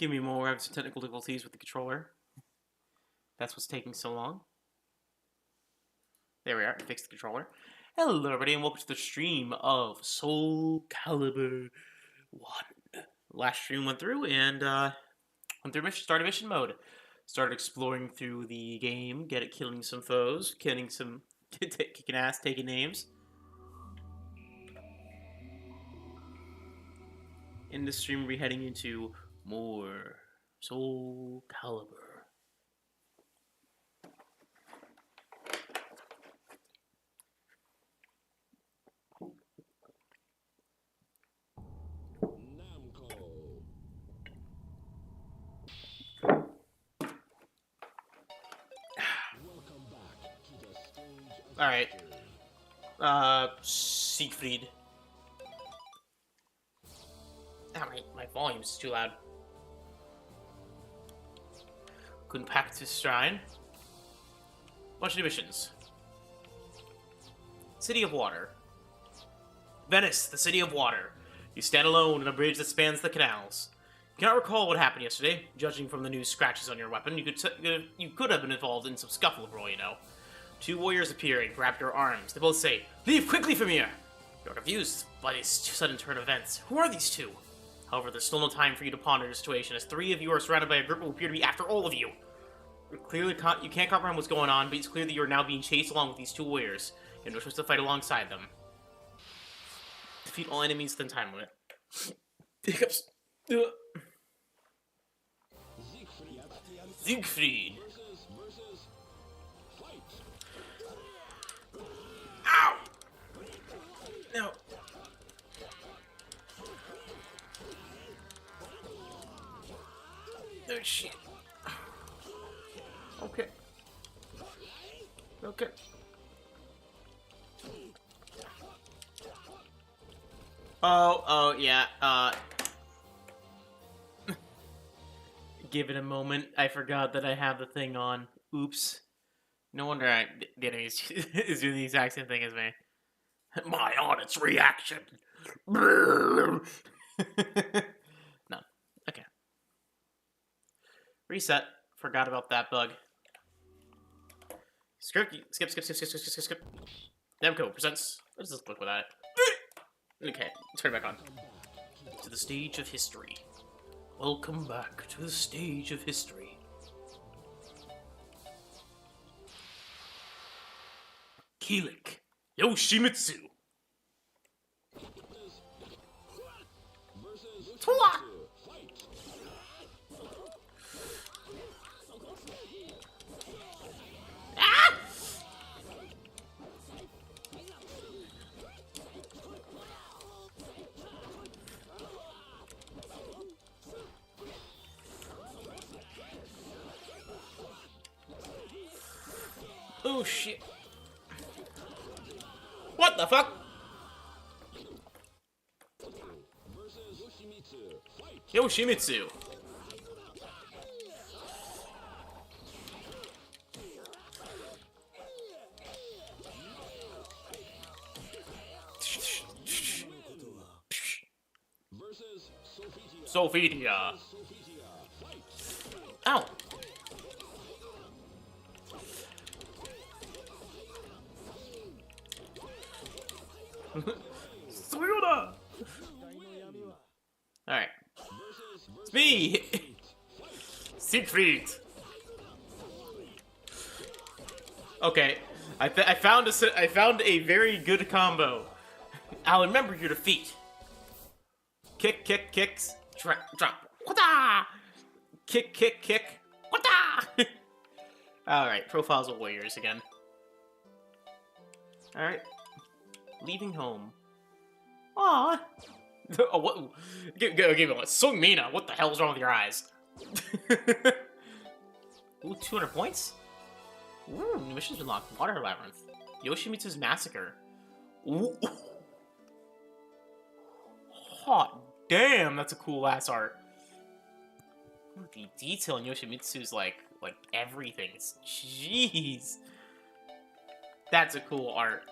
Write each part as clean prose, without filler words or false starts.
Give me more. I have some technical difficulties with the controller. That's what's taking so long. There we are. I fixed the controller. Hello, everybody, and welcome to the stream of Soul Calibur 1. Last stream went through and went through started mission mode. Started exploring through the game, killing some foes, kicking ass, taking names. In this stream, we'll be heading into more Soul Calibur. Alright. Siegfried. Ah, my volume's too loud. Couldn't pack to shrine. Bunch of new missions. City of Water. Venice, the City of Water. You stand alone on a bridge that spans the canals. You cannot recall what happened yesterday. Judging from the new scratches on your weapon, you could have been involved in some scuffle, bro, you know. Two warriors appear and grab your arms. They both say, "Leave quickly from here!" You're confused by this sudden turn of events. Who are these two? However, there's still no time for you to ponder the situation, as three of you are surrounded by a group who appear to be after all of you. Clearly, you can't comprehend what's going on, but it's clear that you're now being chased along with these two warriors. You have no choice to fight alongside them. Defeat all enemies within time limit. Hiccups. Siegfried. Ow! No. Oh shit. Okay. Okay. Oh, yeah, give it a moment. I forgot that I have the thing on. Oops. No wonder the enemy is doing the exact same thing as me. My honest reaction. No. Okay. Reset. Forgot about that bug. Skip. Namco presents. What does this look without it? Okay, turn it back on. To the stage of history. Welcome back to the stage of history. Kilik. Yoshimitsu. Twa! Ah! Oh shit. What the fuck? Yoshimitsu. Sophitia. Ow. Alright. It's me! Siegfried! Okay. I found a very good combo. I'll remember your defeat. Kicks. Drop. Wada! Kick. Wada! Alright, profiles of warriors again. Alright. Leaving home. Aww. Oh, what? Give me one. Seongmina, what the hell's wrong with your eyes? Ooh, 200 points? Ooh, new missions unlocked. Water Labyrinth. Yoshimitsu's Massacre. Ooh. Hot damn, that's a cool ass art. The detail in Yoshimitsu's like everything. Jeez. That's a cool art.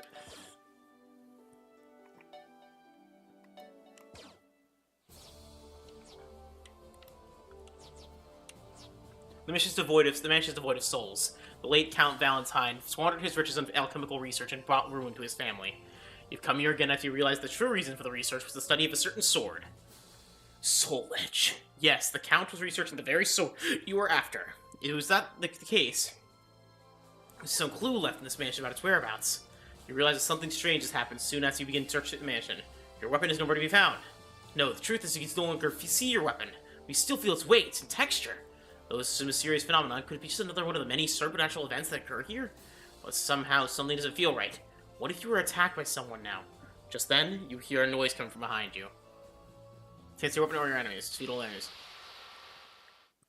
The mansion is devoid of souls. The late Count Valentine squandered his riches on alchemical research and brought ruin to his family. You've come here again after you realized the true reason for the research was the study of a certain sword. Souledge. Yes, the Count was researching the very sword you were after. Was that the case? There's some clue left in this mansion about its whereabouts. You realize that something strange has happened soon as you begin to search the mansion. Your weapon is nowhere to be found. No, the truth is you can no longer see your weapon. We still feel its weight and texture. Though this is a mysterious phenomenon, could it be just another one of the many supernatural events that occur here? But somehow something doesn't feel right. What if you were attacked by someone now? Just then, you hear a noise coming from behind you. Can't see your weapon or your enemies. Feudal enemies.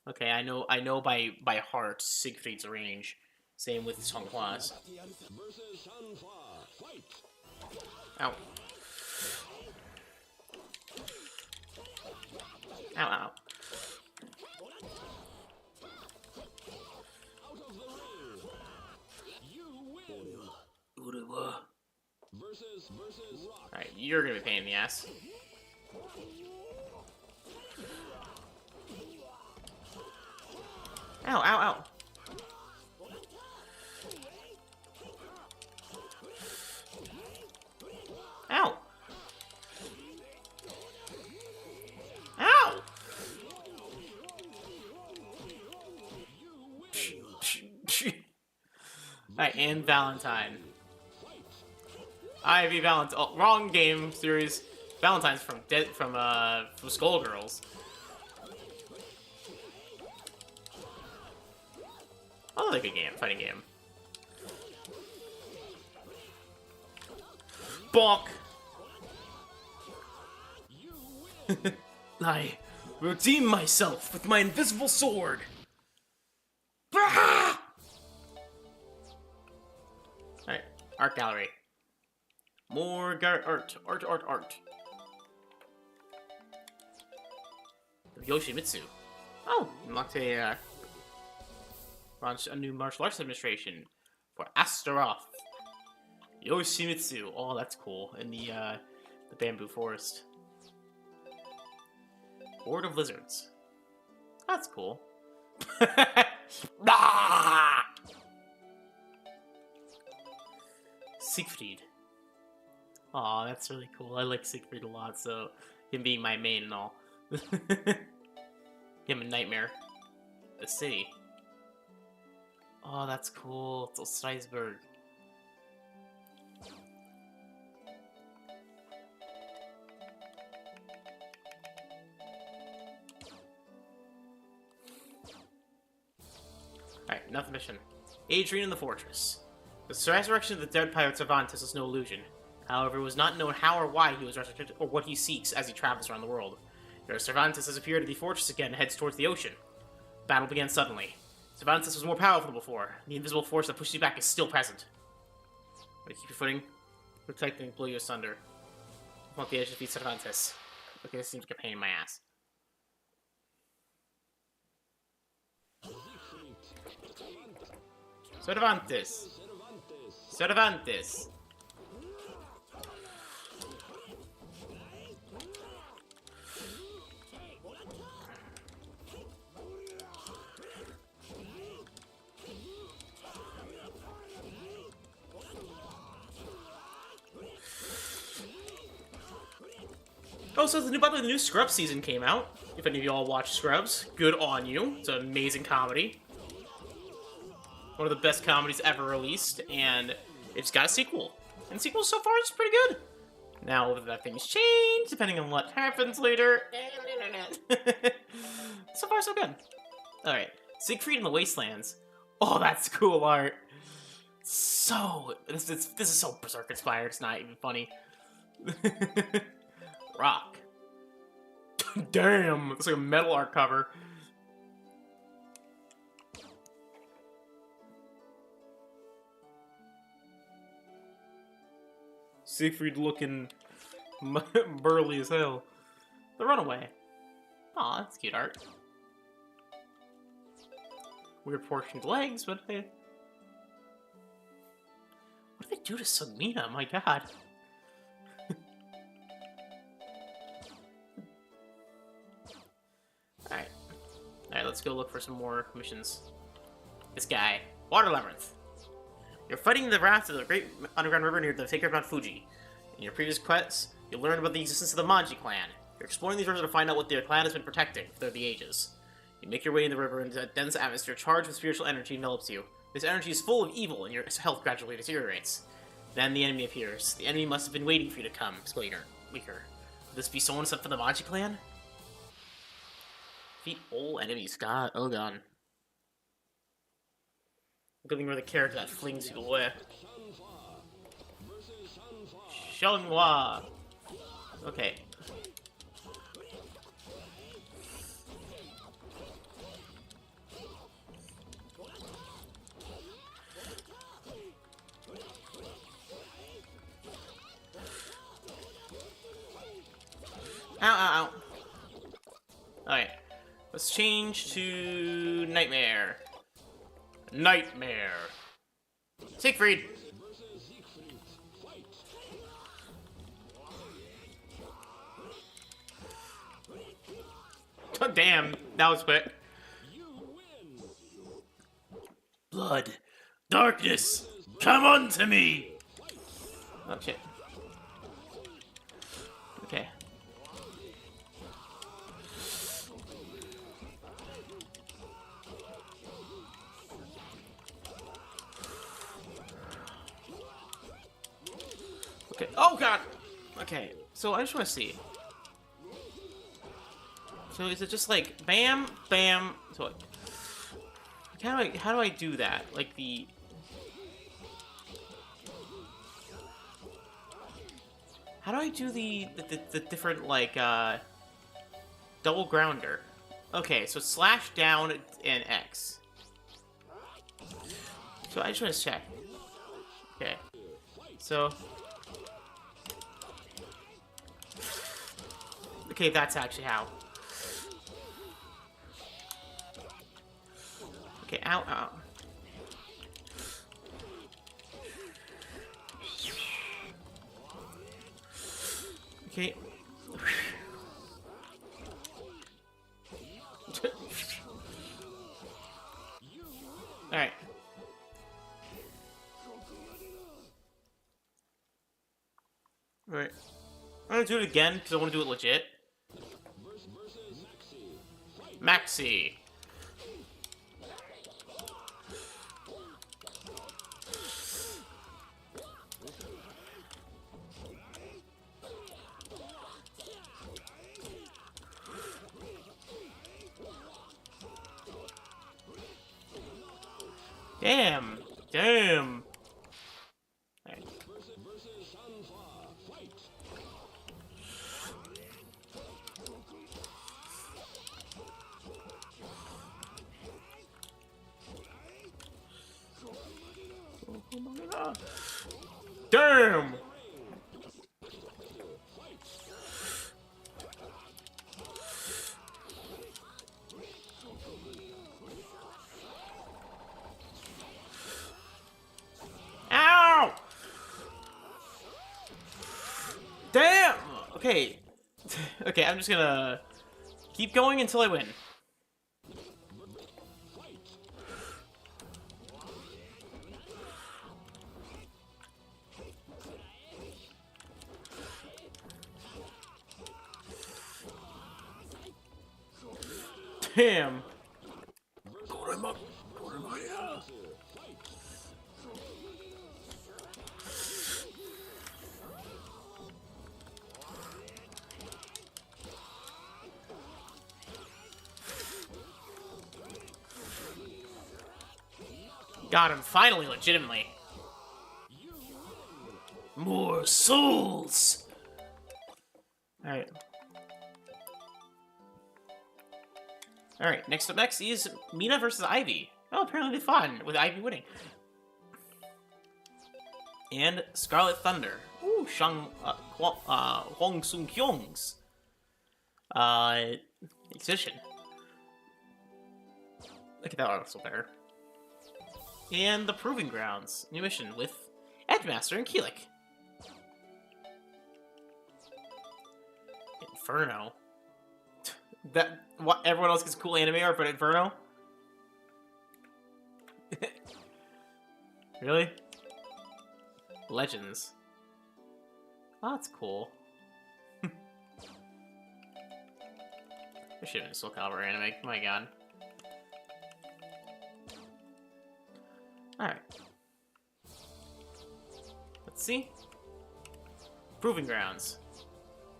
Okay, I know by heart Siegfried's range. Same with Xianghua's. Ow. Ow, ow. Alright, you're gonna be a pain in the ass. Ow, ow, ow. Ow. Ow! Alright, and Valentine. Ivyvalentine. Oh, wrong game series. Valentine's from Skullgirls. Another good game, fighting game. Bonk! I redeem myself with my invisible sword! Alright, art gallery. More art. Yoshimitsu. Oh, unlocked a new martial arts administration for Astaroth. Yoshimitsu. Oh, that's cool. In the bamboo forest. Horde of lizards. That's cool. Ah! Siegfried. Aw, that's really cool. I like Siegfried a lot, so him being my main and all. Him a nightmare. The city. Oh, that's cool. It's Streisberg. Alright, enough mission. Adrian in the fortress. The resurrection of the dead pirate Cervantes is no illusion. However, it was not known how or why he was resurrected or what he seeks as he travels around the world. Here, Cervantes has appeared at the fortress again and heads towards the ocean. Battle began suddenly. Cervantes was more powerful than before. The invisible force that pushed you back is still present. Keep your footing. Protect and blow you asunder. Want the edge to defeat Cervantes. Okay, this seems like a pain in my ass. Cervantes. Cervantes. Oh, so the new Scrubs season came out. If any of y'all watch Scrubs, good on you. It's an amazing comedy. One of the best comedies ever released, and it's got a sequel. And the sequel so far is pretty good. Now, whether that things change, depending on what happens later. So far, so good. Alright, Siegfried in the Wastelands. Oh, that's cool art. So, this is so Berserk inspired, it's not even funny. Rock. Damn, it's like a metal art cover. Siegfried looking burly as hell. The Runaway. Aw, that's cute art. Weird portioned legs, but hey. What did they do to Seongmina? My god. Alright, let's let's go look for some more missions. This guy. Water Labyrinth. You're fighting the wrath of the great underground river near the sacred Mount Fuji. In your previous quests, you'll learn about the existence of the Manji clan. You're exploring these rivers to find out what their clan has been protecting for the ages. You make your way in the river into a dense atmosphere charged with spiritual energy envelops you. This energy is full of evil, and your health gradually deteriorates. Then the enemy appears. The enemy must have been waiting for you to come, Squeaker. Weaker. Would this be someone sent from the Manji clan? Defeat all enemies. God, oh god. I'm looking for the character that flings people away. Xianghua. Okay. Ow, ow, ow. Alright. Let's change to Nightmare. Nightmare. Siegfried. Oh, damn, that was quick. Blood. Darkness. Come on to me. Oh, shit. Okay. Okay. Oh god. Okay. So I just want to see. So is it just like bam, bam? So like, how do I do that? Like the. How do I do the different like double grounder? Okay, so slash down and X. So I just want to check. Okay. So. Okay, that's actually how. Okay, ow, ow. Okay. Alright. Alright. I'm gonna do it again because I want to do it legit. Maxi. Damn. Damn. Right. Damn. Ow! Damn! Okay. Okay, I'm just gonna keep going until I win. Damn. Got him, finally, legitimately. More souls! Alright. Alright, next up is Mina versus Ivy. Oh, apparently they fought, with Ivy winning. And Scarlet Thunder. Ooh, Hwang Sung Kyung's exhibition. Look at that also better. And the Proving Grounds, new mission with Edgemaster and Kilik. Inferno. That what everyone else gets cool anime art, but Inferno? Really? Legends. Oh, that's cool. There should have been a Soul Calibur anime. My god. Alright. Let's see. Proving Grounds.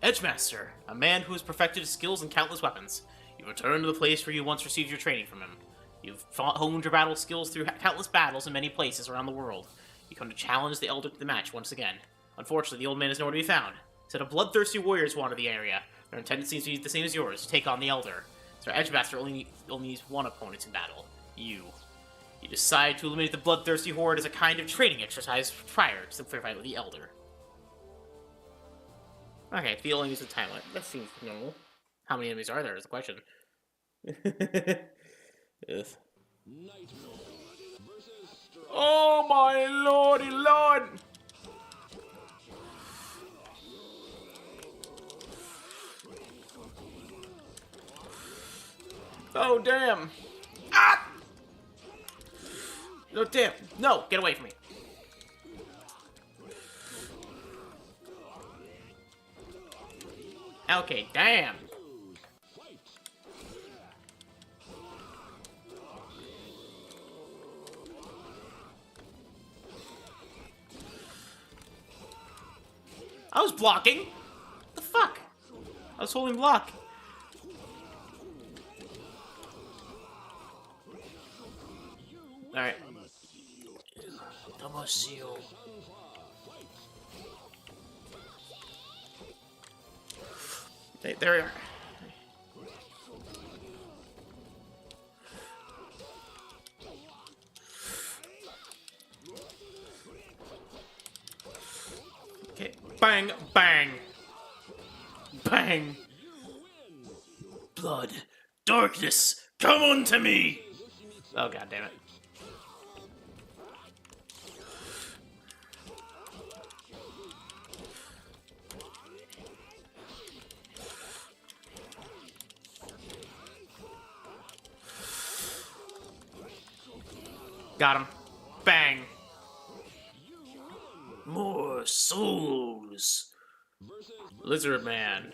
Edgemaster, a man who has perfected his skills in countless weapons. You return to the place where you once received your training from him. You've honed your battle skills through countless battles in many places around the world. You come to challenge the Elder to the match once again. Unfortunately, the old man is nowhere to be found. Instead of bloodthirsty warriors wander the area. Their intent seems to be the same as yours, to take on the Elder. So Edgemaster only needs one opponent in battle. You. You decide to eliminate the bloodthirsty horde as a kind of training exercise prior to the fight with the Elder. Okay, the only use of time limit. That seems normal. How many enemies are there is the question. Yes. Oh my lordy lord! Oh damn! Ah! No damn! No! Get away from me! Okay, damn! I was blocking! What the fuck? I was holding block. Alright. Damasio. There we are. Okay, bang, bang. Bang. Blood, darkness, come unto me! Oh god damn it. Got him. Bang. More souls. Lizardman.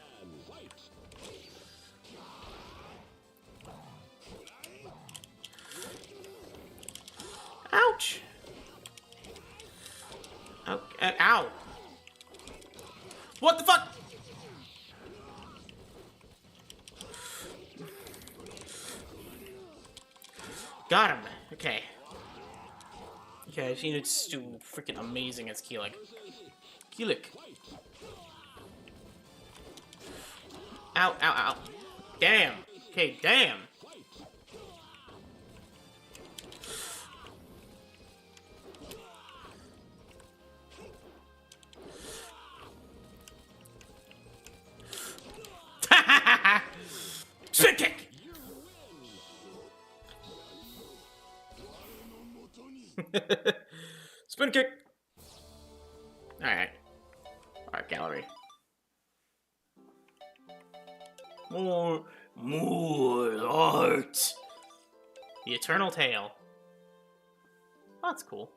Ouch. Oh, ow. What the fuck? Got him. Okay. Okay, she needs to do freaking amazing as Kilik. Kilik. Ow, ow, ow. Damn. Okay, damn. Spin kick! Spin kick! Alright. Art gallery. More art! The Eternal Tale. Oh, that's cool.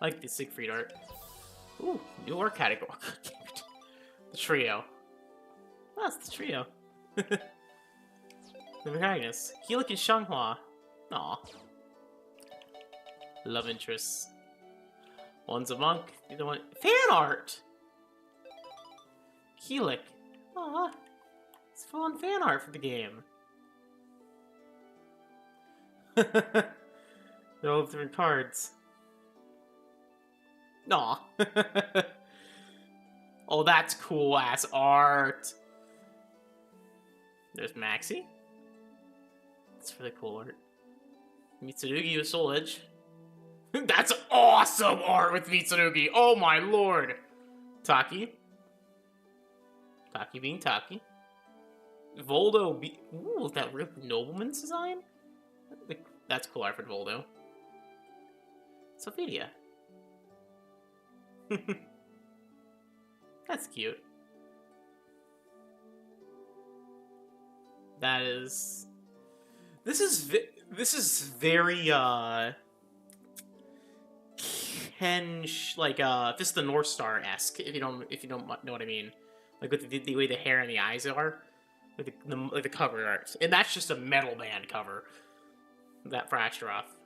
I like the Siegfried art. Ooh, new art category. The trio. Oh, that's the trio. The protagonist. Kilik and xianghua. Aw. Love interests. One's a monk, the other one... Fan art! Kilik. Aw. It's full-on fan art for the game. They're all different cards. Aw. Oh, that's cool-ass art. There's Maxi. That's really cool art. Mitsurugi with souledge. That's awesome art with Mitsurugi. Oh my lord. Taki. Taki being Taki. Voldo be... Ooh, that real nobleman's design? That's cool art for Voldo. Sophitia. That's cute. That is... This is very, like, Fist of the North Star-esque, if you don't know what I mean. Like, with the way the hair and the eyes are. Like the cover art. And that's just a metal band cover. That for Astaroth.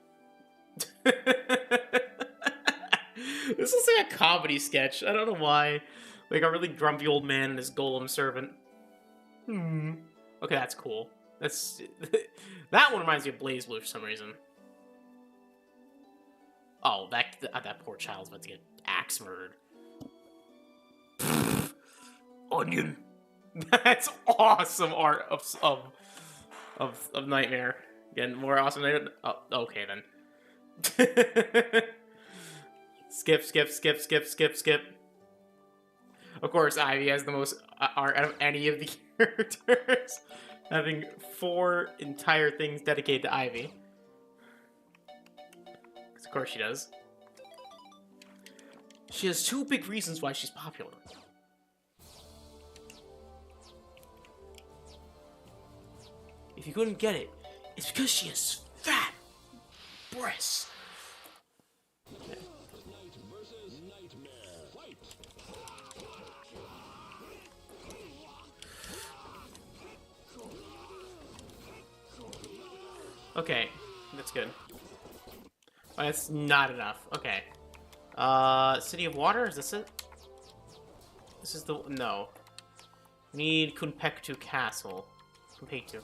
This is like a comedy sketch. I don't know why. Like a really grumpy old man and his golem servant. Okay, that's cool. That's... that one reminds me of Blaze Blue for some reason. Oh, that poor child's about to get axe murdered. Onion. That's awesome art of Nightmare. Again, more awesome Nightmare. Oh, okay then. Skip. Of course, Ivy has the most art out of any of the characters, having 4 entire things dedicated to Ivy. Of course she does. She has 2 big reasons why she's popular. If you couldn't get it, it's because she has fat breasts. Okay, that's good. Oh, that's not enough. Okay. City of Water? Is this it? This is the... No. Need Kunpektu Castle. Kunpektu.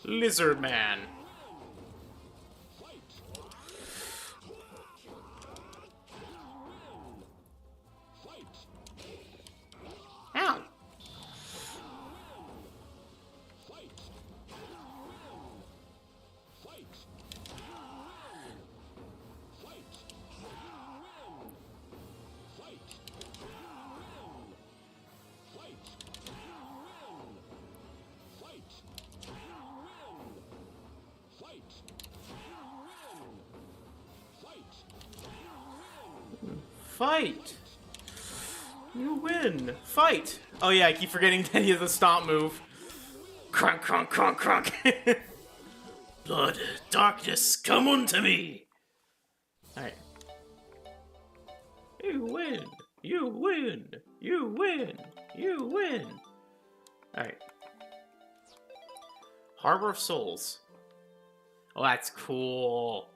Lizardman. Ow! Fight! You win! Fight! Oh yeah, I keep forgetting that he has the stomp move. Crunk, crunk, crunk, crunk. Blood, darkness, come unto me! Alright. You win! You win! You win! You win! Alright. Harbor of Souls. Oh, that's cool.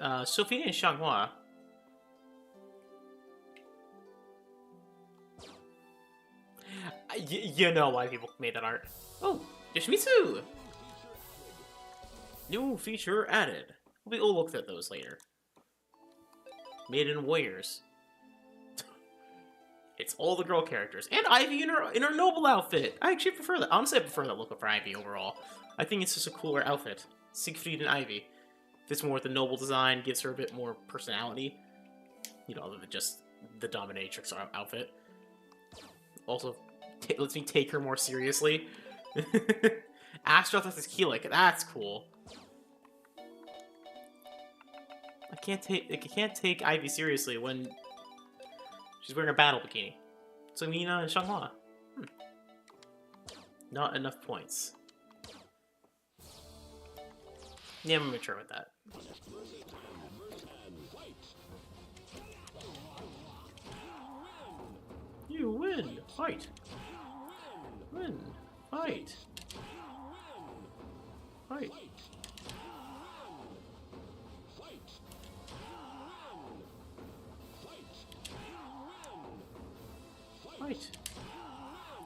Sophitia and xianghua. You know why people made that art. Oh, yoshimitsu! New feature added. We'll look at those later. Made in Warriors. It's all the girl characters. And Ivy in her noble outfit. I actually prefer that. Honestly, I prefer that look for Ivy overall. I think it's just a cooler outfit. Siegfried and Ivy. Fits more with the noble design, gives her a bit more personality. You know, other than just the dominatrix outfit. Also, lets me take her more seriously. Astaroth with his kilik. That's cool. I can't take Ivy seriously when she's wearing a battle bikini. Seongmina and xianghua. Not enough points. Yeah, I'm mature with that. You win! Fight! Win! Fight! Fight! Fight!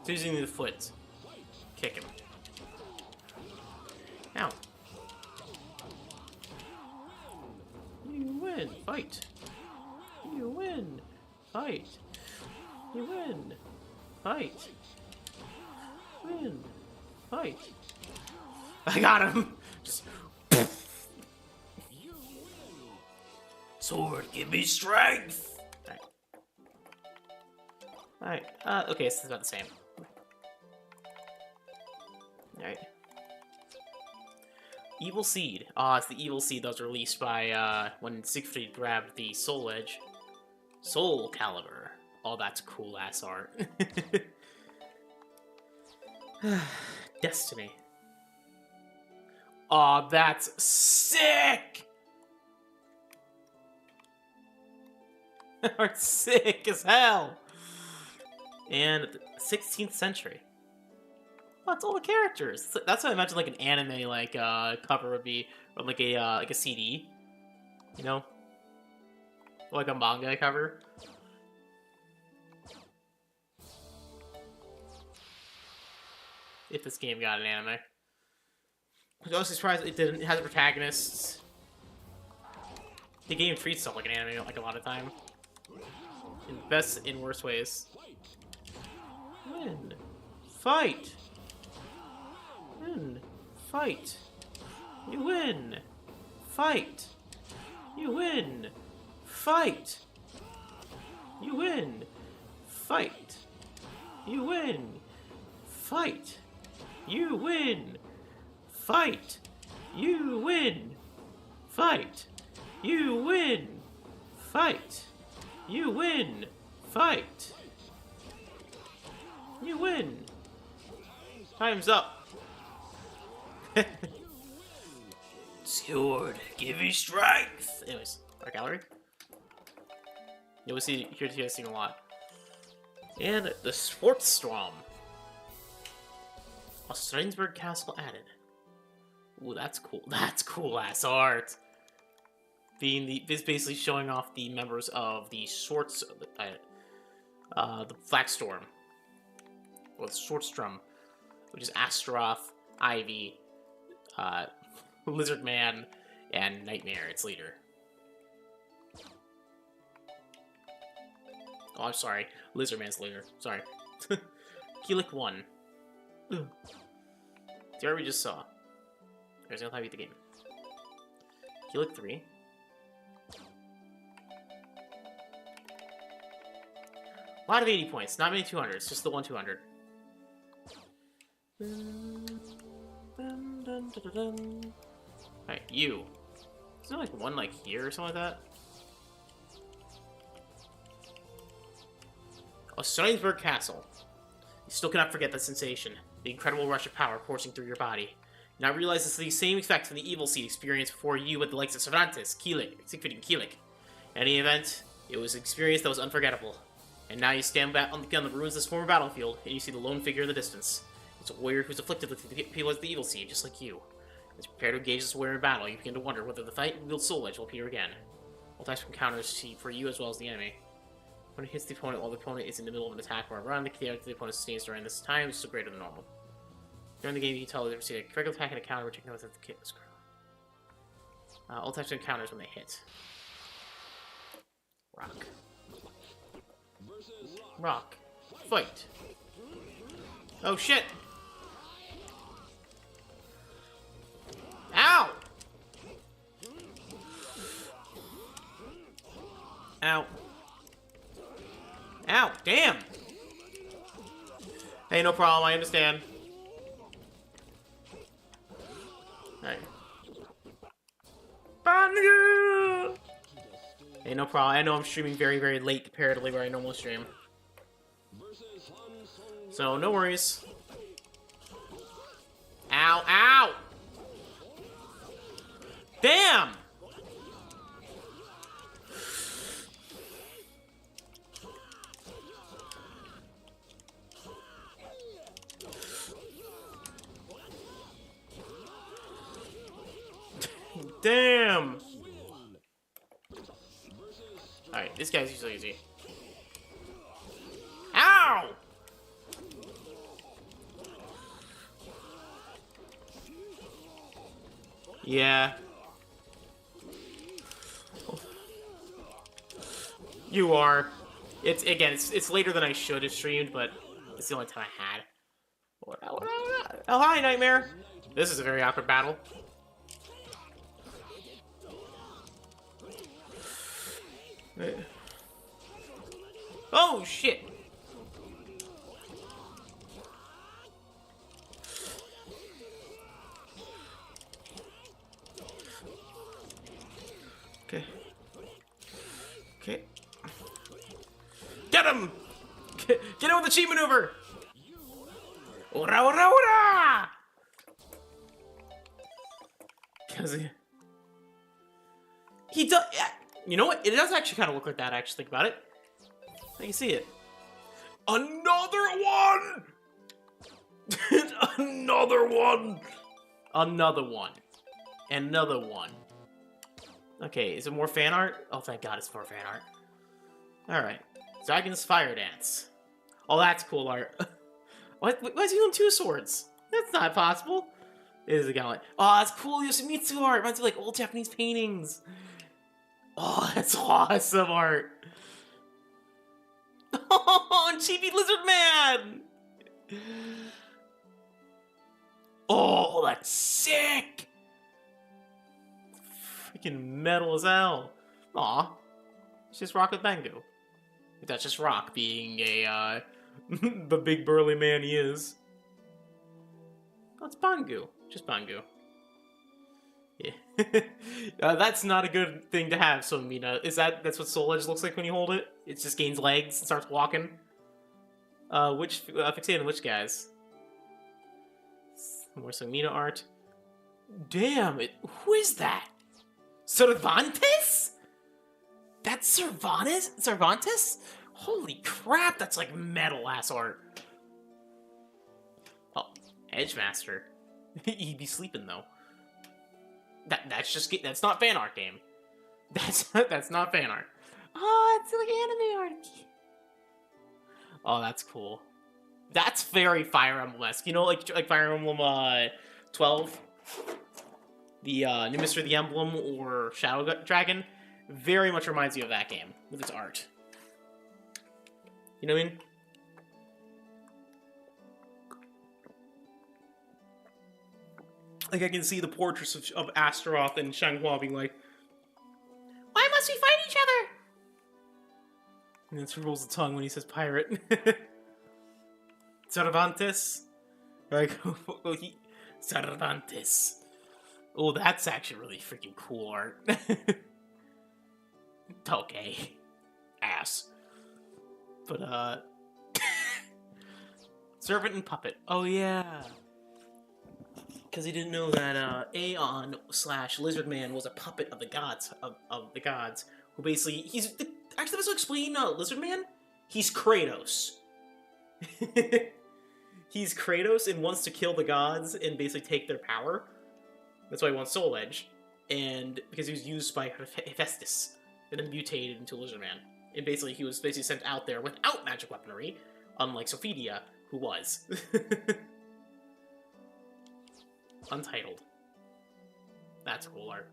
It's using the foot. Kick him. Ow. You win! Fight! You win! Fight! You win! Fight! Win! Fight! I got him! Just... Sword, give me strength! Alright. Okay, so it's about the same. Alright. Evil Seed. It's the Evil Seed that was released by, when Siegfried grabbed the souledge. Soul Calibur. Oh, that's cool ass art. Destiny. Oh, that's sick! Art's sick as hell! And the 16th century. Oh, it's all the characters. That's what I imagine like an anime like cover would be, or like a CD, you know, or like a manga cover. If this game got an anime, I was also surprised it didn't. It has protagonists. The game treats stuff like an anime like a lot of time, in best and worst ways. Win, fight. Win. Fight. You win. Fight. You win. Fight. You win. Fight. You win. Fight. You win. Fight. You win. Fight. You win. Fight. You win. Fight. You win. Time's up. Sword, give me strength. Anyways, our gallery. You'll see here to see a lot. And the Schwarzstrom. A Strasbourg castle added. Ooh, that's cool. That's cool ass art. This basically showing off the members of the the Black Storm, or the Schwarzstrom, which is Astaroth, Ivy, Lizardman, and Nightmare, its leader. Oh, I'm sorry. Lizardman's leader. Sorry. Kilik 1. The art we just saw. There's no time to beat the game. Kilik 3. A lot of 80 points. Not many 200s. Just the one 200. Alright, you. Is there like one like here or something like that? Oh, Strasbourg Castle. You still cannot forget that sensation. The incredible rush of power coursing through your body. You now realize it's the same effect from the evil seed experienced before you with the likes of cervantes, siegfried, and kilik. In any event, it was an experience that was unforgettable. And now you stand back on the ruins of this former battlefield, and you see the lone figure in the distance. It's a warrior who's afflicted with the people of the evil seed, just like you. As you prepare to engage this warrior in battle, you begin to wonder whether the fight-wield souledge will appear again. All types of counters for you as well as the enemy. When it hits the opponent while the opponent is in the middle of an attack or a run, the damage the opponent sustains during this time is still greater than normal. During the game, you can tell they receive a regular attack and a counter, which you can notice that the kit is all types of encounters when they hit. Rock. Rock. Fight. Oh shit! Ow! Ow. Ow, damn! Hey, no problem, I understand. Alright. Hey, no problem. I know I'm streaming very, very late comparatively where I normally stream. So, no worries. Ow, ow! Damn! Damn! Alright, this guy's usually easy. Ow! Yeah. You are. It's again. It's later than I should have streamed, but it's the only time I had. Oh, hi, Nightmare. This is a very awkward battle. Oh shit! Okay. Okay. Get him! him! Get him with the cheat maneuver! Ora, ora, ora! Because he does. Yeah, you know what? It does actually kind of look like that. Actually, think about it. I can see it. Another one. Another one. Another one. Another one. Okay, is it more fan art? Oh, thank God, it's more fan art. All right, Dragon's Fire Dance. Oh, that's cool art. Why is he doing 2 swords? That's not possible. It is a gauntlet. Oh, that's cool Yoshimitsu art. Reminds me of like old Japanese paintings. Oh, that's awesome art. Oh, chibi lizardman. Oh, that's sick. Freaking metal as hell. Aw. It's just rock with Bangu. That's just rock being a, the big burly man he is. Oh, it's Bangu. Just Bangu. Yeah. That's not a good thing to have, soulmina. That's what souledge looks like when you hold it? It just gains legs and starts walking? Fixated on which guys? More soulmina art. Damn, who is that? Cervantes? That's Cervantes? Cervantes? Holy crap, that's like metal-ass art. Oh, edgemaster. He'd be sleeping, though. That's not fan art, game. That's not fan art. Oh, it's like anime art. Oh, that's cool. That's very Fire Emblem-esque. You know, like Fire Emblem 12? The Nimbus or the Emblem or Shadow Dragon? Very much reminds you of that game with its art. You know what I mean? Like, I can see the portraits of Astaroth and xianghua being like, why must we fight each other? And then he rolls the tongue when he says pirate. Cervantes. Like, Cervantes. Oh, that's actually really freaking cool art. Okay. Ass. But, Servant and Puppet. Oh, yeah. Because he didn't know that, Aeon / Lizardman was a puppet of the gods, of the gods, who basically, actually, let's explain, Lizardman? He's Kratos. He's Kratos and wants to kill the gods and basically take their power. That's why he wants souledge. And because he was used by Hephaestus and then mutated into Lizardman. And basically, he was sent out there without magic weaponry, unlike Sophitia, who was. Untitled. That's cool art.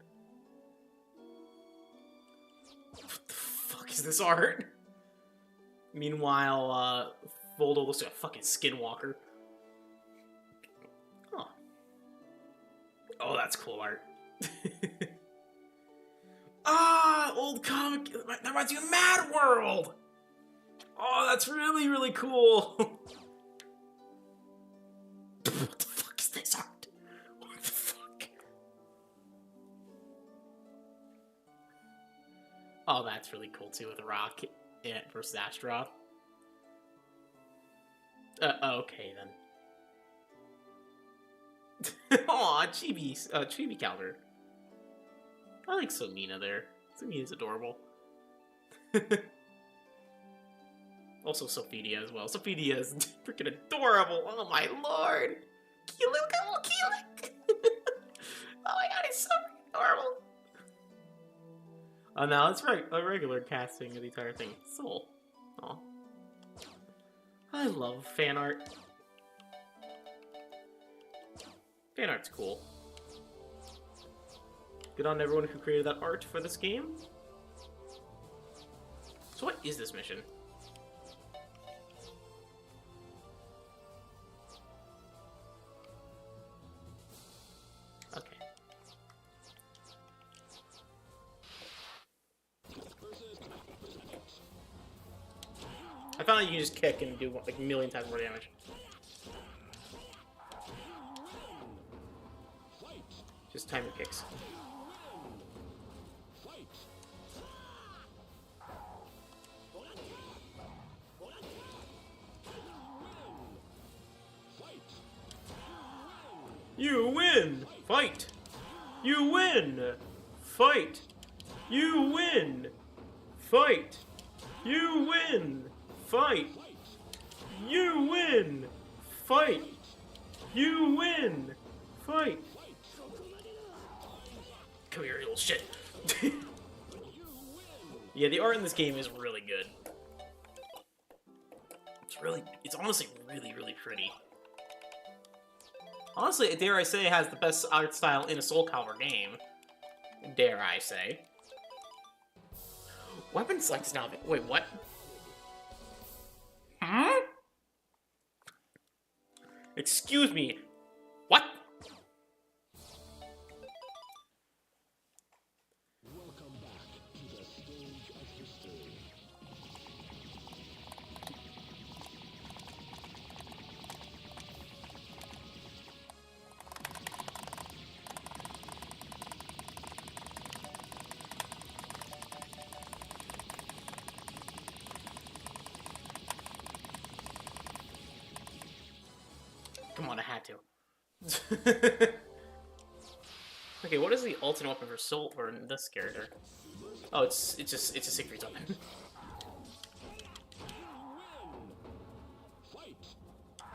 What the fuck is this art? Meanwhile, Voldo looks like a fucking skinwalker. Oh. Oh, that's cool art. Ah, old comic. That reminds you of Mad World. Oh, that's really, really cool. What the fuck is this art? What the fuck? Oh, that's really cool too with Rock versus Astaroth. Okay then. Aw, Chibi Calibur. I like soulmina there. Soulmina's adorable. Also Sophitia as well. Sophitia is freaking adorable. Oh my lord. Look at little Kilik. Oh my god, he's so adorable. Oh, now it's a regular casting of the entire thing. Soul. Aw. I love fan art. Fan art's cool. Good on everyone who created that art for this game. So what is this mission? Okay. I found out you can just kick and do like a million times more damage. Just time your kicks. You win! Fight! You win! Fight! You win! Fight! You win! Fight! You win! Fight! You win! Fight! Come here, you little shit. Yeah, the art in this game is really good. It's honestly really, really pretty. Honestly, dare I say, it has the best art style in a Soul Calibur game. Dare I say. Weapon select is now... Wait, what? Huh? Excuse me. What? Come on, I had to. Okay, what is the ultimate weapon for Soul or this character? Oh, it's a Siegfried's weapon.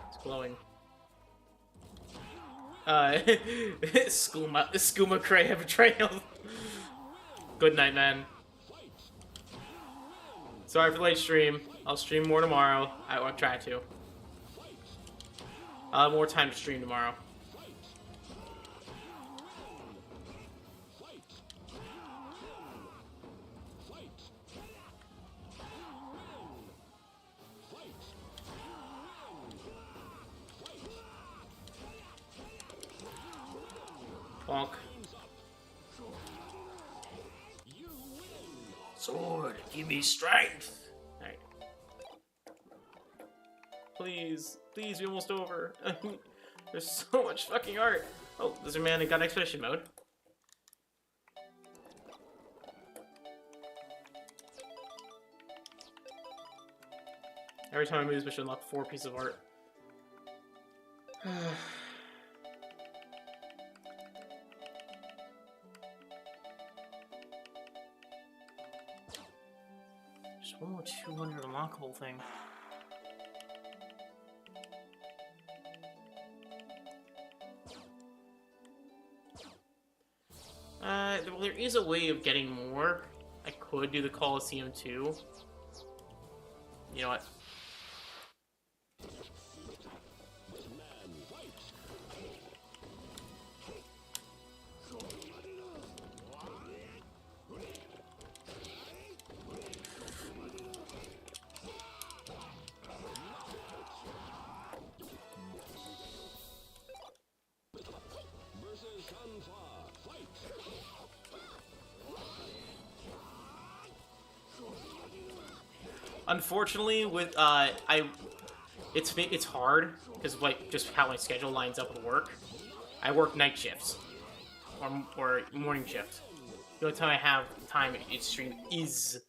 It's glowing. Skooma Cray of Betrayal. Good night, man. Sorry for the late stream. I'll stream more tomorrow. I will try to. I'll have more time to stream tomorrow. Bonk. Sword, give me strength. Alright. Please, please, we're almost over. There's so much fucking art. Oh, lizardman got expedition mode. Every time I move this mission, unlock 4 pieces of art. Just one more 200 unlockable thing. Well, there is a way of getting more. I could do the Coliseum too. You know what? Unfortunately, with it's hard because like just how my schedule lines up with work. I work night shifts or morning shift. The only time I have time to stream is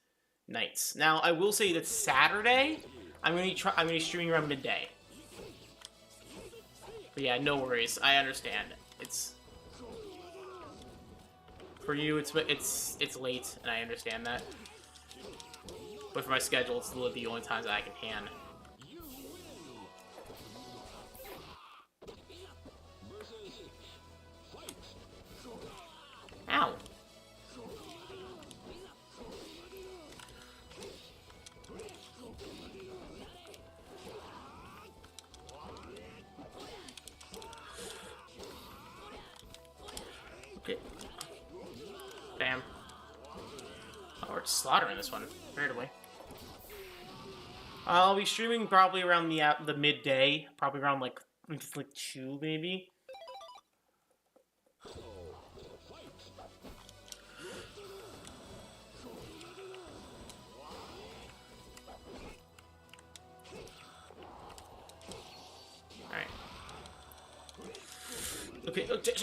nights. Now I will say that Saturday I'm gonna be streaming around midday. But yeah, no worries. I understand. It's for you. It's late, and I understand that. But for my schedule, it's literally the only times that I can hand. Ow! Okay. Damn. Oh, we're slaughtering this one right away. I'll be streaming probably around the midday, probably around like 2 maybe. Alright. Okay, okay,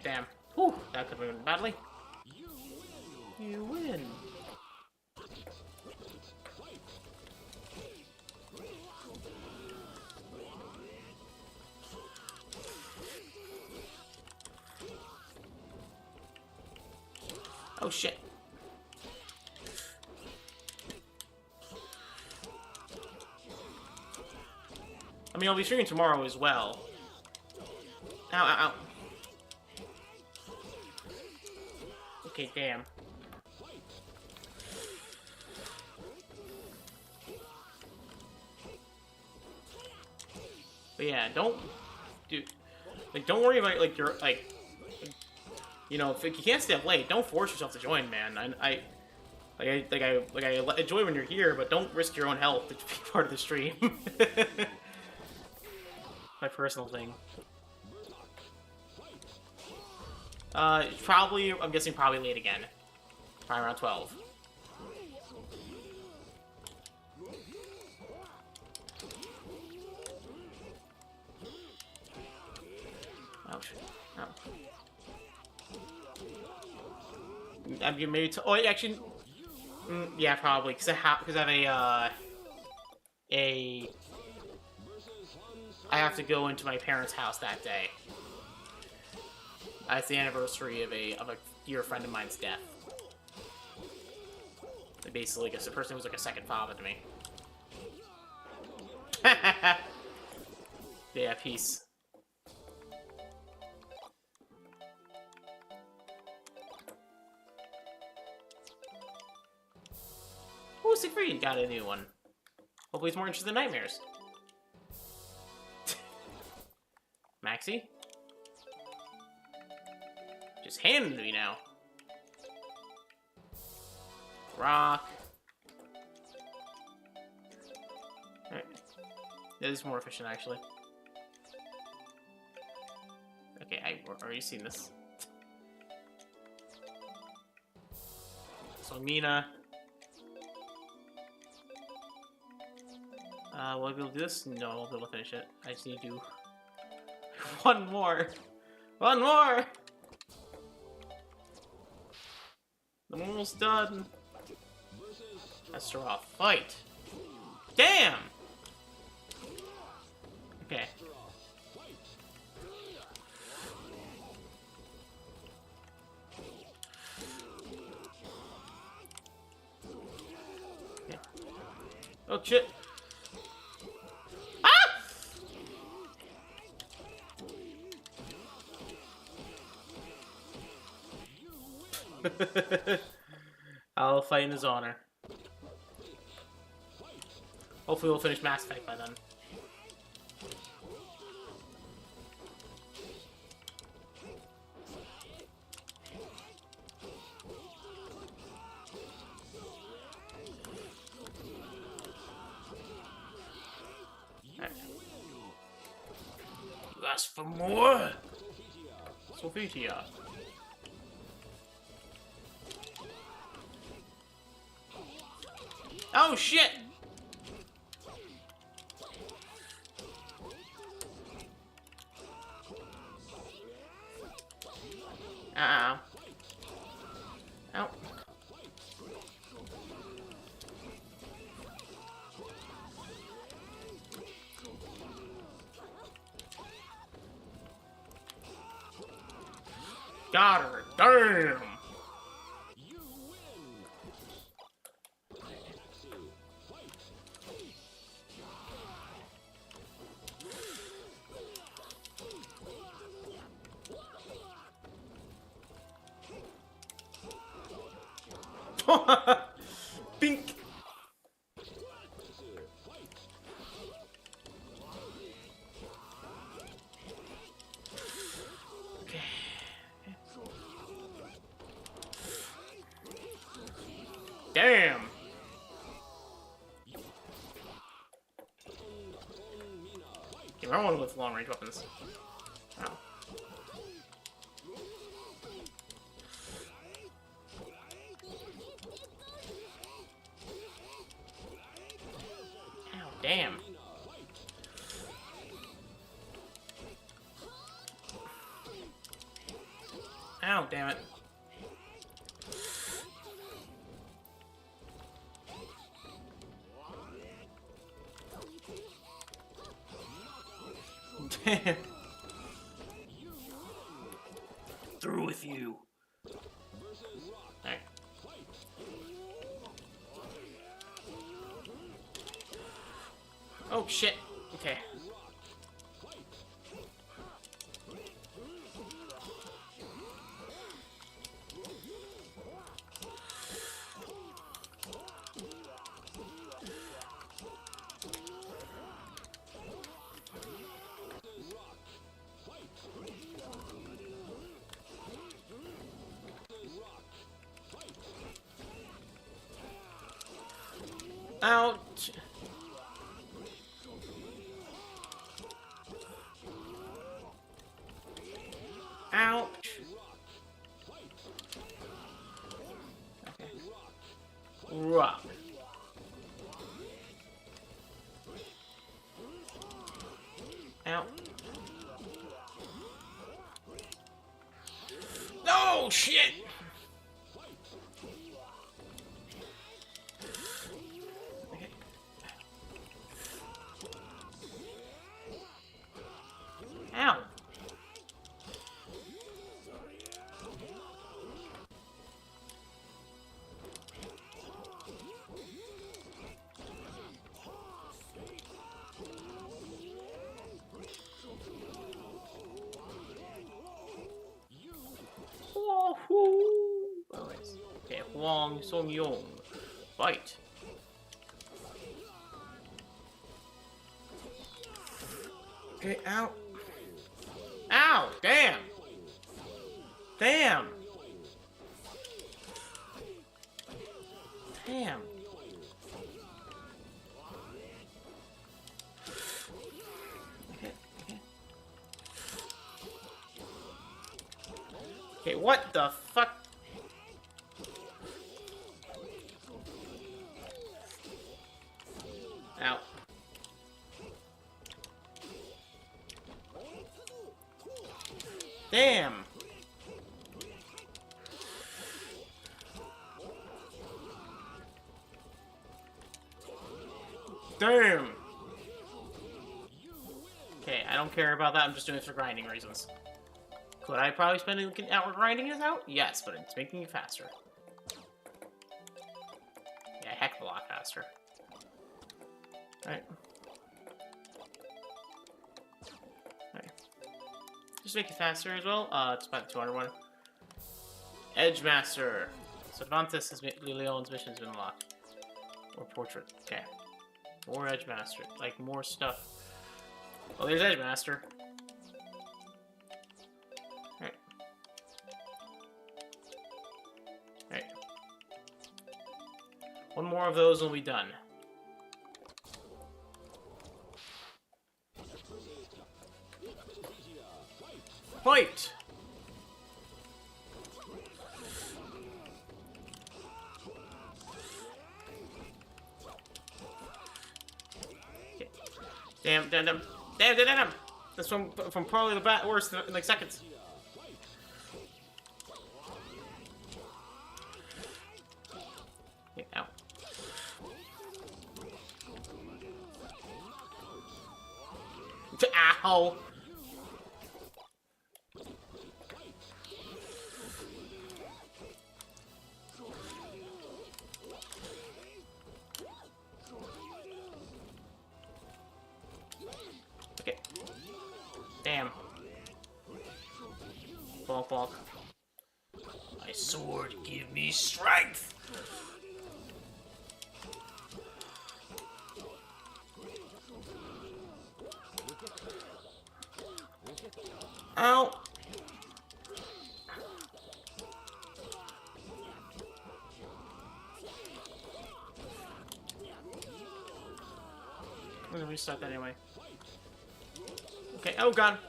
damn. Whew, that could have been badly. You win. Oh shit. I mean, I'll be streaming tomorrow as well. Ow, ow, ow. Okay, damn. But yeah, don't... Dude, like, don't worry about, like, your, like... You know, if you can't stay up late, don't force yourself to join, man. I enjoy when you're here, but don't risk your own health to be part of the stream. My personal thing. Probably, I'm guessing probably late again. Probably around 12. Ouch. Oh. I'm maybe to, oh, actually, yeah, probably, because I have I have to go into my parents' house that day. It's the anniversary of a dear friend of mine's death. Like, basically, I guess the person was like a second father to me. Yeah, peace. Oh, Siegfried got a new one. Hopefully he's more interested in nightmares. Maxi? Just hand it to me now. Rock. Alright. Yeah, this is more efficient, actually. Okay, I've already seen this. Seongmina. Will I be able to do this? No, I won't be able to finish it. I just need to do one more. One more! I'm almost done. Astaroth, fight! Damn! Okay. Okay. Oh shit! I'll fight in his honor. Hopefully we'll finish Mass Effect by then. Right. You ask for more? Sophitia. Oh shit! Ow. Ow. Got her. Damn! Bink. Okay. Damn. Okay, I want with long range weapons. Ow. Damn. Ow, damn it. Damn. Through with you. Alright. Oh, shit. Okay. Ouch. Ouch. Okay. Rock. Ow. Oh, shit! Okay. Ow. Okay, Hwang Song Yong. Fight. Okay, ow. Ow! Damn! Damn! Damn. Okay, okay. Okay, what the fuck? Ow. Damn. Damn. Okay, I don't care about that. I'm just doing it for grinding reasons. Could I probably spend an hour grinding this out? Yes, but it's making it faster. Yeah, heck of a lot faster. Alright. Alright. Just make it faster as well. It's about the 200 one. Edgemaster. Cervantes has Leon's mission has been unlocked. Or portrait. Okay. More Edgemaster. Like, more stuff. Oh, there's Edgemaster. Alright. Alright. One more of those will be done. Fight! Damn, damn, damn. Damn, damn, damn. That's from probably the worst in like seconds. Okay, ow. Ow! Okay. Damn. Bonk, bonk. My sword give me strength! Ow! I'm gonna restart that anyway. Okay, oh god.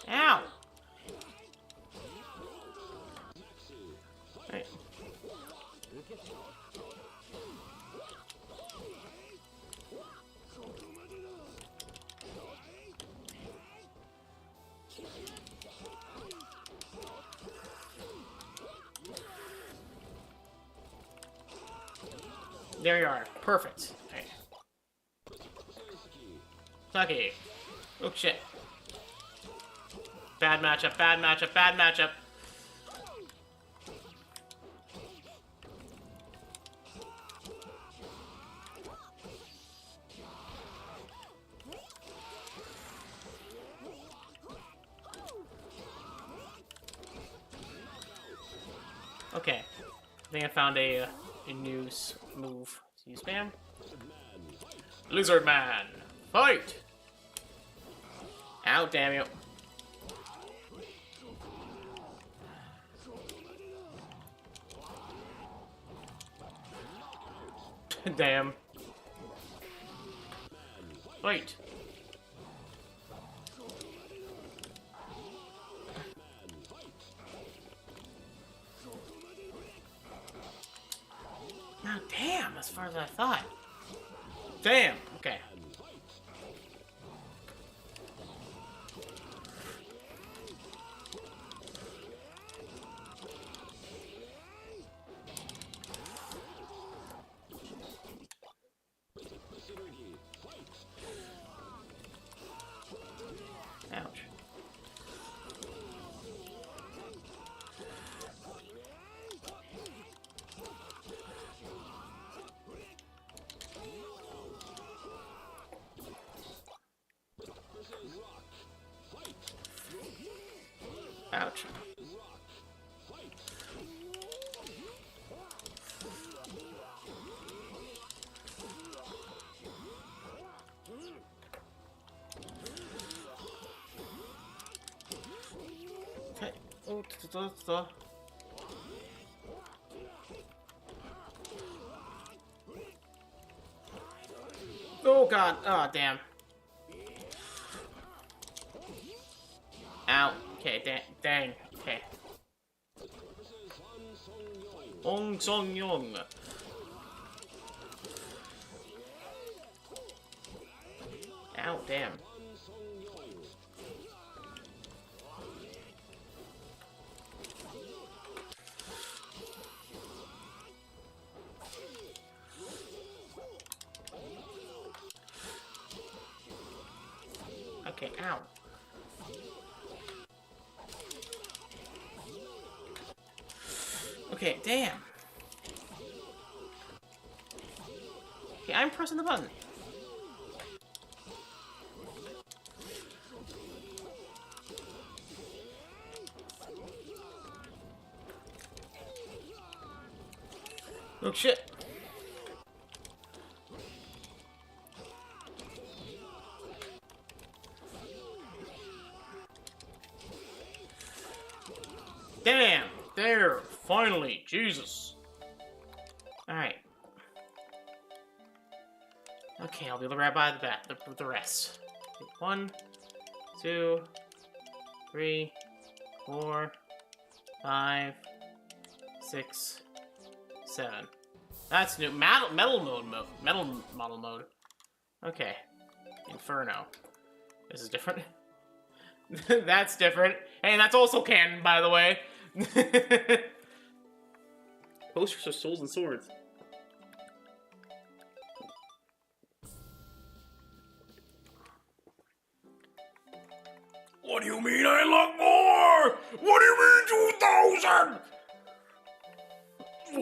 Ow! Right. There you are. Perfect. Okay. Taki. Oh shit. Bad matchup, bad matchup, bad matchup. Okay. I think I found a new move. So you spam. Lizardman! Fight! Ow, damn you. Damn. Fight! Oh, damn, as far as I thought. Damn, okay. Ouch. Ouch. Okay. Oh god. Oh damn. Ow. Okay, dang. Okay. Ong Song Yong. Ow, damn. Okay, ow. Okay, damn. Okay, I'm pressing the button. Oh shit. Damn! There! Finally! Jesus! Alright. Okay, I'll be able to grab by the rest. 1, 2, 3, 4, 5, 6, 7. That's new. Metal model mode. Okay. Inferno. This is different. That's different. Hey, that's also canon, by the way. Posters of souls and swords. What do you mean I look more? What do you mean 2,000?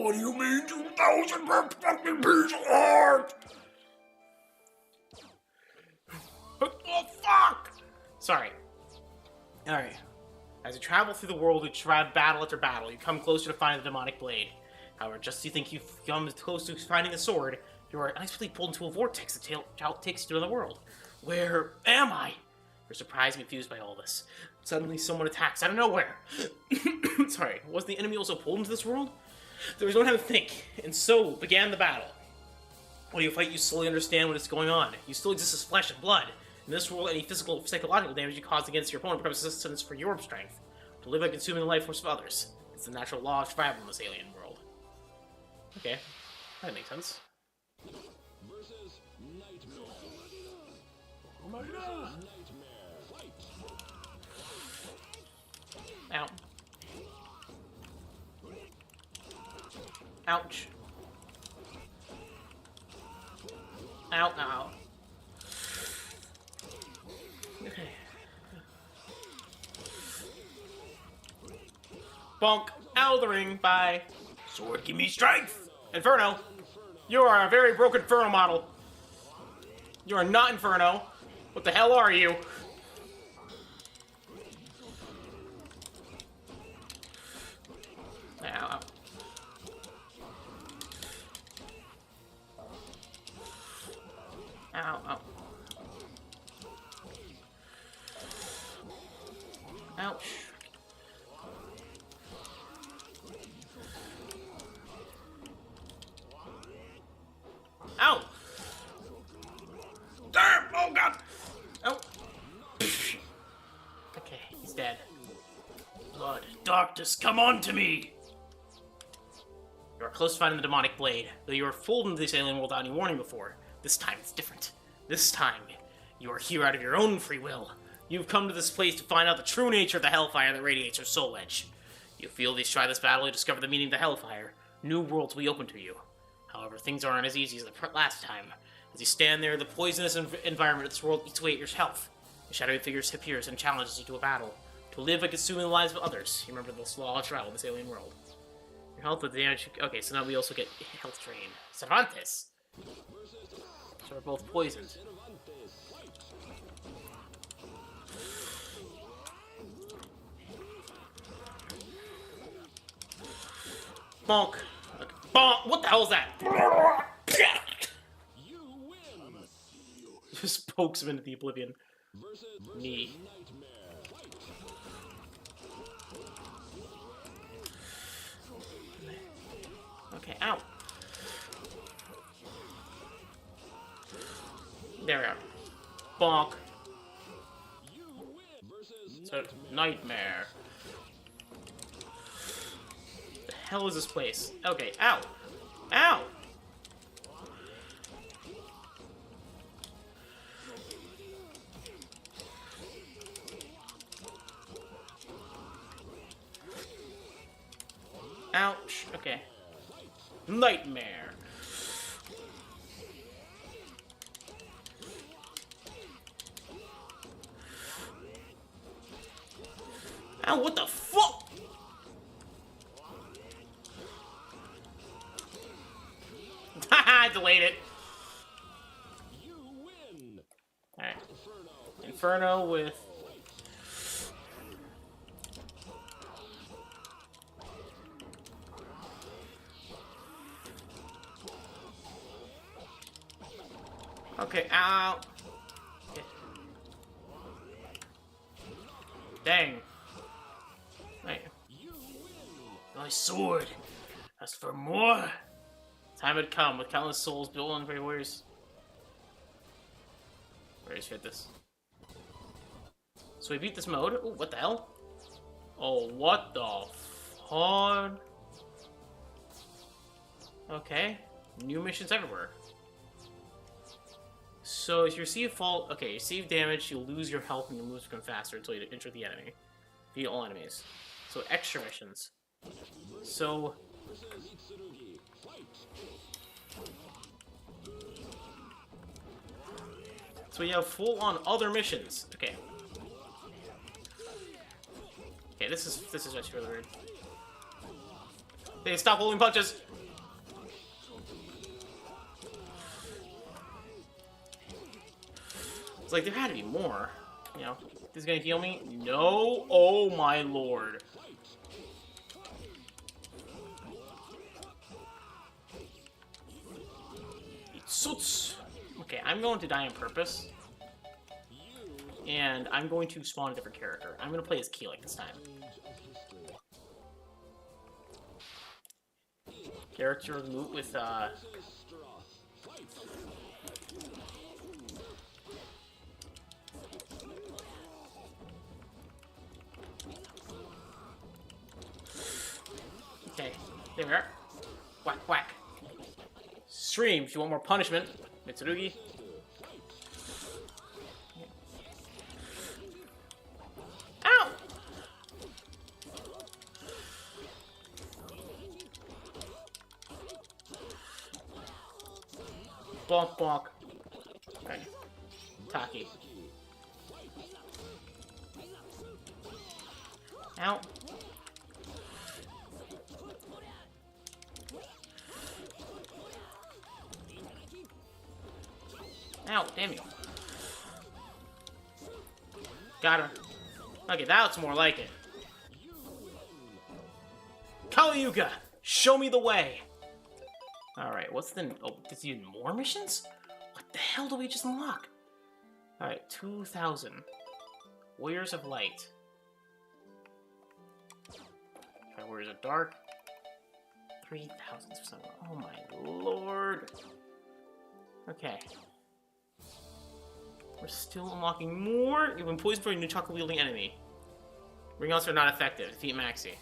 What do you mean 2,000 per fucking piece of art? Oh, fuck! Sorry. Alright. As you travel through the world, you survive battle after battle. You come closer to finding the demonic blade. However, just as you think you've come close to finding the sword, you are unexpectedly pulled into a vortex that takes you to another world. Where am I? You're surprised and confused by all this. Suddenly, someone attacks out of nowhere. Sorry, was the enemy also pulled into this world? There was no time to think, and so began the battle. While you fight, you slowly understand what is going on. You still exist as flesh and blood. In this world, any physical or psychological damage you cause against your opponent becomes sustenance for your strength. To live by consuming the life force of others. It's the natural law of survival in this alien world. Okay, that makes sense. Oh my god! Ow. Ouch. Ow, ow. Bonk. Out of the ring. Bye. Sword, give me strength. Inferno. You are a very broken Inferno model. You are not Inferno. What the hell are you? Ow, ow. Ow, ow. Ouch. Ow! Damn! Oh god! Oh! Okay, he's dead. Blood, darkness, come on to me! You are close to finding the demonic blade, though you were fooled into this alien world without any warning before. This time it's different. This time, you are here out of your own free will. You've come to this place to find out the true nature of the hellfire that radiates your soul edge. You feel these try this battle, you discover the meaning of the hellfire. New worlds will be open to you. However, things aren't as easy as the last time. As you stand there, the poisonous environment of this world eats away at your health. The shadowy figure appears and challenges you to a battle. To live by consuming the lives of others. You remember this law of travel in this alien world. Your health with the damage... Okay, so now we also get health drain. Cervantes! So we're both poisoned. Bonk! Okay. Bonk! What the hell is that? Just pokes him into the oblivion. Knee. Okay, ow. There we are. Bonk. So, nightmare. The hell is this place? Okay, ow. Ow! Ouch. Okay. Nightmare. Ow, what the fuck? Haha, I delayed it. Alright. Inferno with... Okay, ow. Okay. Dang. Right. My sword. As for more. Time had come with countless souls built on brave warriors. Where's this? So we beat this mode. Ooh, what the hell? Oh, what the fuck? Okay. New missions everywhere. So if you receive fall, okay, you receive damage, you lose your health and your moves become faster until you enter the enemy. Defeat all enemies. So extra missions. So we have full on other missions. Okay. Okay, this is actually really weird. Hey, stop holding punches! It's like, there had to be more. You know, this is gonna heal me? No! Oh my lord. Suits! Okay, I'm going to die on purpose. And I'm going to spawn a different character. I'm gonna play as Kilik this time. Character loot with, Okay, there we are. Whack, whack. Stream, if you want more punishment. Mitsurugi. Ow! Bonk, bonk. Alright. Taki. Ow. Ow, damn you. Got her. Okay, that's more like it. Kaliyuga, show me the way. Alright, what's the... Oh, there's even more missions? What the hell do we just unlock? Alright, 2,000. Warriors of Light. Alright, Warriors of Dark. 3,000. Oh my lord. Okay. We're still unlocking more. You've been poisoned for a new chocolate-wielding enemy. Ring outs are not effective. Defeat Maxi.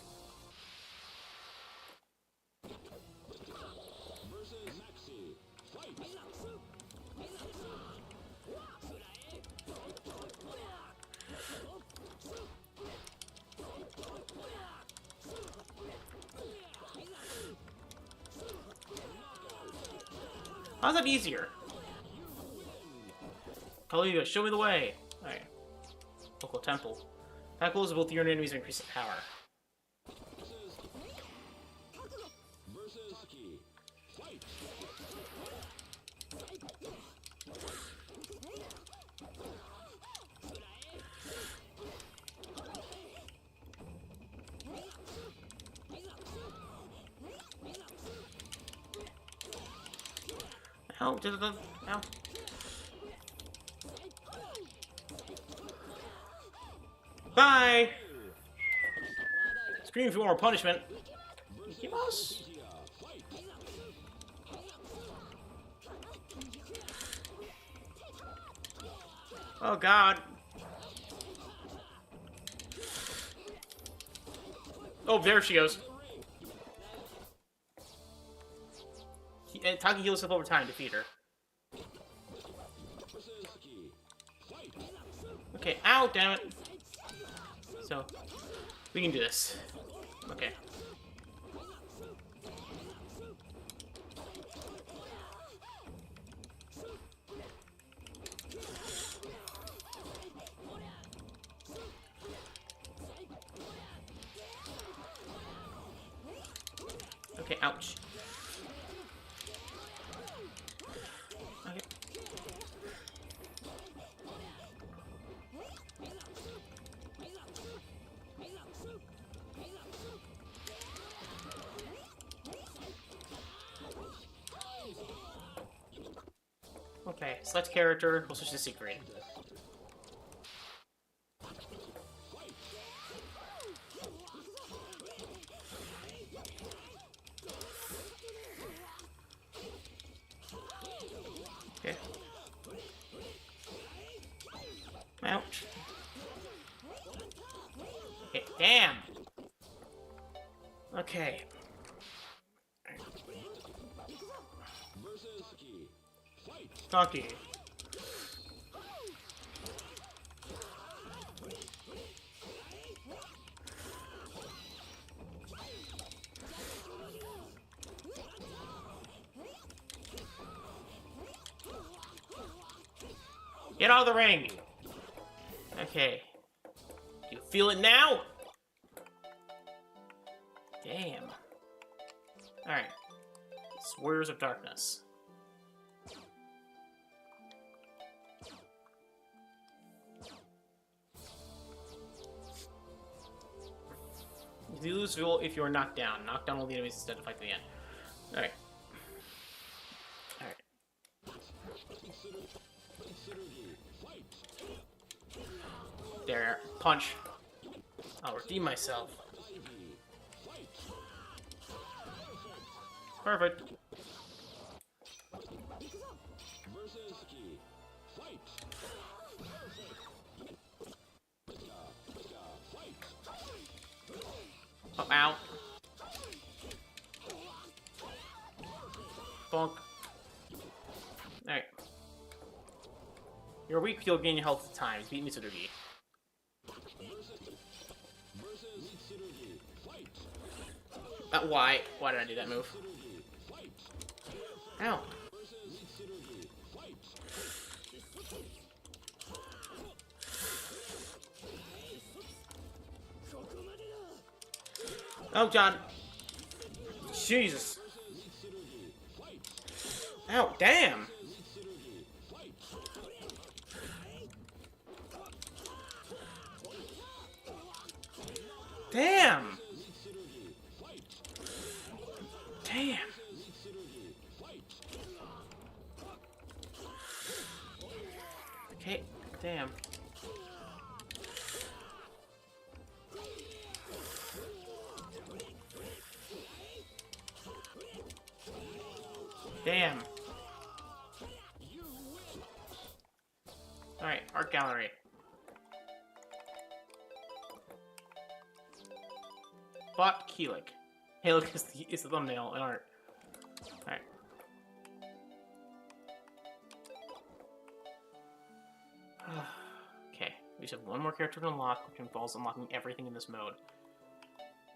How's that easier? Kaliyuga, show me the way! Alright. Local temple. Tackles both your enemies and increase in power. Ow, ow. Bye! Scream for more punishment. Mickey Mouse? Oh god. Oh, there she goes. Taki heals herself over time, defeat her. Okay, ow, damn it. So, we can do this. Okay. Okay, ouch. Okay. Okay, select character, we'll switch to Siegfried. Okay. Ouch. Okay, damn! Okay. Taki. Get out of the ring! Okay. You feel it now? Damn. Alright. It's Warriors of Darkness. You lose if you are knocked down. Knock down all the enemies instead to fight to the end. Alright. Alright. There. Punch. I'll redeem myself. Perfect. Oh, ow. Bonk. Alright. You're weak, you'll gain your health at times. Beat Mitsurugi. Why? Why did I do that move? Ow. Oh, God. Jesus. Ow, damn. Damn! Damn! Okay, damn. Damn. Alright, art gallery. Bought Kilik. Hey, look, it's the thumbnail in art. Alright. Okay, we just have one more character to unlock, which involves unlocking everything in this mode.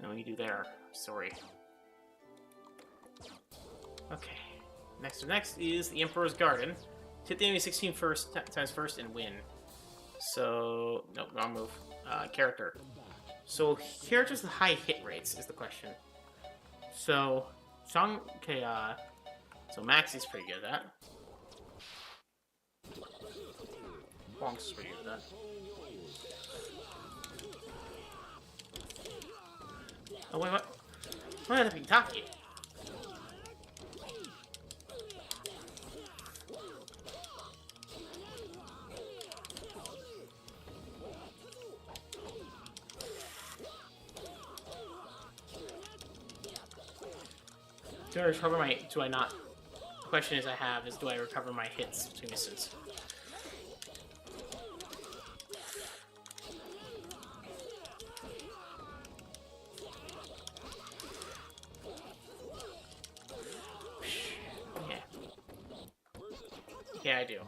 And we do their story. Okay. Next is the Emperor's Garden. Hit the enemy 16 times first and win. So, nope, wrong move. Character. So, characters with high hit rates is the question. So, so Maxi's pretty good at that. Hwang's pretty good at that. Oh, wait, what? Why not being taki? Do I recover my... Do I not? The question I have is, do I recover my hits between misses? Yeah. Yeah, I do.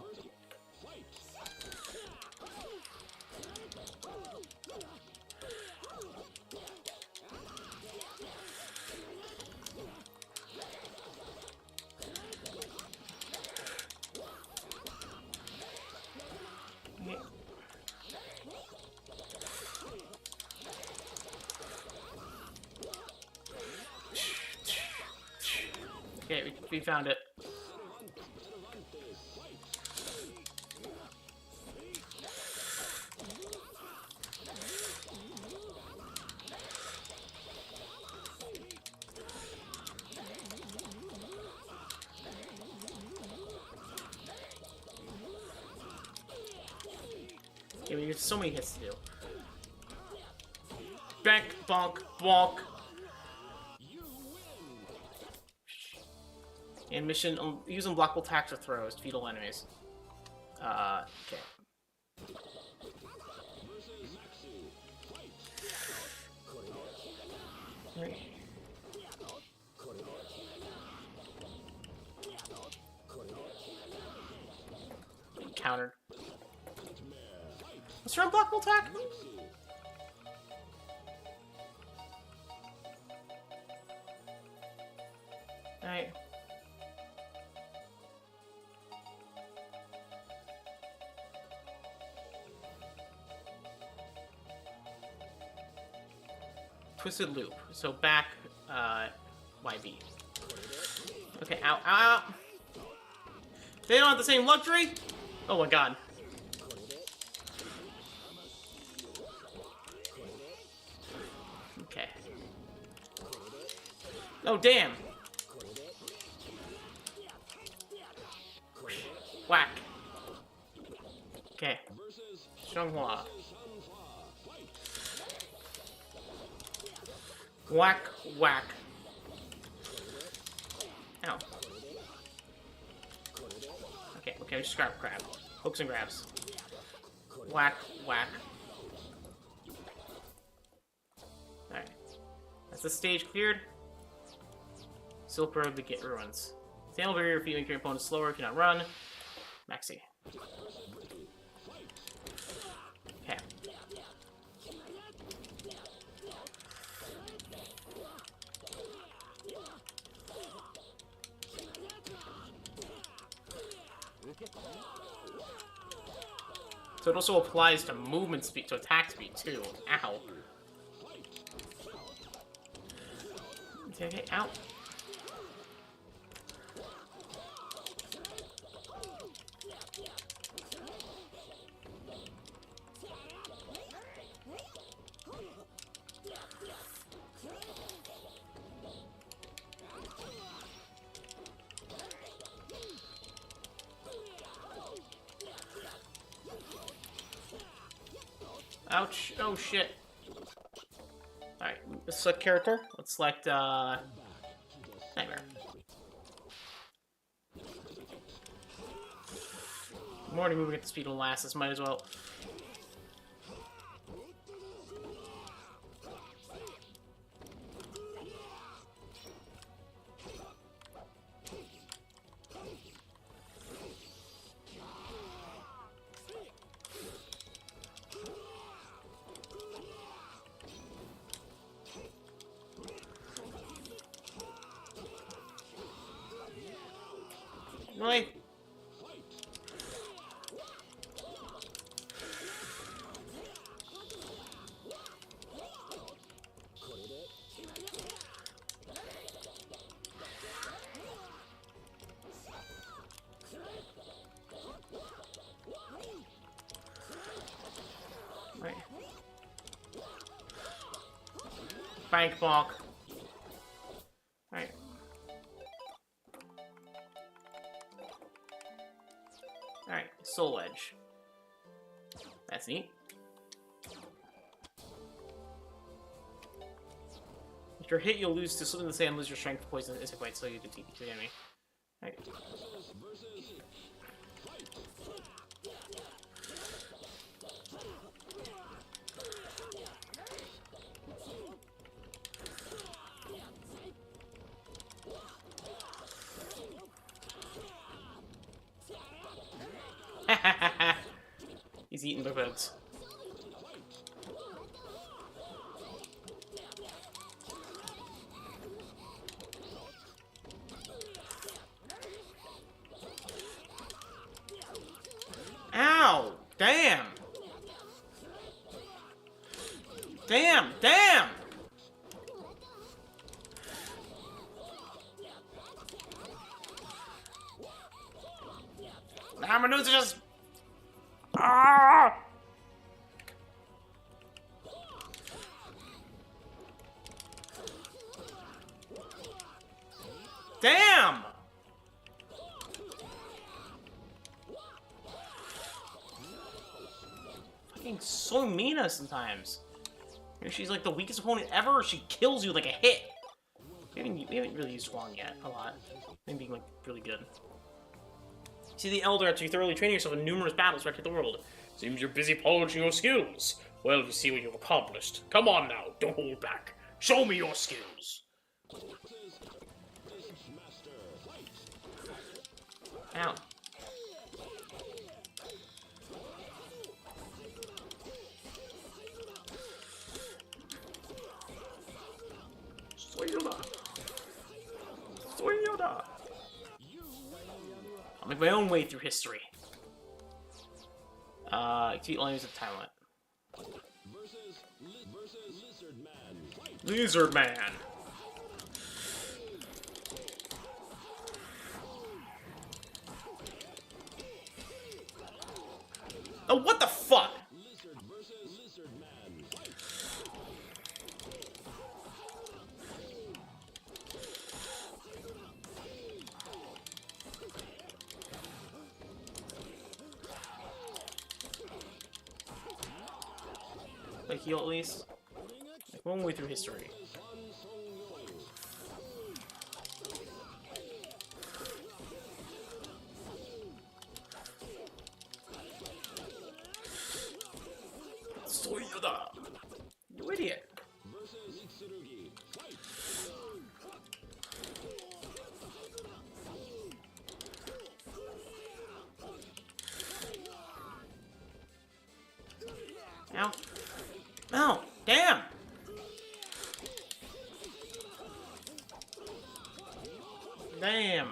Okay, we found it. Okay, we have so many hits to do. Back, bonk, bonk. And mission, use unblockable attacks or throws to defeat all enemies. Okay. Right. Countered. What's your unblockable attack? Alright. Twisted loop. So back, YB. Okay, ow, ow, ow. They don't have the same luxury? Oh my god. Okay. Oh, damn. Whack. Okay. xianghua. Whack, whack. Ow. Okay, just grab. Hooks and grabs. Whack, whack. Alright. That's the stage cleared. Silk Road to get ruins. Stand over your feet, make your opponent slower if you not run. Maxi. Okay. So it also applies to movement speed, to attack speed too. Ow. Okay, ow. Ouch. Oh, shit. Alright, let's select character. Let's select, Nightmare. I'm already moving at the speed of molasses, might as well. Really? Right. Bank bonk. Right. Alright, souledge. That's neat. If you're hit, you'll lose to something to say and lose your strength, poison, insect bite, so you defeat the enemy. Alright. He's eating the bugs. Ow! Damn! Damn! Damn! Now my nose is just... Ah! Damn! Fucking soulmina sometimes. She's like the weakest opponent ever. She kills you like a hit. We haven't really used hwang yet a lot. Maybe being like really good. See the Elder after you thoroughly train yourself in numerous battles right through the world. Seems you're busy polishing your skills. Well, to see what you've accomplished. Come on now, don't hold back. Show me your skills. Ow. Soyoda. I'll make my own way through history. Defeat all enemies of time limit. Lizardman. Oh, what the fuck? Like heal at least. Like one way through history. Soyoda! You idiot! Ow. No! Damn! Damn!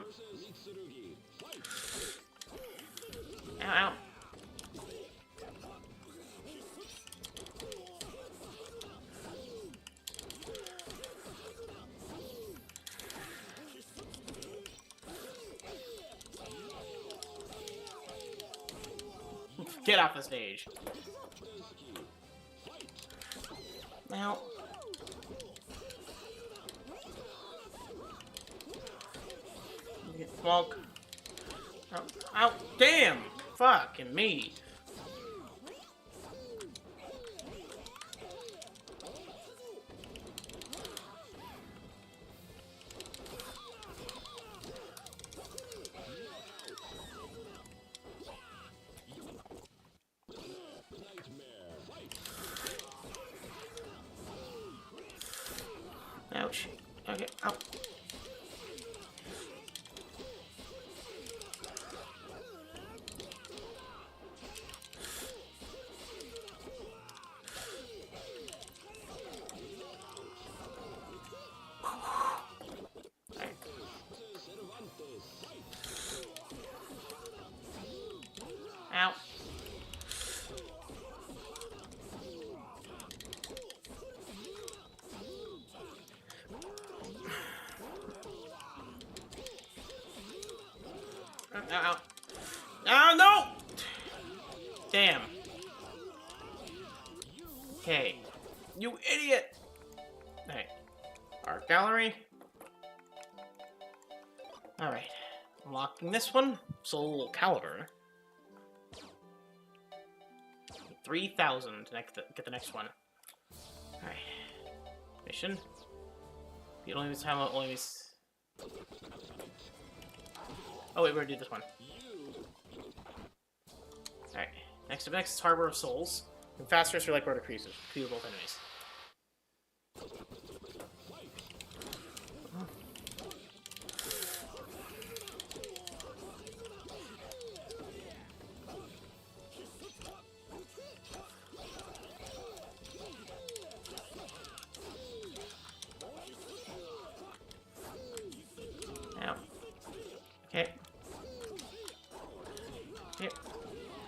Ow, ow. Get off the stage. Now. Get bonk. Ow, ow, damn! Fucking me. Okay, ow. Ow. Ow. Oh, no! Damn. Okay. You idiot! Alright. Art gallery. Alright. Unlocking this one. Soul Calibur. 3,000 to get the next one. Alright. Mission. You only miss time, only miss... Oh wait, we already did this one. Alright. Next up is Harbor of Souls. And faster or like road decreases. Clear both enemies. Okay. Yep.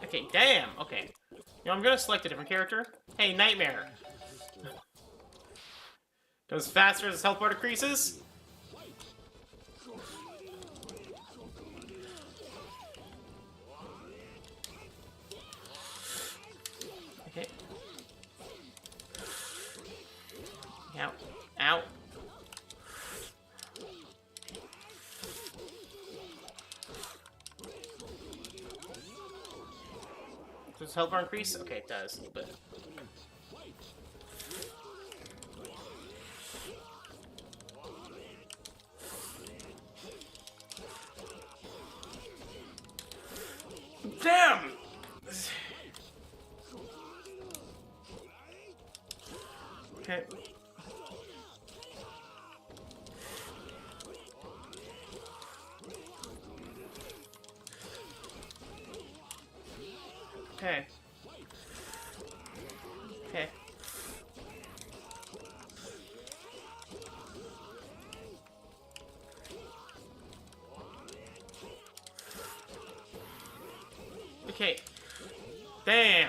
Okay, damn! Okay. You know, I'm gonna select a different character. Hey, Nightmare! Goes faster as his health bar decreases. Okay. Ow. Ow. Does health bar increase? Okay, it does a little bit. Damn! Okay. Okay. Okay. Okay. Damn.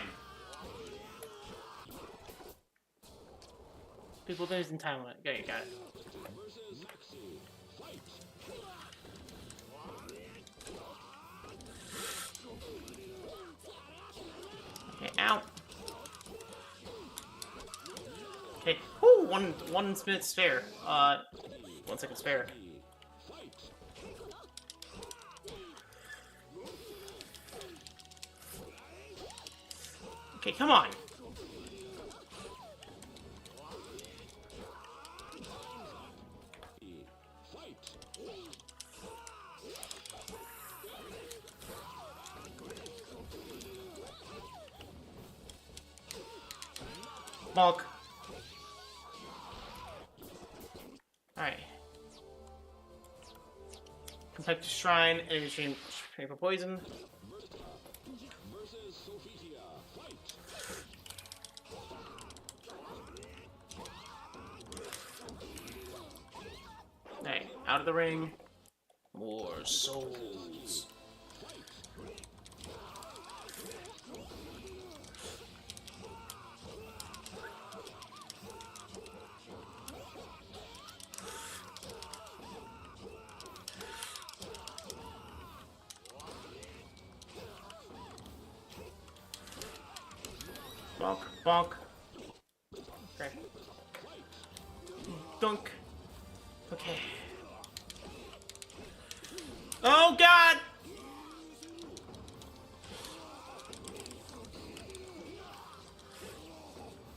People lose in time limit. Okay, got it. Okay, ow. Okay, whoo, one minute spare. 1 second spare. Okay, come on. Bonk. Alright. Protect the shrine, enemy stream for poison. Alright, out of the ring. More souls. Bonk, bonk. Okay. Dunk. Okay. Oh god!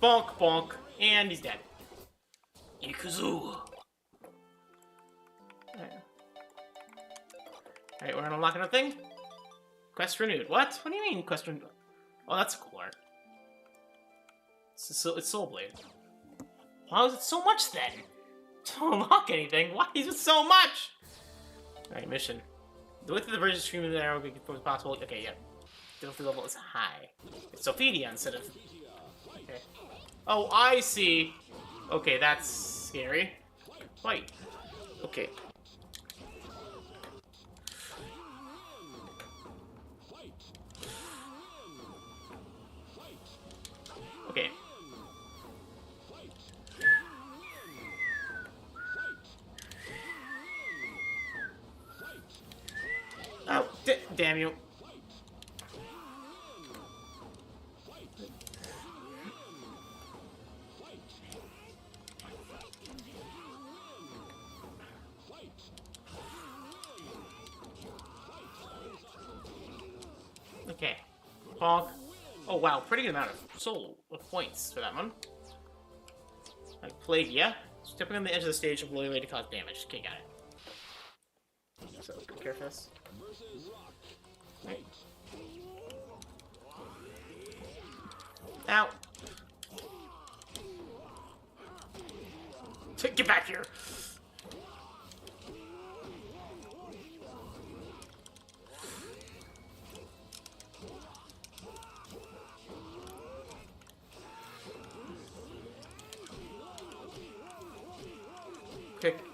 Bonk, bonk. And he's dead. Ikuzu. Alright, we're gonna unlock another thing. Quest renewed. What? What do you mean, quest renewed? Oh, that's cool art. It's Soul Blade. How is it so much then? Don't unlock anything. Why is it so much? Alright, mission. The width of the bridge is streaming the arrow as possible. Okay, yeah. Difficulty level is high. It's sophitia instead of... Okay. Oh, I see. Okay, that's scary. Wait. Okay. Okay. Oh, damn you. Okay. Honk. Oh wow, pretty good amount of soul points for that one. Like plague, yeah. Stepping on the edge of the stage will blow away to cause damage. Okay, got it. So be careful. Right. Ow. Get back here.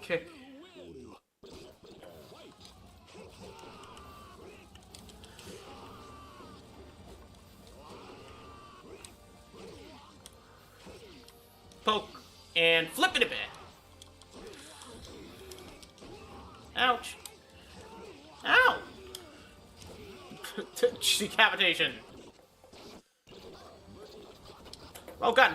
Kick. Poke and flip it a bit. Ouch. Ow! Decapitation. Oh god.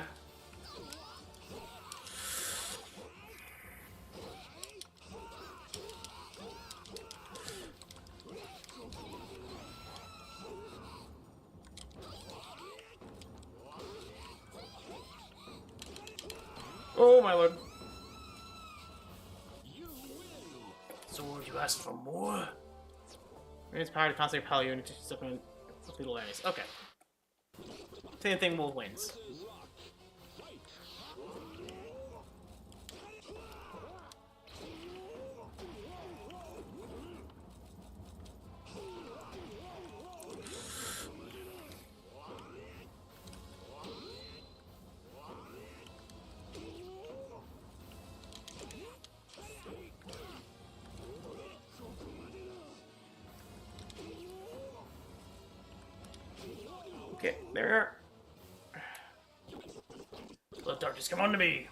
Oh my lord. Sword, you asked for more? It's power to constantly power unit to supplement little enemies. Okay. Same thing, wolf wins. Okay, there. Let darkness come on to me.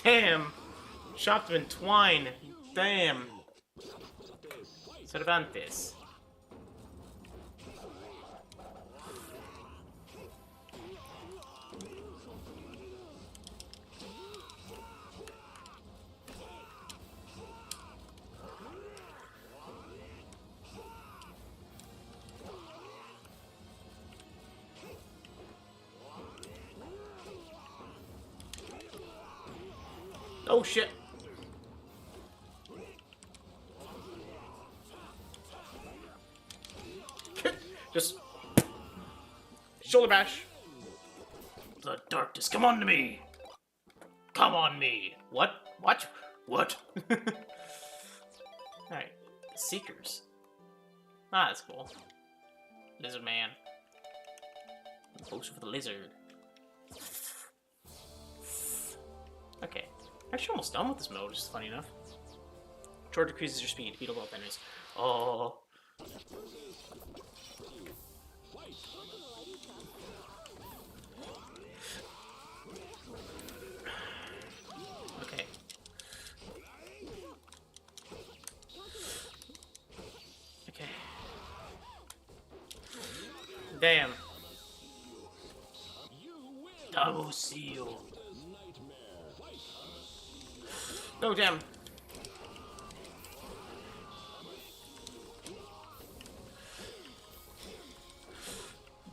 Damn! Shopman twine. Damn. Cervantes. Oh shit. Just shoulder bash. The darkness, come on to me. Come on me. What? What? Alright. Seekers. Ah, that's cool. Lizardman. Potion for the lizard. Okay. Actually, almost done with this mode, which is funny enough. Charge decreases your speed, beat all enemies. Oh. Okay. Okay. Damn. Double seal. Oh, damn.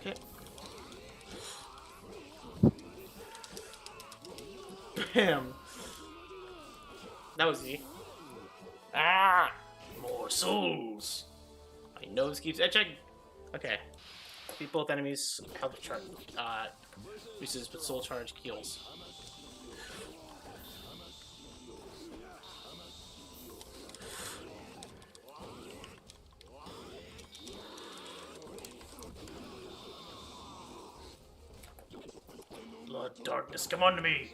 Okay. Bam. That was easy. Ah! More souls! My nose keeps itching. Okay. Beat both enemies. Health chart. Uses with soul charge heals. Blood darkness, come on to me!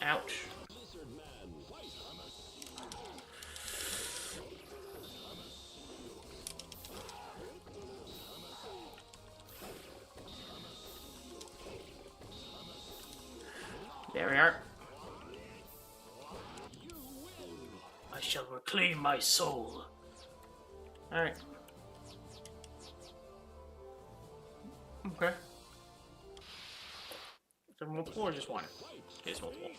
Ouch. There we are. I shall reclaim my soul. Alright. Okay. Is there multiple or just one? Okay, it's multiple.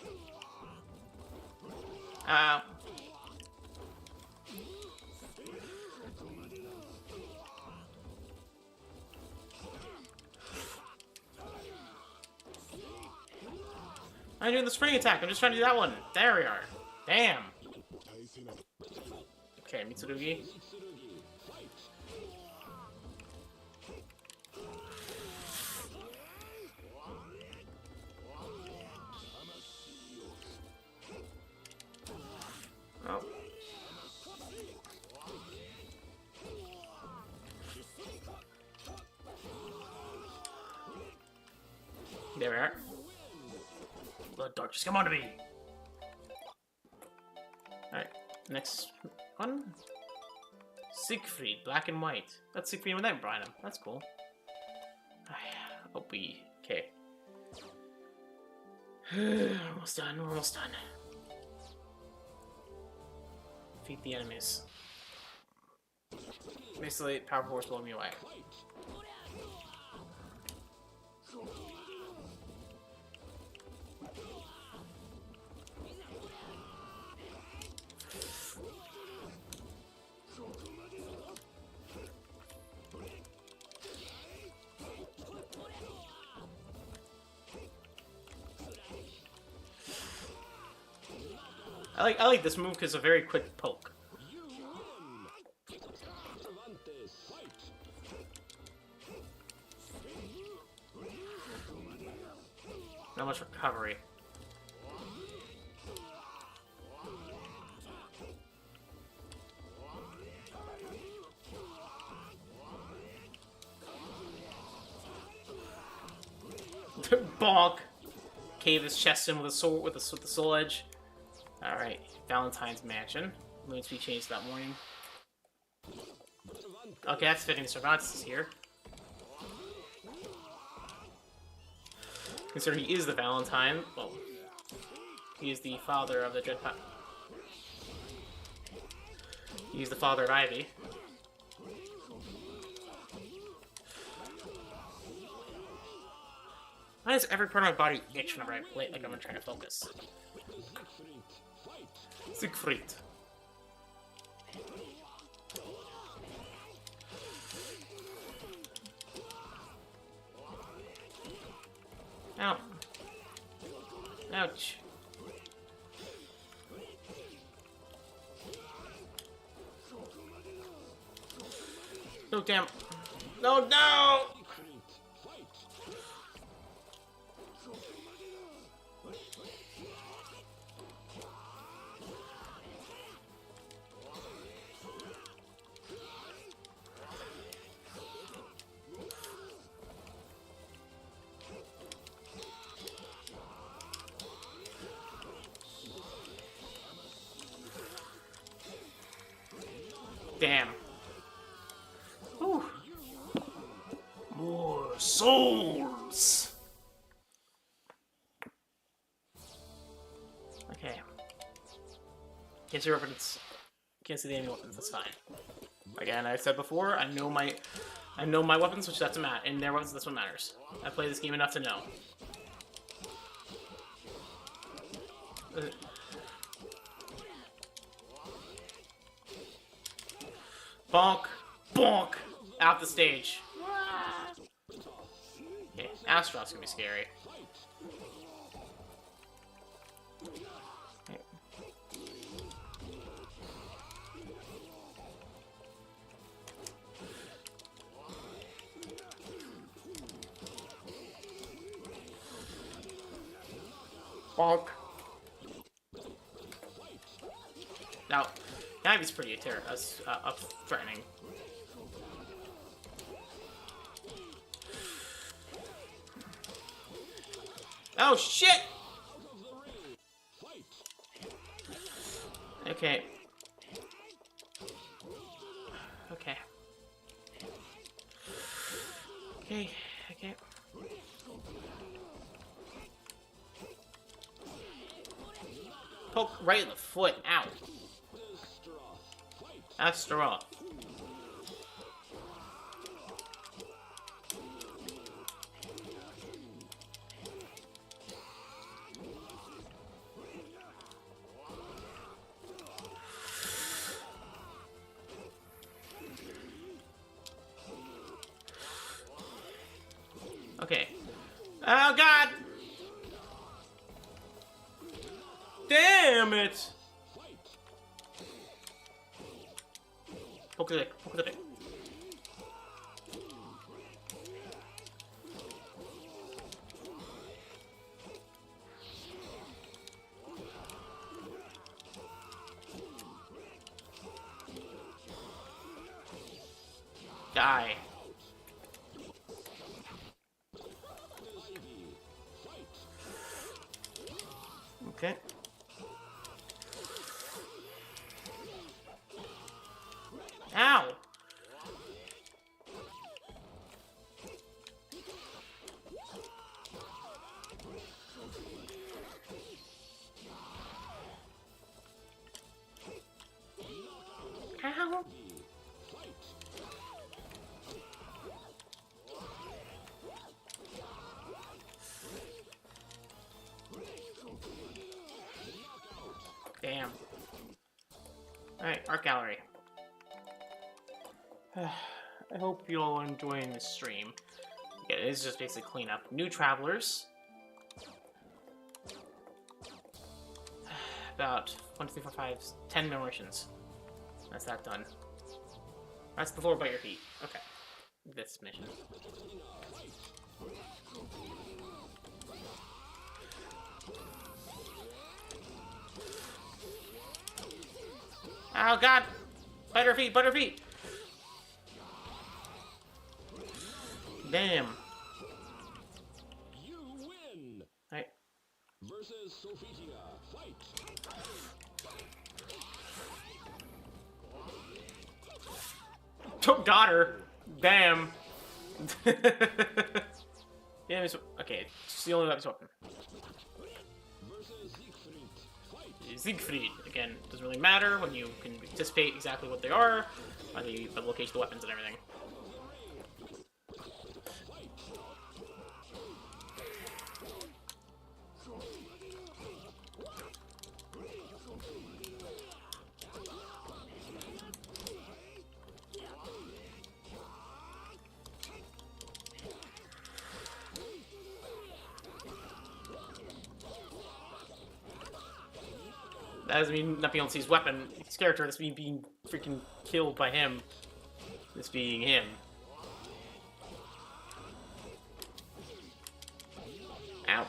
I'm doing the spring attack. I'm just trying to do that one. There we are. Damn. Okay, mitsurugi. Oh. There we are. Blood dark, just come on to me. Alright, next one. Siegfried, black and white. That's Siegfried without Brian. That's cool. Hope we. Okay. Almost done, we're almost done. Defeat the enemies. Basically, power force blow me away. I like this move because it's a very quick poke. Not much recovery. Bonk! Cave his chest in with a sword with the soul edge. Alright, Valentine's Mansion. Moon speed changed that morning. Okay, that's fitting. Cervantes is here. Considering he is the Valentine, well, he is the father of the Dreadpot. He's the father of Ivy. Why does every part of my body itch whenever I play? Like I'm trying to focus. Siegfried. Ow. Ouch. Oh, damn. No, no! Damn. Whew. More souls. Okay. Can't see weapons. Can't see the enemy weapons. That's fine. Again, I said before, I know my I know my weapons, which that's and their weapons, that's what matters. I play this game enough to know. Bonk! Bonk! Out the stage. Okay, Astaroth's gonna be scary. Okay. Bonk. Now, Ivy's pretty threatening. Oh shit! Okay. Okay. Okay. Okay. Poke right in the foot. Ow. Astaroth. Okay. Oh god! Damn it! Poke the dick. Poke the dick. Die. Okay. Ow! Ow! Damn. Alright, art gallery. I hope you all are enjoying this stream. Yeah, it is just basically cleanup. New travelers. About 1, 2, 3, 4, 5, 10 missions. That's that done. That's the floor by your feet. Okay. This mission. Oh god! Butterfeet! Butterfeet! Damn. You win. Right. Versus Sophitia. Fight. Oh, got her. Damn. Yeah, okay, it's the only weapon. Versus Siegfried. Fight. Siegfried. Again, doesn't really matter when you can anticipate exactly what they are, or the location of the weapons and everything. That doesn't mean not being able to see his weapon, his character. That's me being freaking killed by him. This being him. Ow.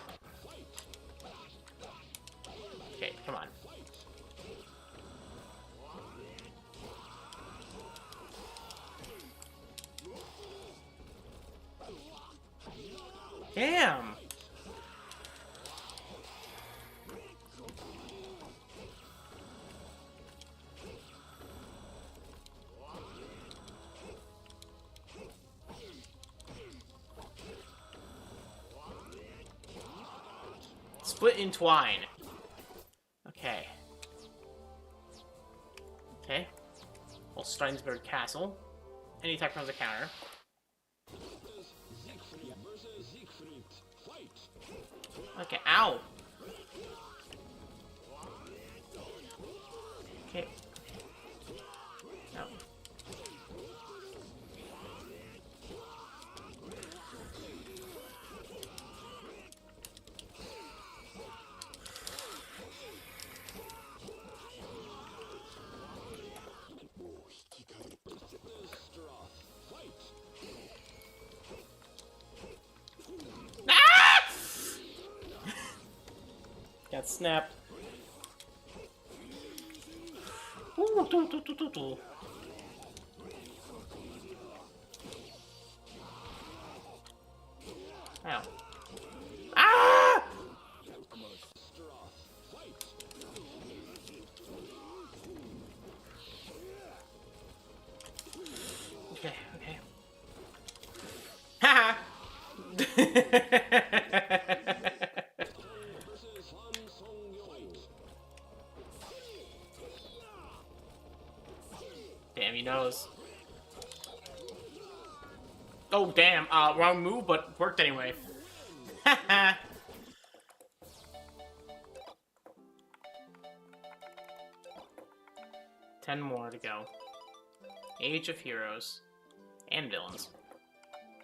Okay, come on. Damn. Split in twine. Okay. Okay. Well, Steinsberg Castle. Any attack runs a counter. Okay, ow. Okay. No. Ah! Got snapped. Ooh, doo. Ow. Ah! Okay, okay. Haha! Damn, he knows. Oh, damn. Wrong move, but worked anyway. Haha! 10 more to go. Age of Heroes. And Villains.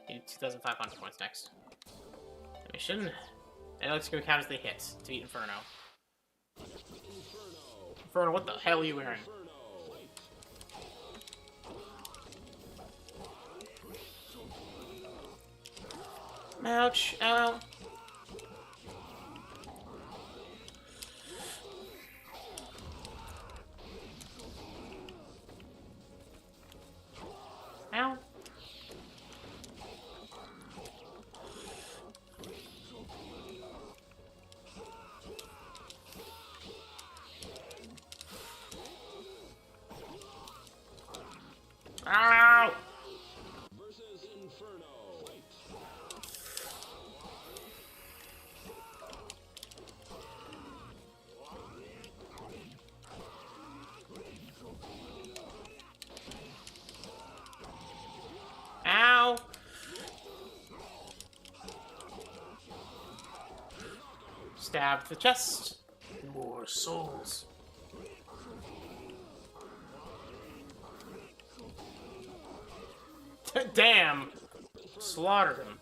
Need 2,500 points next. Mission. And it looks like it count as the hit to beat Inferno. Inferno, what the hell are you wearing? Ouch. Ow. Ow. Ow! Versus Inferno. Fight. Ow! Stab the chest. More souls. Damn! Slaughtered him.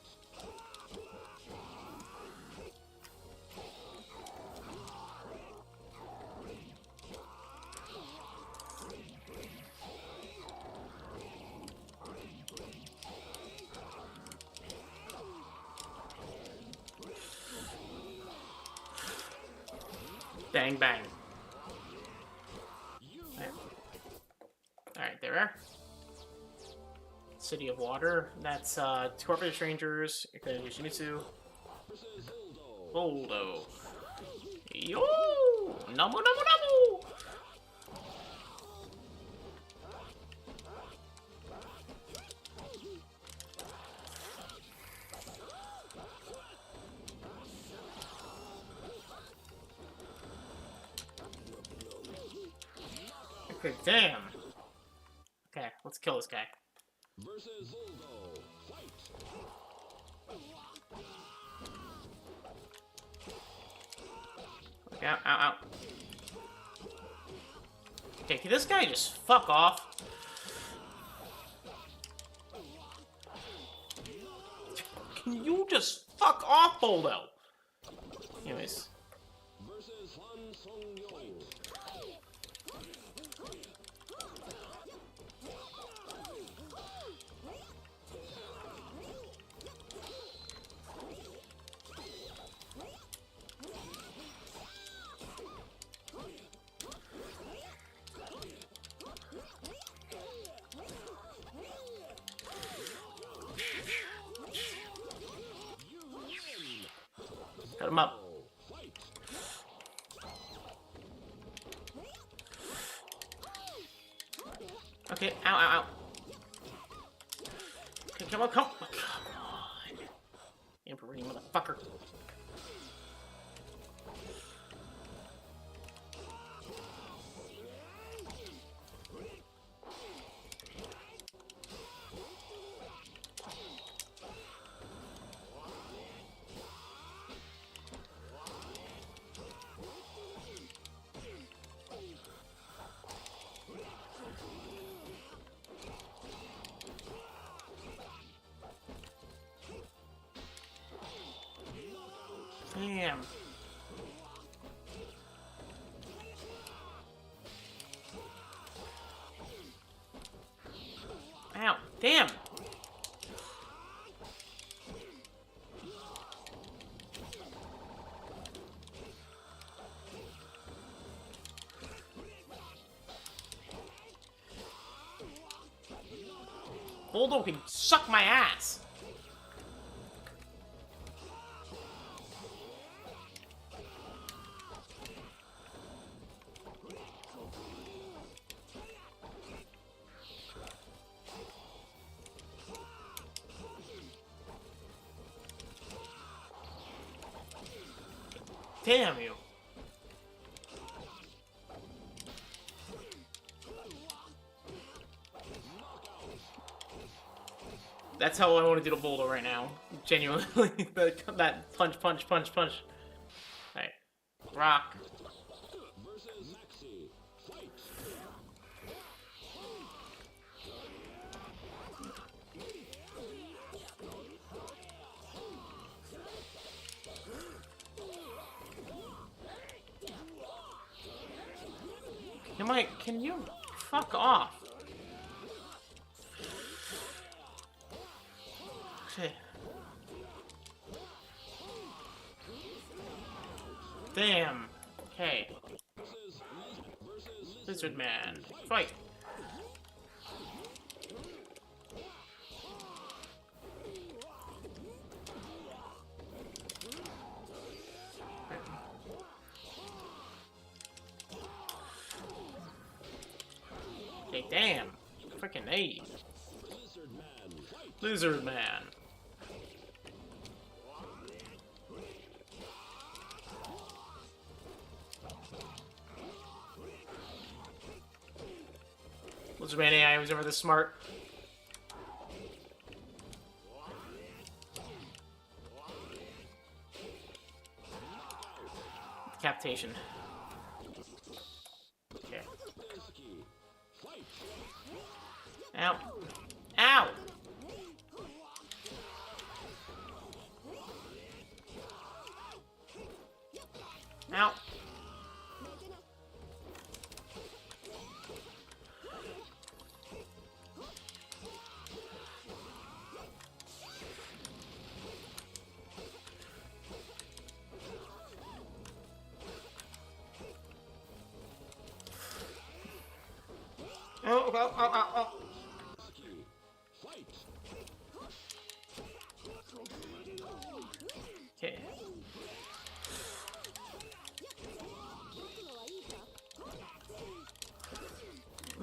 Bang, bang. Alright, there we are. City of Water. That's, 2 Corporate Strangers. Yoshimitsu. Voldo. Yo! Namu, namu, namu! Okay, damn. Okay, let's kill this guy. Versus Voldo. Fight. Okay, ow, ow, ow. Okay, can this guy just fuck off? Can you just fuck off, Boldo? Anyways. Versus Han Song-yo. Cut him up. Okay, ow, ow, ow. Okay, come on, come on. Come on. Emperor, motherfucker. Damn. Ow. Damn. Voldo can suck my ass. Damn you. That's how I want to do the Voldo right now. Genuinely. That punch, punch, punch, punch. Alright. Rock. Versus Maxi. Fight. Can you fuck off? Okay. Damn. Okay. Lizardman. Fight. Okay, damn. Freaking A. Lizardman. Lizardman AI was ever this smart. Decapitation. Okay. Ow. Ow! Ow. Oh. Okay.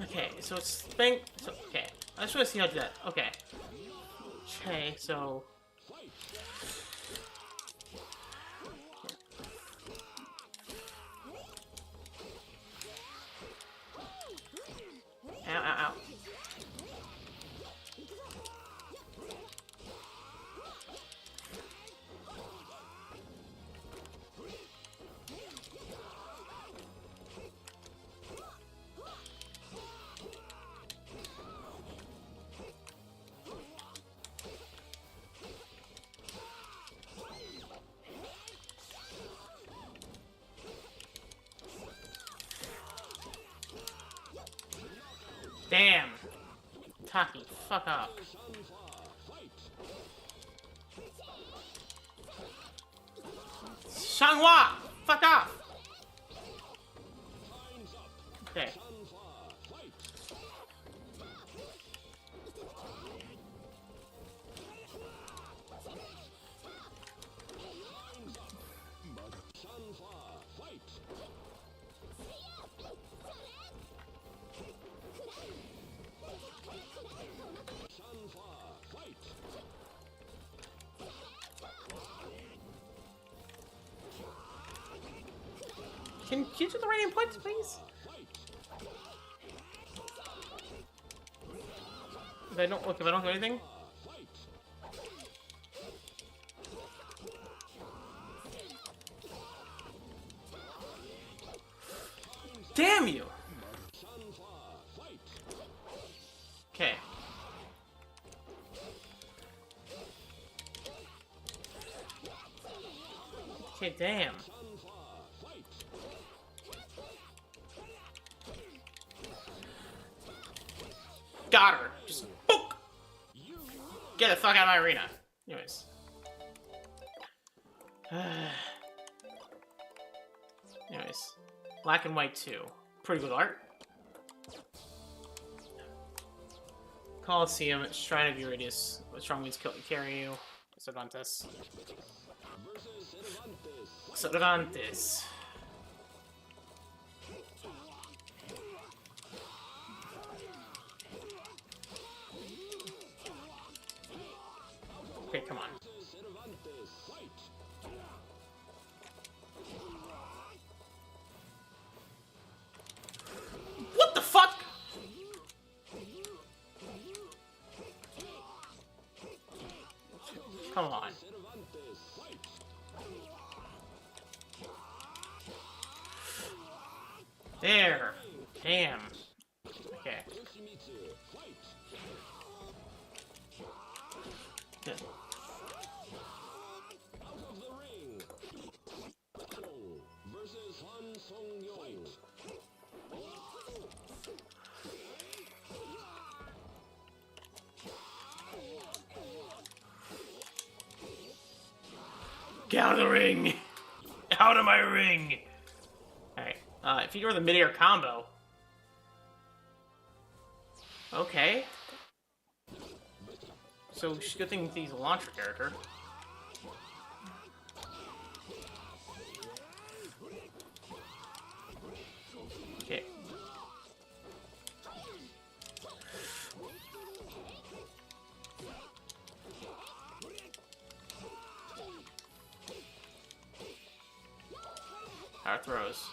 Okay, so it's thing. So, okay, I just want to see how to do that. Okay. Okay, so. Ow. Damn. Taki, fuck off. xianghua, fuck off. Okay. Can you do the right inputs, please? If I don't do anything. Damn you! Okay. Okay, damn. Got her. Just book. Get the fuck out of my arena. Anyways. Anyways. Black and white 2. Pretty good art. Colosseum, Shrine of Eurydice. Strong winds carry you. Cervantes. Cervantes. Okay, come on. What the fuck? Come on. There. Damn. Okay. Good. Get out of the ring! Out of my ring! Alright, if you go with a mid-air combo... Okay. So, good thing he's a launcher character. Okay. Power throws.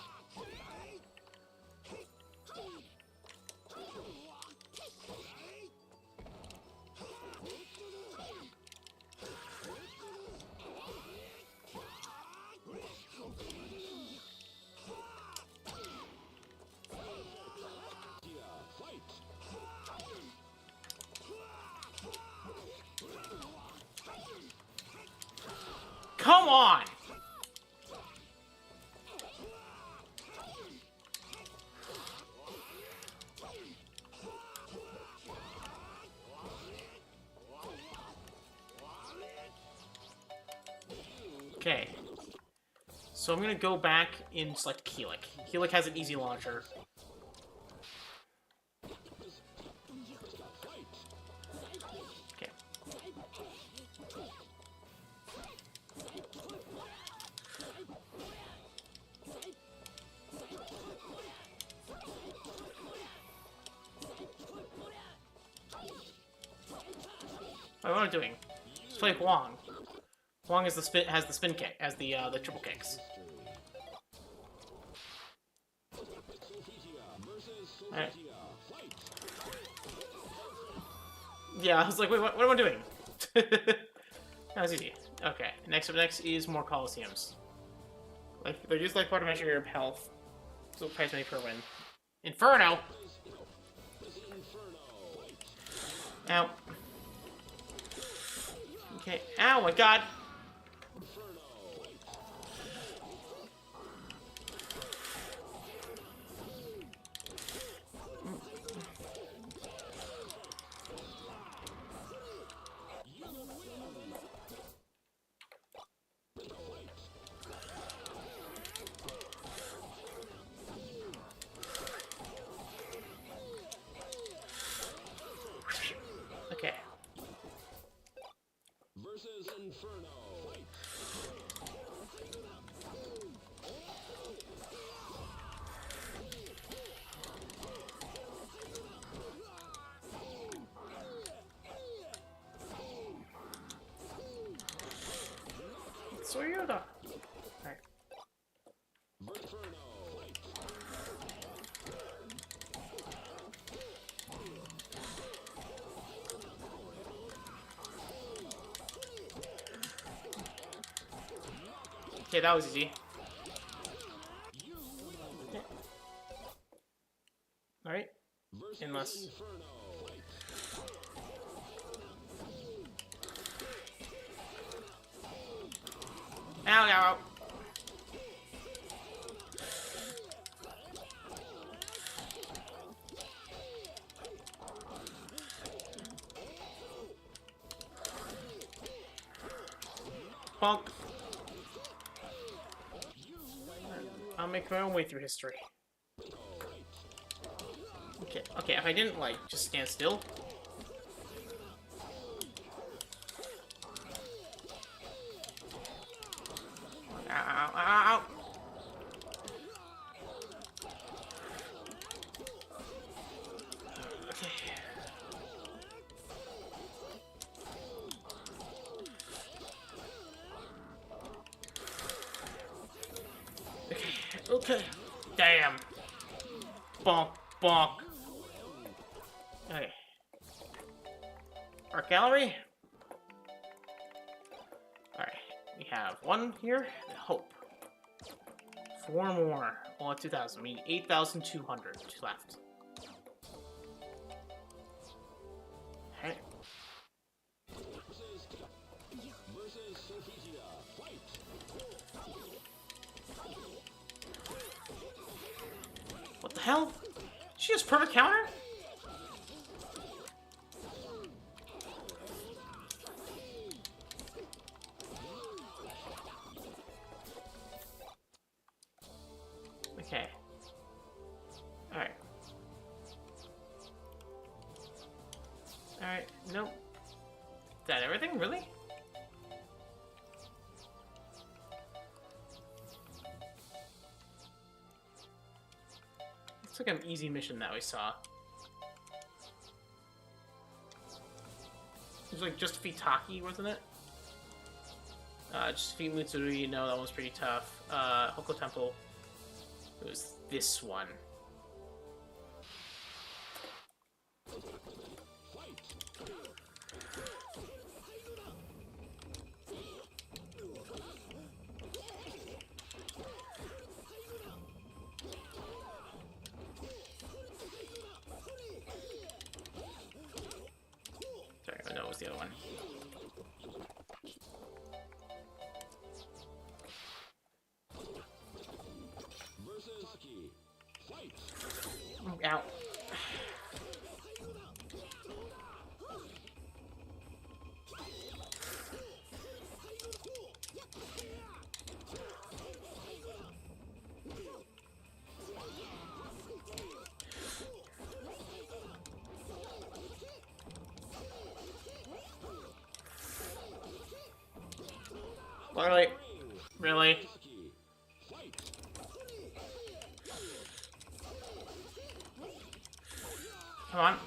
Come on! Okay. So I'm gonna go back and select Kilik. Kilik has an easy launcher. Okay. What am I doing? Let's play hwang. Hwang is has the spin kick, as the triple kicks. Alright. Yeah, I was like, wait, what am I doing? That was easy. Okay, next is more Colosseums. Like, they're just like part of measure your health. So price money per win. Inferno! Ow. Okay, ow, my god! Okay. Versus Inferno. Soryoda. Alright. Okay, that was easy. Okay. Alright. Unless... Ow, ow, ow. bonk. I'll make my own way through history. Okay, okay, if I didn't, like, just stand still. Ow, ow, ow, ow. Okay. Damn. Bonk, bonk. Okay. Art gallery. Alright. We have one here. Hope. 4 more. All at 2,000. Meaning 8,200 left. Okay. Versus Sophitia. Fight! What the hell? She has perfect counter? Okay. Alright. Alright, nope. Is that everything? Really? It's like an easy mission that we saw. It was like just defeat Taki, wasn't it? Just defeat Mitsurugi. No, that one's pretty tough. Hoko Temple. It was this one. Sorry, I know it was the other one. Versus Taki. Fight! Oh, ow. Really? Really? Fight! Come on.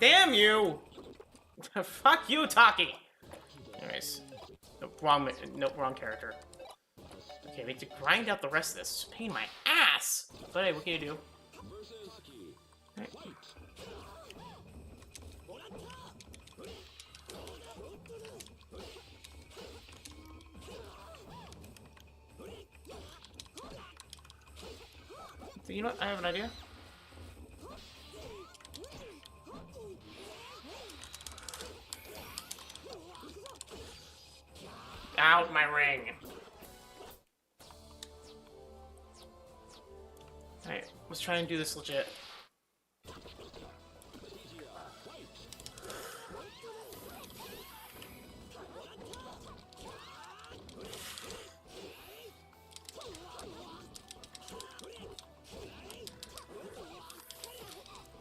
Damn you! Fuck you, Taki! Anyways. Nope, wrong character. Okay, we need to grind out the rest of this. It's a pain in my ass! But hey, what can you do? Versus Taki. Alright. Fight! So you know what? I have an idea. Out my ring! Alright, let's try and do this legit.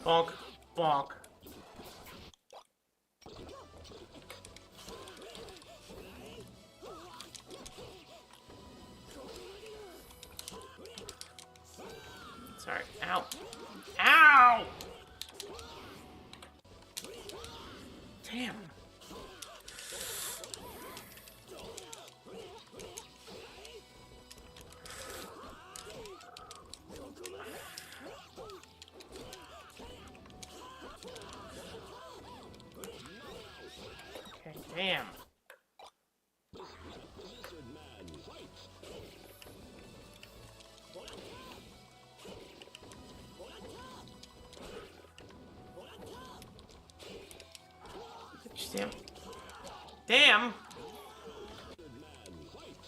Bonk, bonk. Sorry. Ow. Ow! Damn. Okay, damn. Lizardman. Fight! Damn. Damn! Lizardman. Fight!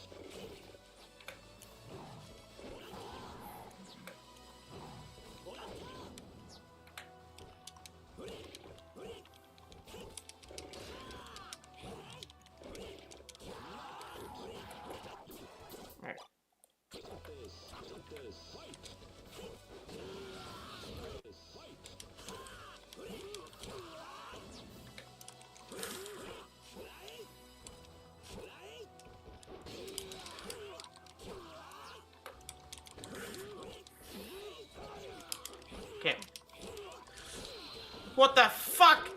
What the fuck?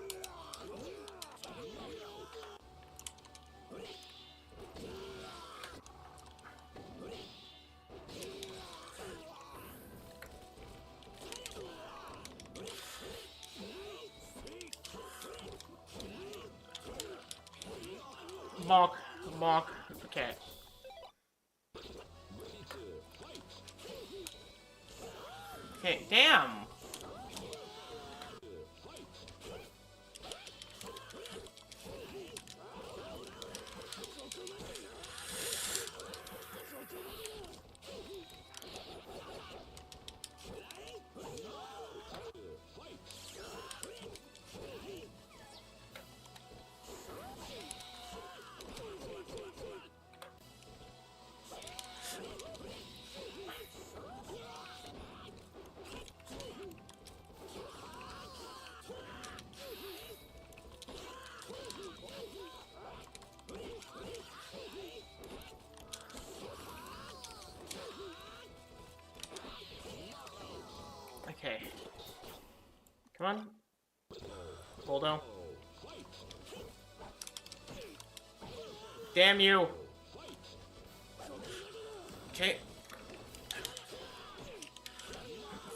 Bonk, bonk. Okay. Okay, damn. Okay. Come on. Voldo. Damn you. Okay.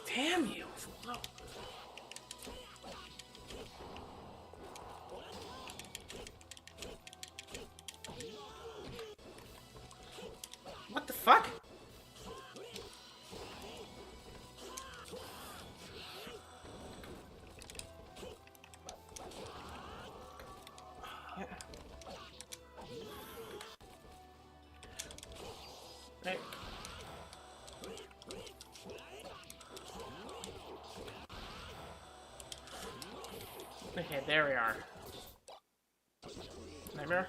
Damn you, Voldo. What the fuck? Right. Okay, there we are. Nightmare?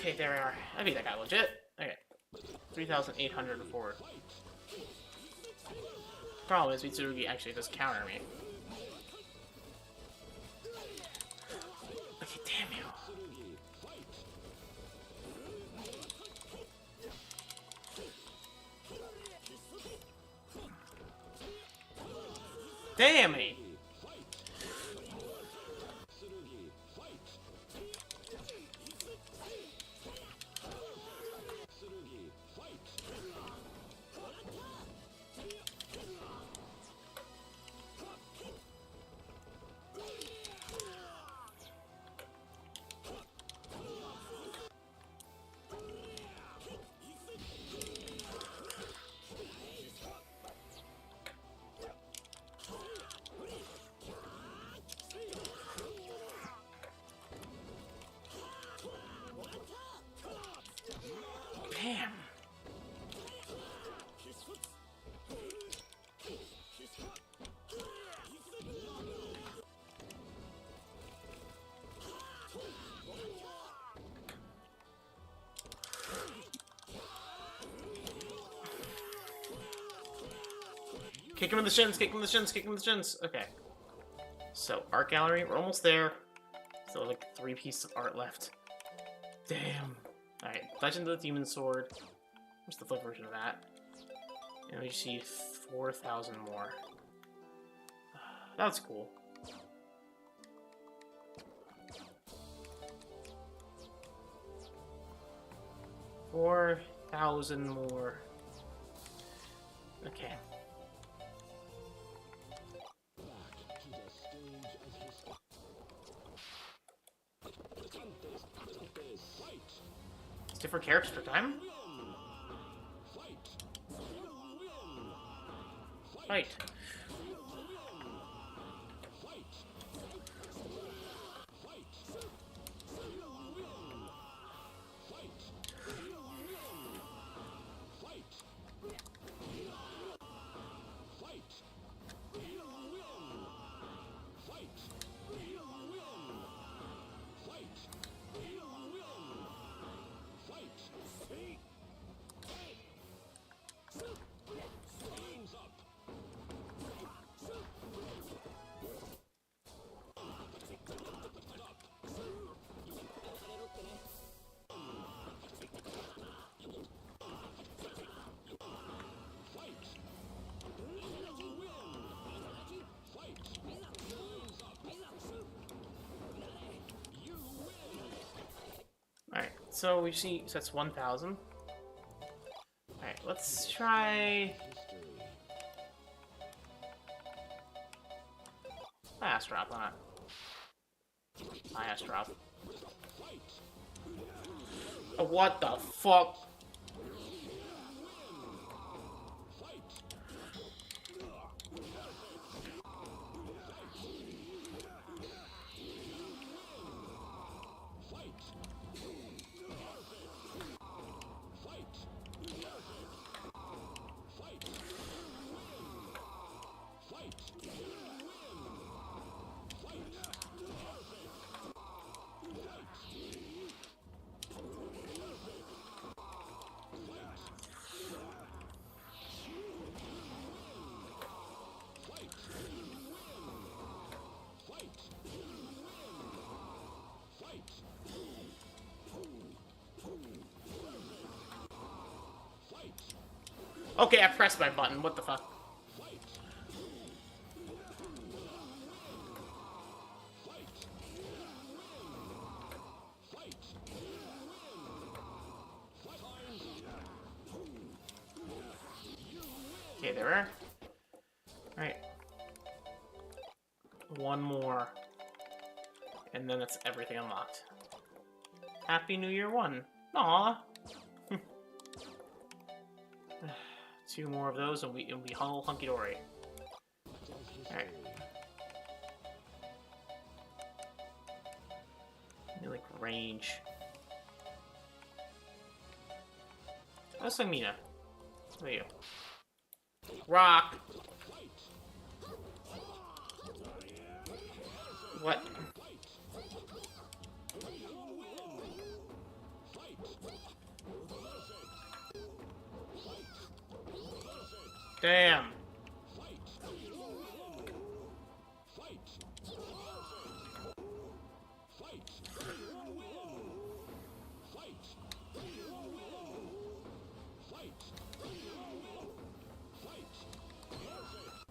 Okay, there we are. I think that got legit. Okay. 3,800 forward. Problem is, Mitsurugi actually does counter me. Okay, damn you. Damn me! Damn. Kick him in the shins, kick him in the shins, kick him in the shins. Okay. So, art gallery, we're almost there. So, like, 3 pieces of art left. Damn. Alright, Legend of the Demon Sword. What's the flip version of that? And we see 4,000 more. That's cool. $4,000 more. Okay. It's different characters per time? Fight. So we see, so that's 1,000. Alright, let's try astaroth on it. My astaroth. Oh, what the fuck? Okay, I pressed my button. What the fuck? Okay, there are. Alright. One more. And then that's everything unlocked. Happy New Year 1. Aww. 2 more of those and we all hunky-dory. Alright. Like range. Oh, seongmina. What are you? Rock! What? Damn.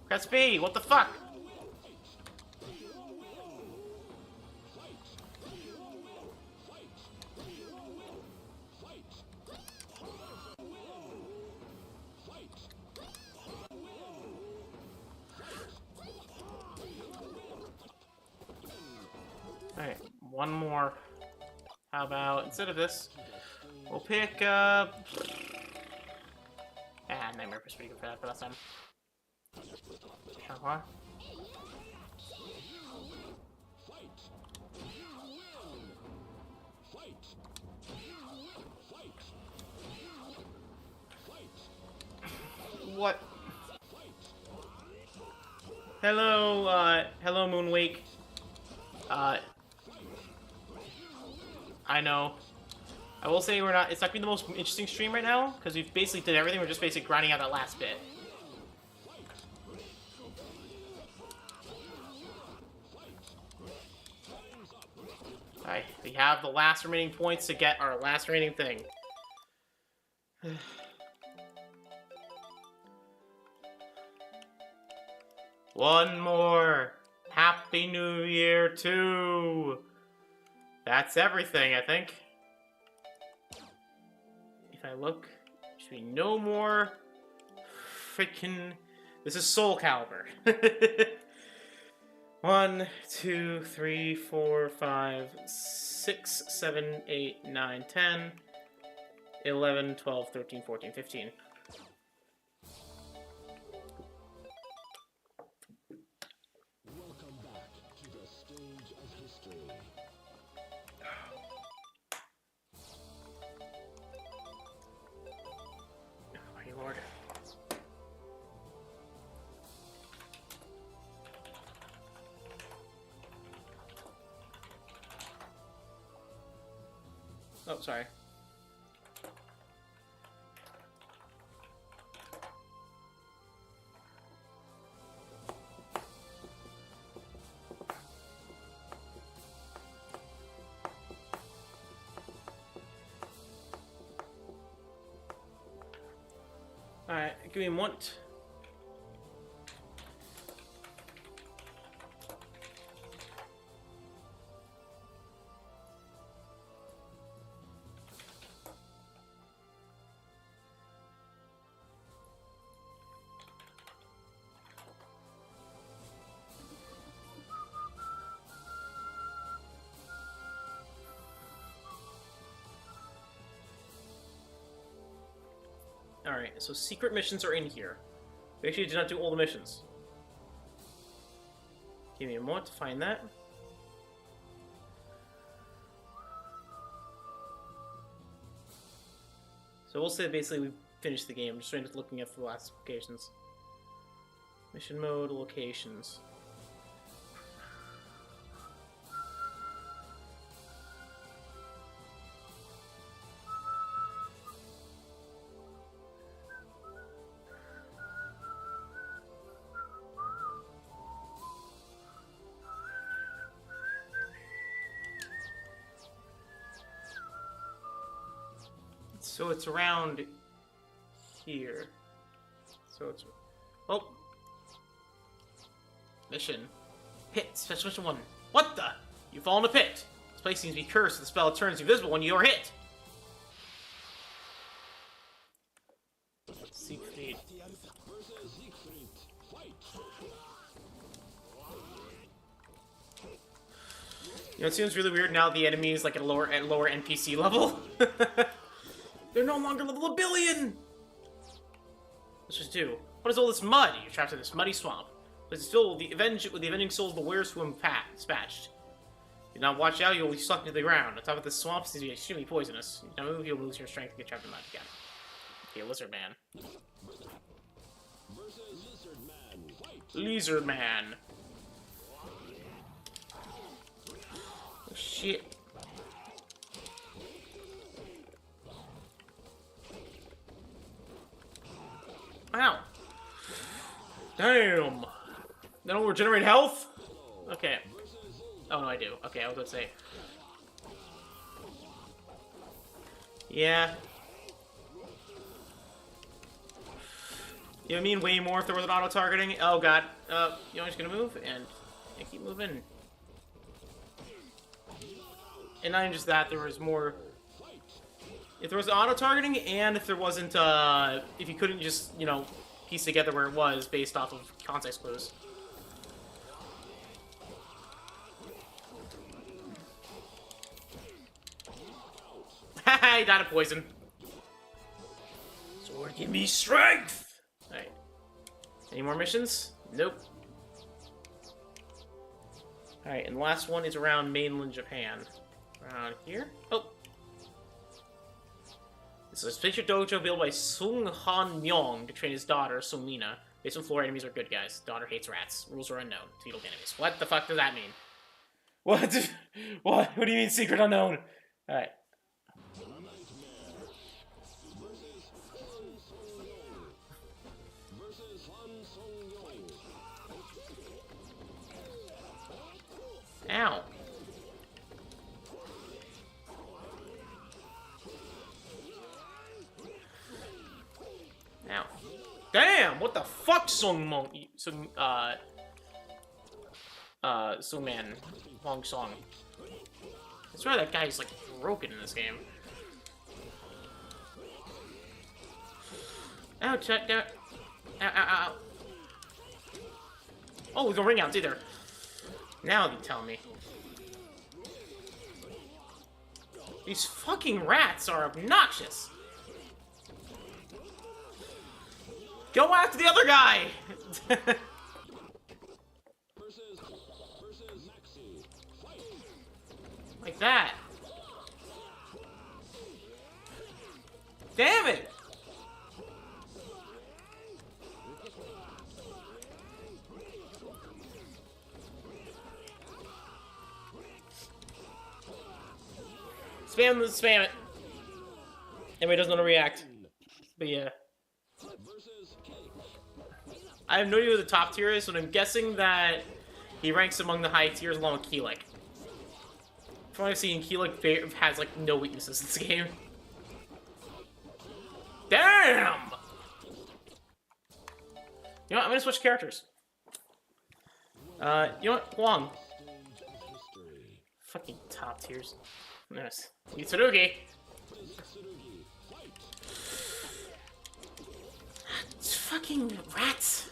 Press B, what the fuck? Alright, one more. How about, instead of this, we'll pick up... Nightmare was pretty good for that for last time. Xianghua. What? Hello, hello Moonwake. I know. I will say it's not gonna be the most interesting stream right now, because we've basically did everything, we're just basically grinding out that last bit. Alright, we have the last remaining points to get our last remaining thing. One more! Happy New Year 2! That's everything, I think. If I look, there should be no more freaking... This is Soul Calibur. 1, 2, 3, 4, 5, 6, 7, 8, 9, 10, 11, 12, 13, 14, 15. Welcome back to the stage of history. Oh, my lord. Oh, sorry. Alright, give me one. Alright, so secret missions are in here. We actually did not do all the missions. Give me a moment to find that. So we'll say basically we've finished the game. I'm just looking at the last locations. Mission mode, locations. So it's around here. So it's... Oh! Mission. Pit. Special mission 1. What the? You fall in a pit. This place seems to be cursed, so the spell turns invisible when you are hit. Siegfried. You know, it seems really weird now the enemy is like at a lower NPC level. They're no longer level 1 billion! Let's just do. What is all this mud? You're trapped in this muddy swamp. But it's filled with the avenging souls of the warriors who am dispatched. If you not watch out, you'll be sucked to the ground. On top of this swamp seems to be extremely poisonous. If you don't move, you'll lose your strength and get trapped in mud again. Okay, lizardman. Lizardman. Oh, shit. Ow. Damn. They don't regenerate health? Okay. Oh, no, I do. Okay, I was about to say. Yeah. You know what I mean? Way more if there was an auto-targeting. Oh, God. You know, I'm just gonna move and keep moving. And not even just that, there was more... If there was auto-targeting, and if there wasn't, if you couldn't just, you know, piece together where it was based off of context clues. Haha, he died of poison. Sword, give me strength! Alright. Any more missions? Nope. Alright, and the last one is around mainland Japan. Around here? Oh! This is a picture dojo built by Sung Han Myong to train his daughter, Seongmina. Based on floor, enemies are good guys. Daughter hates rats. Rules are unknown. Tweedle enemies. What the fuck does that mean? What? What? What do you mean secret unknown? Alright. Ow. Ow. Damn! What the fuck, Sungman? Hwang Song. I swear that guy's like broken in this game. Ow, check that. Ow, ow, ow. Oh, we can ring outs either. Now you tell me. These fucking rats are obnoxious. Go after the other guy! Like that. Damn it! Spam it. Everybody doesn't want to react. But yeah. I have no idea who the top tier is, but I'm guessing that he ranks among the high tiers along with Kilik. From what I've seen, Kilik has like no weaknesses in this game. Damn! You know what? I'm gonna switch characters. You know what? Hwang. Fucking top tiers. Nice. Mitsurugi. Fucking rats.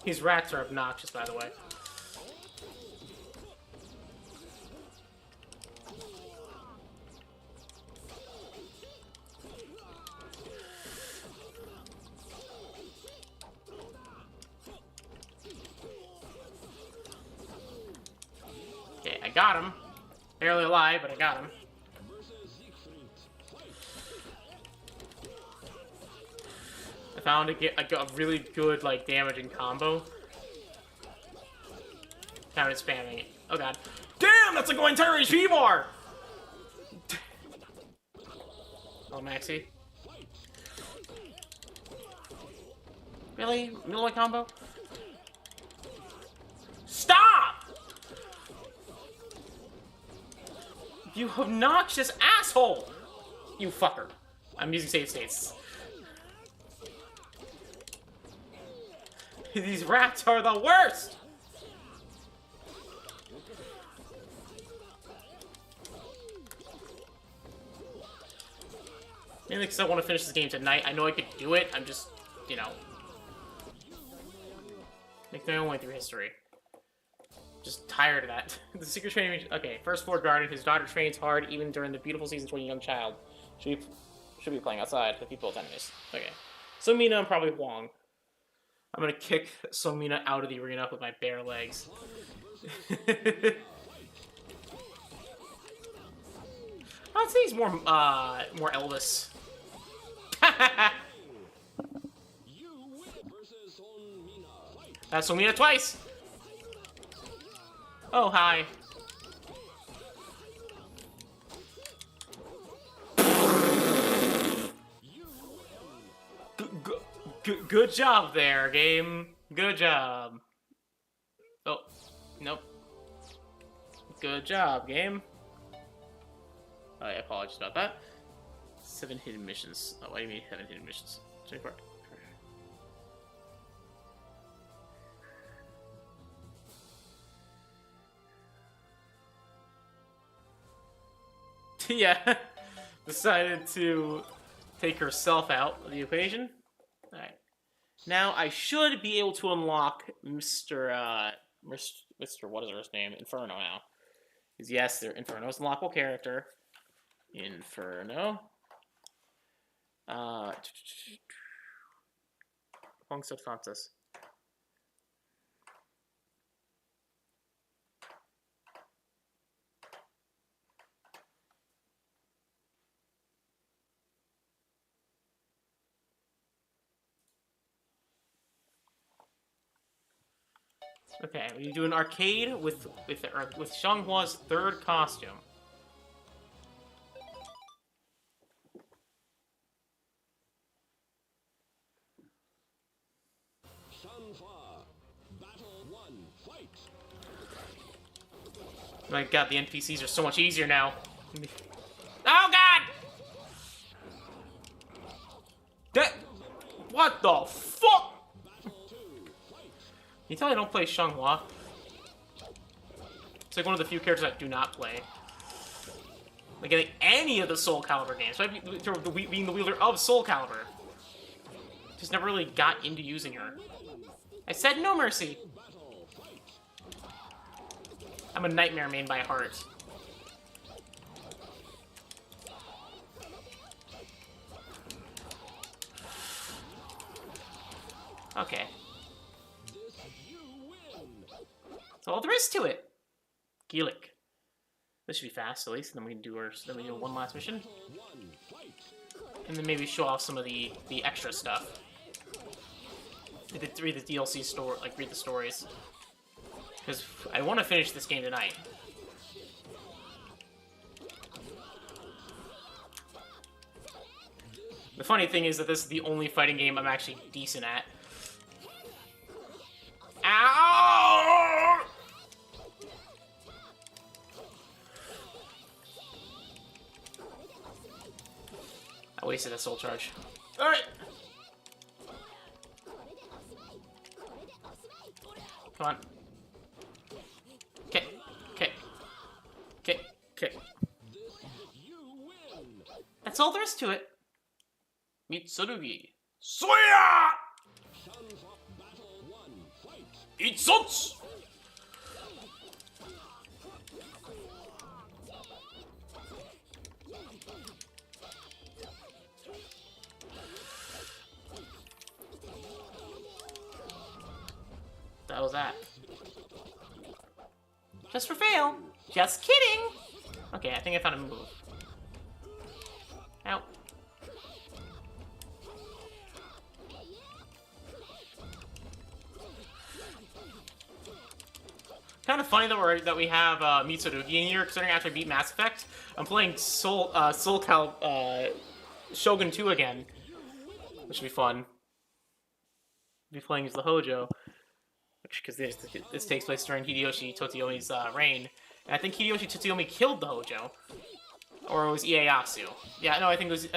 These rats are obnoxious, by the way. got him. Barely alive, but I got him. I found a really good, like, damaging combo. Counted spamming it. Oh god. Damn, that's like my entire HP bar! Oh, maxi. Really? Middle combo? Stop! You obnoxious asshole! You fucker. I'm using save states. These rats are the worst! Mainly because I want to finish this game tonight. I know I could do it. I'm just, you know, making my own way through history. Just tired of that. The secret training. Okay, first floor garden. His daughter trains hard even during the beautiful seasons when a young child. Should be playing outside with people with enemies. Okay. Seongmina and probably Hwang. I'm gonna kick Seongmina out of the arena with my bare legs. I'd say he's more Elvis. That's Seongmina twice! Oh, hi. Good job there, game. Good job. Oh, nope. Good job, game. I apologize about that. 7 hidden missions. Oh, what do you mean 7 hidden missions? 24. Yeah, decided to take herself out of the equation. Alright. Now I should be able to unlock Mr. What is his name? Inferno now. Because yes, Inferno is an unlockable character. Inferno. Hwang cervantes. Okay, we do an arcade with Xianghua's third costume. My god, the NPCs are so much easier now. Oh god! What the fuck? You tell me I don't play xianghua. It's like one of the few characters I do not play. Like in any of the Soul Calibur games. So being the wielder of Soul Calibur. Just never really got into using her. I said no mercy. I'm a nightmare main by heart. Okay. That's all there is to it. Kilik. This should be fast at least, and then we can do one last mission. And then maybe show off some of the extra stuff. Read the DLC story, like read the stories. Because I want to finish this game tonight. The funny thing is that this is the only fighting game I'm actually decent at. Ow! I wasted that soul charge. Alright! Come on. Okay. That's all there is to it. Mitsurugi. Suya! Itsuts! That was that. Just for fail. Just kidding! Okay, I think I found a move. Ow. Kind of funny that we have Mitsurugi in here, considering after I beat Mass Effect, I'm playing Shogun 2 again, which should be fun. I'll be playing as the Hojo, because this takes place during Hideyoshi Totsuyomi's reign, and I think Hideyoshi Totsuyomi killed the Hojo, or it was Ieyasu. Yeah, no, I think it was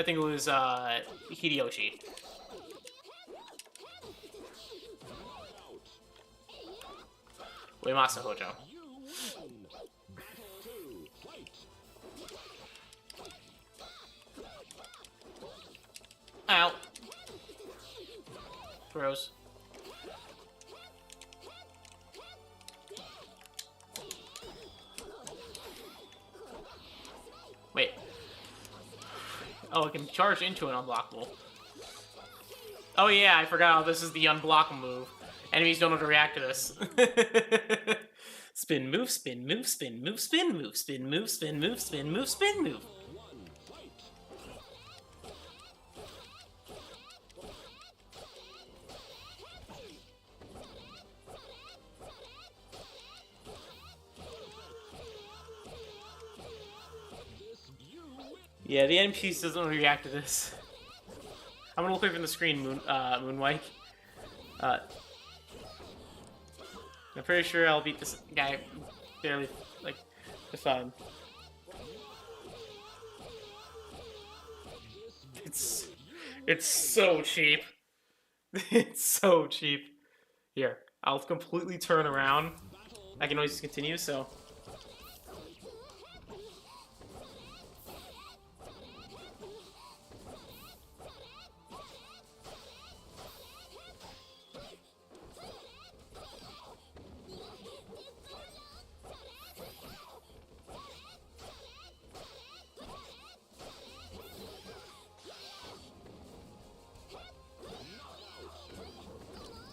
Hideyoshi. Uemasa Hojo. Ow. Throws. Wait. Oh, I can charge into an unblockable. Oh yeah, I forgot. This is the unblockable move. Enemies don't know how to react to this. Spin, move, spin, move, spin, move, spin, move, spin, move, spin, move, spin, move, spin, move. Yeah, the NPC doesn't react to this. I'm gonna look away from the screen, Moonwike. I'm pretty sure I'll beat this guy barely, like, this time. It's so cheap. It's so cheap. Here, I'll completely turn around. I can always continue, so...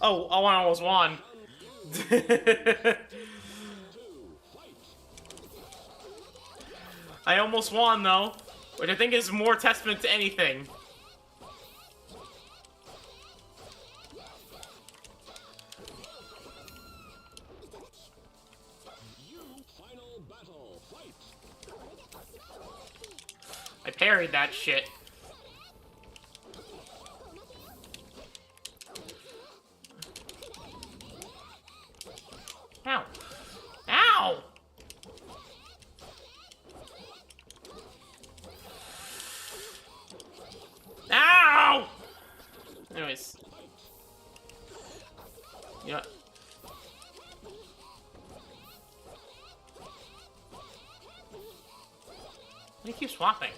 Oh, I almost won. I almost won, though, which I think is more testament to anything. I parried that shit. Ow. Ow! Ow! Anyways. You know what? Why do you keep swapping?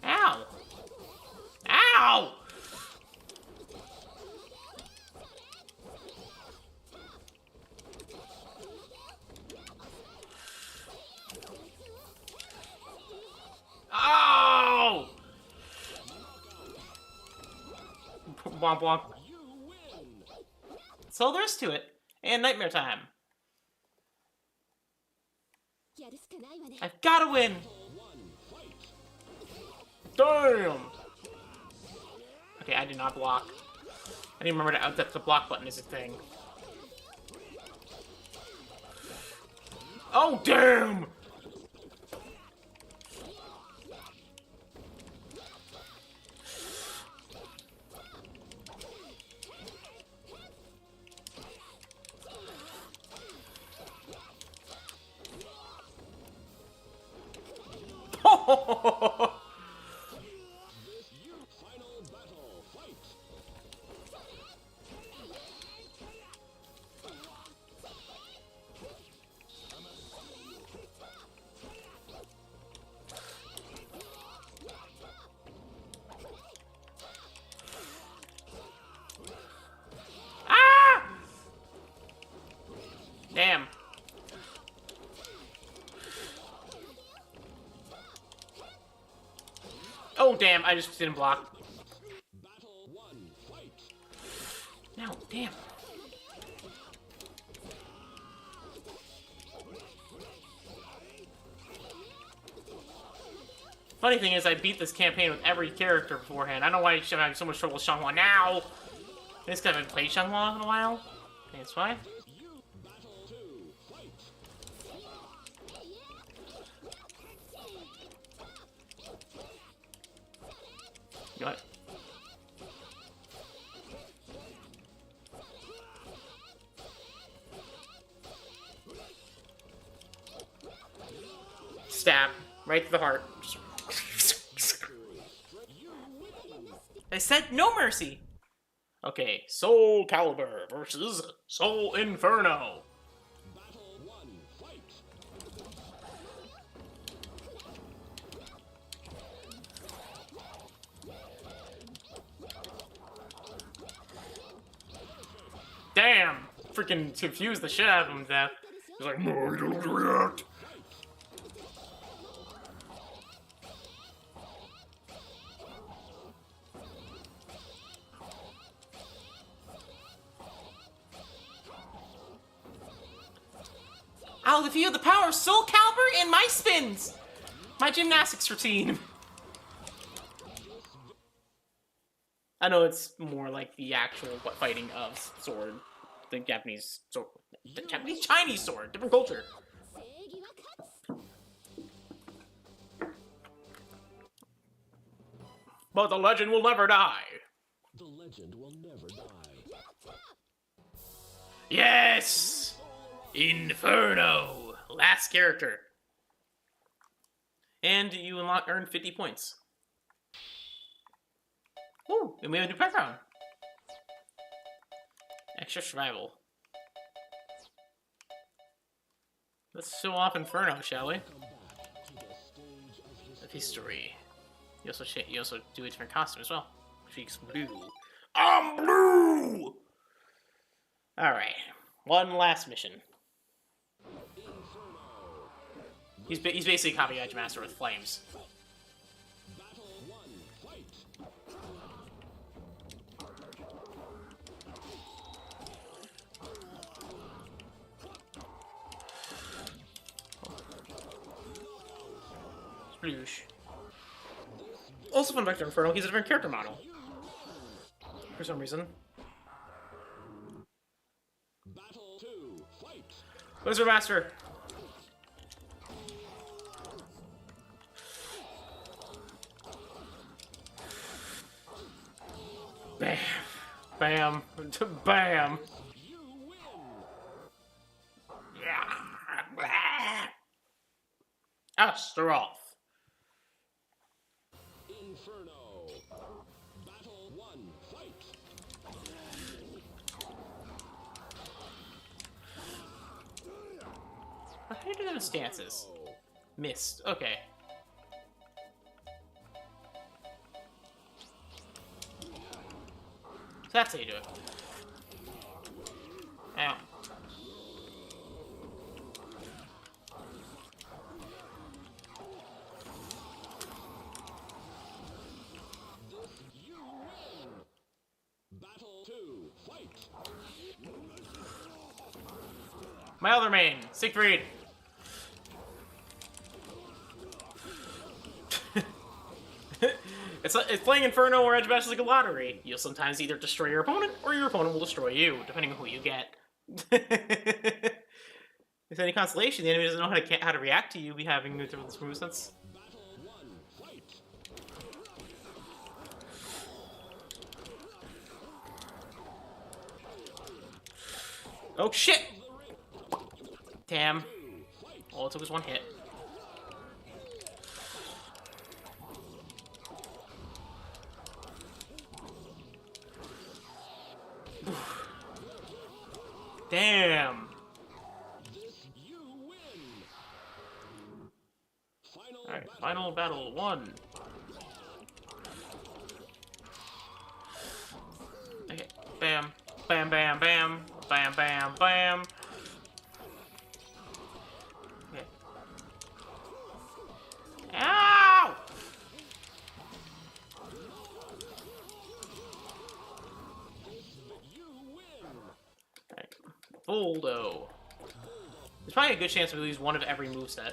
Ow! Ow! Oh! Womp womp. That's all there is to it. And nightmare time. I've gotta win! Damn! Okay, I did not block. I didn't remember that the block button is a thing. Oh, damn! Damn. Oh, damn, I just didn't block. No, damn. Funny thing is, I beat this campaign with every character beforehand. I don't know why I'm having so much trouble with xianghua now. This guy haven't played xianghua in a while. Okay, that's why. What? Stab. Right to the heart. I said no mercy! Okay, Soul Calibur versus Soul Inferno. Damn! Freaking confused the shit out of him to death. He's like, no, you don't react! I'll give you the power of Soul Calibur in my spins! My gymnastics routine. I know it's more like the actual fighting of sword. The Japanese sword. The Japanese Chinese sword. Different culture. But the legend will never die. The legend will never die. Yes! Inferno! Last character. And you earn 50 points. Ooh, and we have a new background. Extra survival. Let's show off Inferno, shall we? Of history. You also do a different costume as well. She's blue. I'm blue! Alright. One last mission. He's basically a copy edgemaster with flames. Sploosh. Also fun fact for Inferno, he's a different character model. For some reason. Lizardmaster! Bam! Bam! Bam! Astaroth! Inferno. Battle 1, fight. How do you do those stances? Missed. Okay. So that's how you do it. Ow. Battle 2, fight. My other main, Siegfried. It's playing Inferno or Edgemaster is like a lottery. You'll sometimes either destroy your opponent, or your opponent will destroy you, depending on who you get. If any consolation, the enemy doesn't know how to react to you be having this movesense. Oh shit! Damn. All it took was one hit. Damn. Alright, final battle 1. Okay, bam. Bam, bam, bam. Bam, bam, bam. Okay. Ow! Voldo. There's probably a good chance we lose one of every moveset.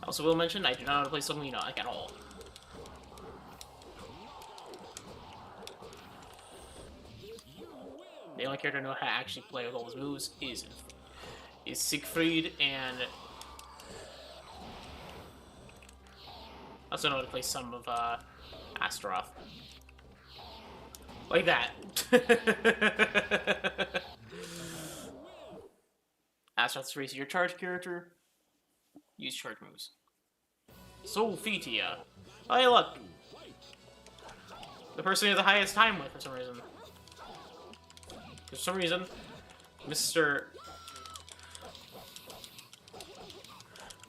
I also will mention, I do not know how to play soulmina, like, at all. The only character I know how to actually play with all his moves is Siegfried, and I also know how to play some of Astaroth. Like that. Astaroth's race your charge character. Use charge moves. Sophitia. Oh, hey, look. The person you have the highest time with for some reason. For some reason, Mr.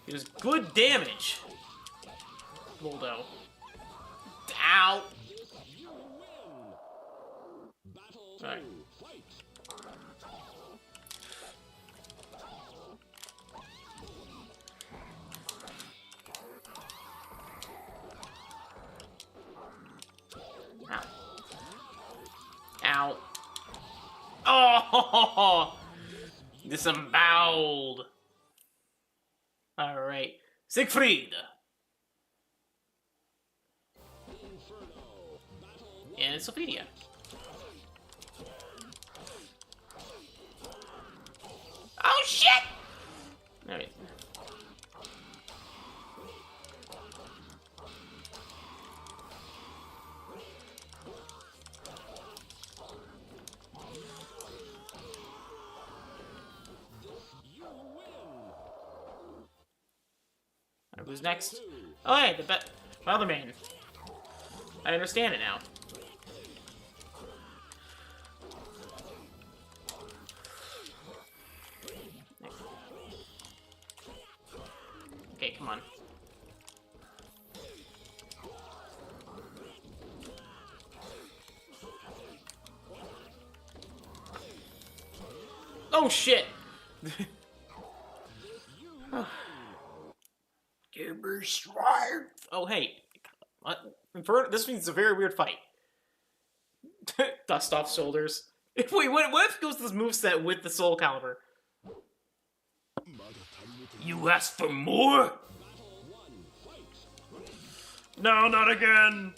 He does good damage. Voldo. Ow! Alright. Ow. Oh! Disemboweled. Alright. Siegfried. And Sophitia. Oh shit! Alright. Who's next? Oh, hey, my other main. I understand it now. Okay, come on. Oh, shit! Give me strength! Oh, hey. What? Inferno? This means it's a very weird fight. Dust off shoulders. Wait, what if it goes to this moveset with the Soul Calibur? You asked for more? No, not again!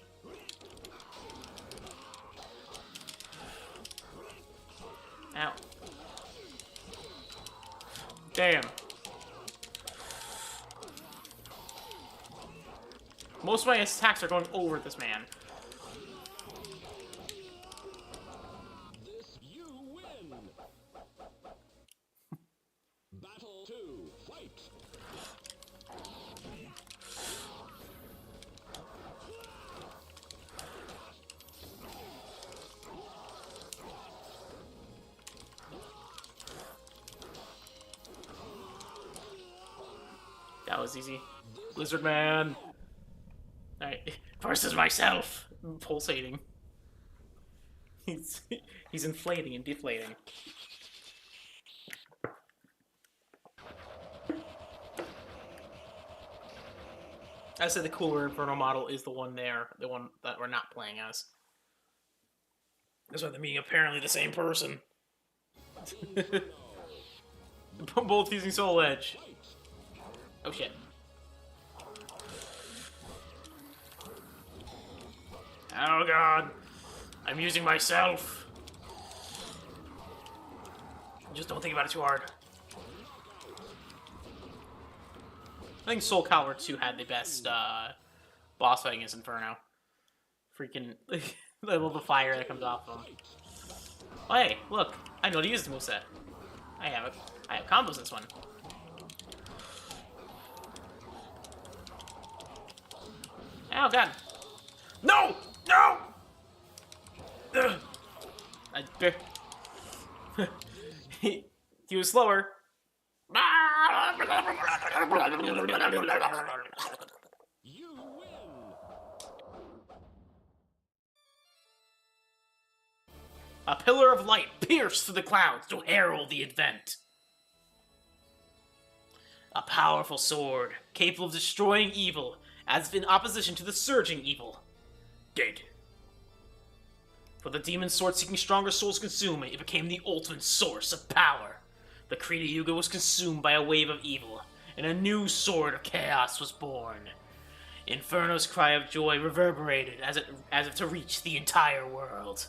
Ow. Damn. Most of my attacks are going over this man. You win. Battle 2, fight. That was easy. Lizardman. Alright, versus myself. Pulsating. He's inflating and deflating. I said the cooler Inferno model is the one there, the one that we're not playing as. That's why they're being apparently the same person. Both using souledge. Oh shit. Oh god. I'm using myself. Just don't think about it too hard. I think Soul Calibur 2 had the best boss fighting as Inferno. Freaking I love the fire that comes off of him. Oh hey, look, I know how to use the moveset. I have combos in this one. Oh god. No! No! He was slower. You win. A pillar of light pierced through the clouds to herald the event. A powerful sword, capable of destroying evil, as if in opposition to the surging evil. Dead. But the demon sword seeking stronger souls consume it, it became the ultimate source of power. The Krita Yuga was consumed by a wave of evil, and a new sword of chaos was born. Inferno's cry of joy reverberated as if to reach the entire world.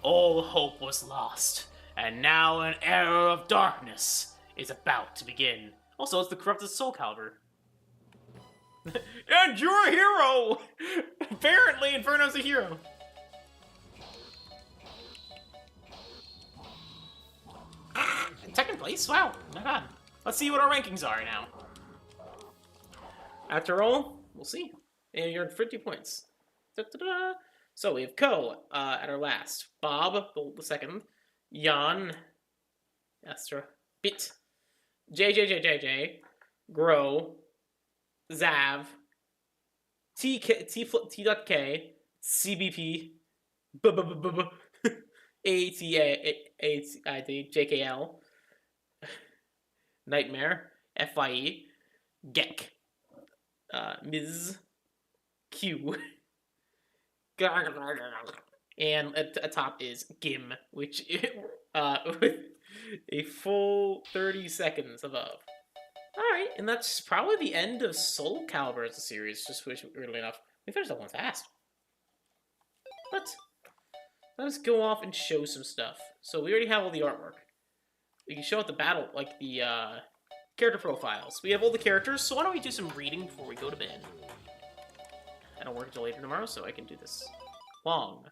All hope was lost, and now an era of darkness is about to begin. Also, it's the corrupted Soul Calibur. And you're a hero! Apparently, Inferno's a hero. Second place? Wow, my god. Let's see what our rankings are now. After all, we'll see. And you're at 50 points. Da-da-da. So we have Ko at our last. Bob, the second. Jan, Astra, Bit, JJJJJ, Grow, Zav, T.K, CBP, ATID, JKL, Nightmare, FIE, Gek, Ms. Q, and at the top is Gim, which with a full 30 seconds above. Alright, and that's probably the end of Soul Calibur as a series, just weirdly enough. We finished that one fast. But let us go off and show some stuff. So we already have all the artwork. We can show at the battle, like the character profiles. We have all the characters, so why don't we do some reading before we go to bed? I don't work until later tomorrow, so I can do this. Hwang.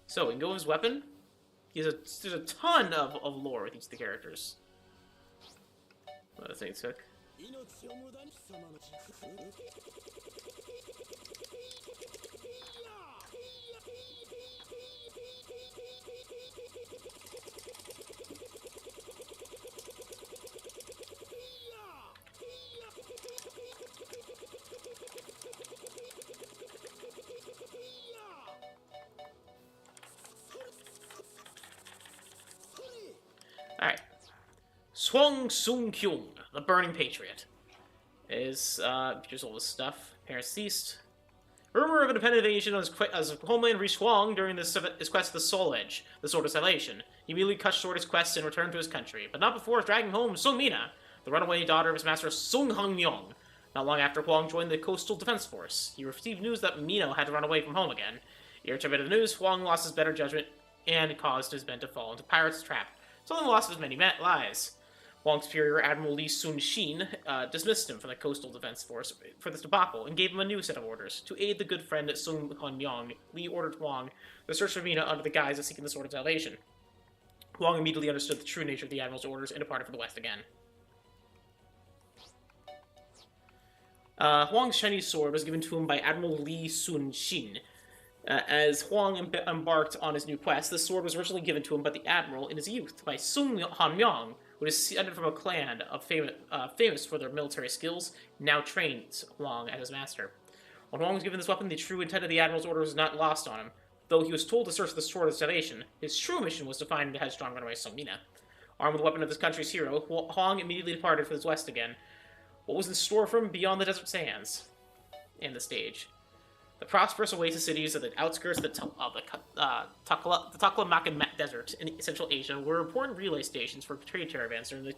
So we can go with his weapon. There's a ton of lore with each of the characters. What do I think took? Alright. Swang Sung Kyung, the Burning Patriot. Is, features all this stuff. Parents ceased. Rumor of independent invasion as homeland reached Hwang during his quest to the souledge, the Sword of Salvation. He immediately cut short his quest and returned to his country, but not before dragging home Seongmina, the runaway daughter of his master Sung Hang-myung. Not long after Hwang joined the Coastal Defense Force, he received news that Mino had to run away from home again. Irritated by the news, Hwang lost his better judgment and caused his men to fall into pirates' trap, solving the loss of his many lives. Hwang's superior, Admiral Lee Sun-shin, dismissed him from the Coastal Defense Force for this debacle and gave him a new set of orders. To aid the good friend Sung Han-myung, Lee ordered Hwang to search for Mina under the guise of seeking the Sword of Salvation. Hwang immediately understood the true nature of the Admiral's orders and departed for the West again. Hwang's Chinese sword was given to him by Admiral Lee Sun-shin. As Hwang embarked on his new quest, the sword was originally given to him by the Admiral in his youth by Sung Han-myung, who descended from a clan of famous for their military skills, now trained Hwang as his master. When Hwang was given this weapon, the true intent of the Admiral's order was not lost on him. Though he was told to search for the Sword of Salvation, his true mission was to find the headstrong runaway Seongmina. Armed with the weapon of this country's hero, Hwang immediately departed for the west again. What was in store for him beyond the desert sands? And the stage. The prosperous oasis cities of the outskirts of the Taklamakan Desert in Central Asia were important relay stations for trade caravans during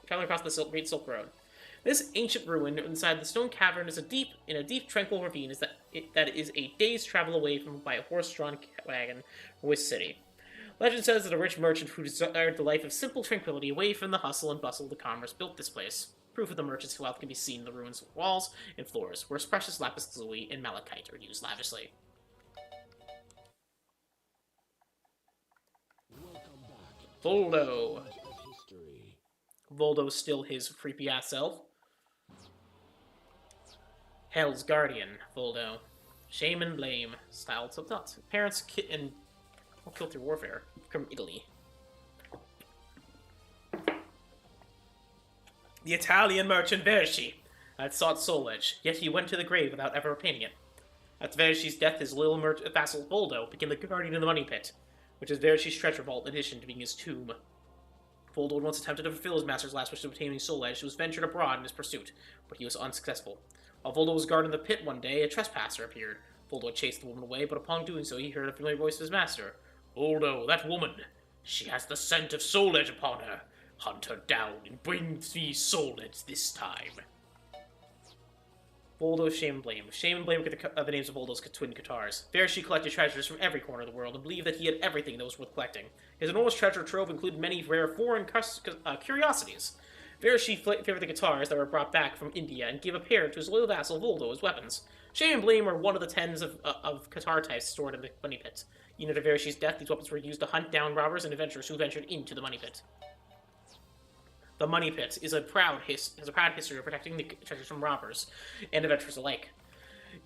traveling across the Great Silk Road. This ancient ruin inside the stone cavern is in a deep, tranquil ravine that is a day's travel away by a horse-drawn wagon from Whist City. Legend says that a rich merchant who desired the life of simple tranquility away from the hustle and bustle of the commerce built this place. Proof of the merchant's wealth can be seen in the ruins' walls and floors, where precious lapis lazuli and malachite are used lavishly. Voldo. Voldo's still his creepy-ass self. Hell's Guardian, Voldo. Shame and blame. Styled subplots. Parents and killed through warfare from Italy. The Italian merchant Verci had sought souledge, yet he went to the grave without ever obtaining it. After Verci's death, his little vassal Voldo became the guardian of the money pit, which is Verci's treasure vault in addition to being his tomb. Voldo had once attempted to fulfill his master's last wish of obtaining souledge, who was ventured abroad in his pursuit, but he was unsuccessful. While Voldo was guarding the pit one day, a trespasser appeared. Voldo had chased the woman away, but upon doing so, he heard a familiar voice of his master. Voldo, that woman! She has the scent of souledge upon her. Hunt her down and bring me souledge this time. Voldo, Shame and Blame. Shame and Blame are the names of Voldo's twin katars. There she collected treasures from every corner of the world and believed that he had everything that was worth collecting. His enormous treasure trove included many rare foreign curiosities. There she favored the katars that were brought back from India and gave a pair to his loyal vassal Voldo as weapons. Shame and Blame are one of the tens of katar types stored in the money pit. Even after Verishi's death, these weapons were used to hunt down robbers and adventurers who ventured into the money pit. The money pit has a proud history of protecting the treasures from robbers and adventurers alike.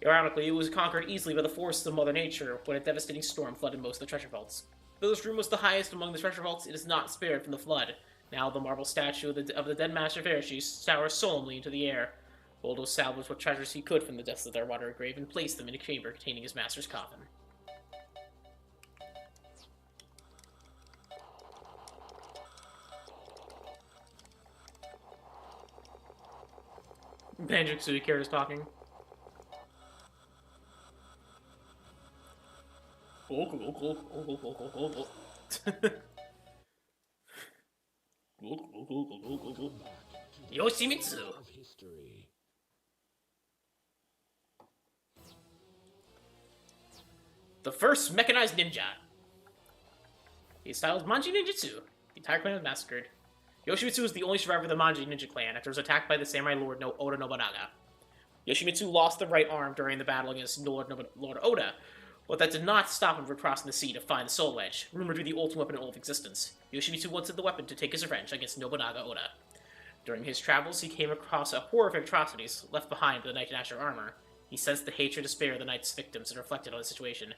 Ironically, it was conquered easily by the forces of Mother Nature when a devastating storm flooded most of the treasure vaults. Though this room was the highest among the treasure vaults, it is not spared from the flood. Now the marble statue of the dead master Verishi towers solemnly into the air. Voldo salvaged what treasures he could from the depths of their watery grave and placed them in a chamber containing his master's coffin. Banjo-Kazooie characters talking. Yoshimitsu. The first mechanized ninja. His style is Manji Ninjutsu. The entire clan was massacred. Yoshimitsu was the only survivor of the Manji ninja clan after it was attacked by the samurai lord Oda Nobunaga. Yoshimitsu lost the right arm during the battle against Lord Oda, but that did not stop him from crossing the sea to find the souledge, rumored to be the ultimate weapon in all of existence. Yoshimitsu wanted the weapon to take his revenge against Nobunaga Oda. During his travels, he came across a horror of atrocities left behind by the Knight in Asher armor. He sensed the hatred and despair of the Knight's victims and reflected on the situation.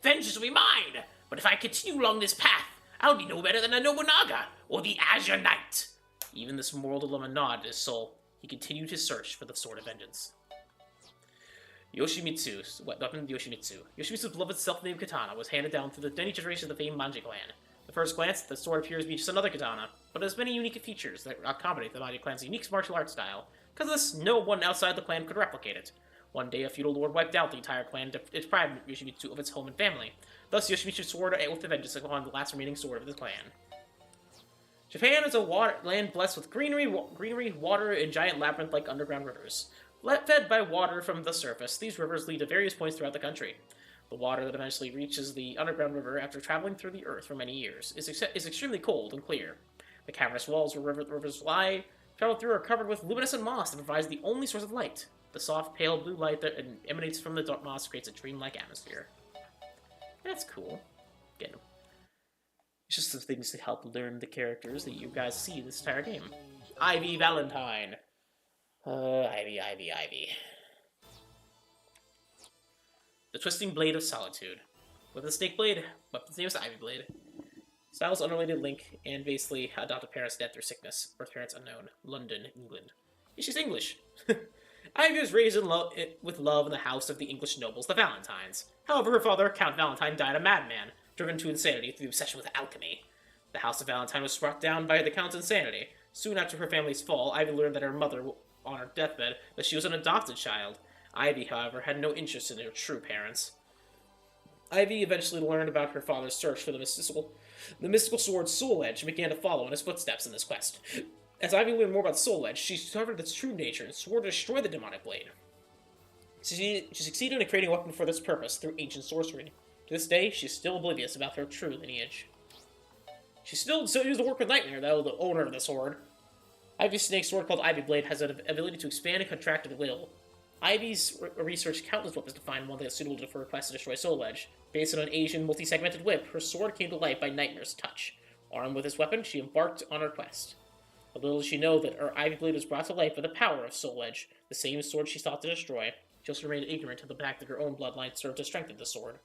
Vengeance will be mine, but if I continue along this path, I'll be no better than a Nobunaga or the Azure Knight. Even this moral dilemma gnawed at his soul. He continued his search for the Sword of Vengeance. Yoshimitsu's weapon of Yoshimitsu. Yoshimitsu's beloved self-named katana was handed down through the many generations of the famed Manji clan. At the first glance, the sword appears to be just another katana, but it has many unique features that accommodate the Manji clan's unique martial arts style. Because of this, no one outside the clan could replicate it. One day, a feudal lord wiped out the entire clan to deprive Yoshimitsu of its home and family. Thus, Yoshimitsu swore with the vengeance upon the last remaining sword of the clan. Japan is a land blessed with greenery, water, and giant labyrinth-like underground rivers. Fed by water from the surface, these rivers lead to various points throughout the country. The water that eventually reaches the underground river after traveling through the earth for many years is extremely cold and clear. The cavernous walls where rivers lie, travel through, are covered with luminescent moss that provides the only source of light. The soft, pale blue light that emanates from the dark moss creates a dreamlike atmosphere. That's cool. Again, it's just some things to help learn the characters that you guys see in this entire game. Ivyvalentine. Ivy. The Twisting Blade of Solitude. With a snake blade, weapon's name is Ivy Blade. Styles unrelated link, and basically adopted parents' death or sickness. Birth parents unknown. London, England. She's English. Ivy was raised with love in the house of the English nobles, the Valentines. However, her father, Count Valentine, died a madman, driven to insanity through the obsession with alchemy. The house of Valentine was struck down by the Count's insanity. Soon after her family's fall, Ivy learned that her mother, on her deathbed, that she was an adopted child. Ivy, however, had no interest in her true parents. Ivy eventually learned about her father's search for the mystical sword souledge and began to follow in his footsteps in this quest. As Ivy learned more about souledge, she discovered its true nature and swore to destroy the demonic blade. She succeeded in creating a weapon for this purpose through ancient sorcery. To this day, she's still oblivious about her true lineage. She still used to work with Nightmare, though, the owner of the sword. Ivy's snake sword called Ivy Blade has an ability to expand and contract at will. Ivy's researched countless weapons to find one that is suitable for her quest to destroy souledge. Based on an Asian multi-segmented whip, her sword came to life by Nightmare's touch. Armed with this weapon, she embarked on her quest. Little did she know that her Ivy Blade was brought to life by the power of souledge, the same sword she sought to destroy. She also remained ignorant of the fact that her own bloodline served to strengthen the sword.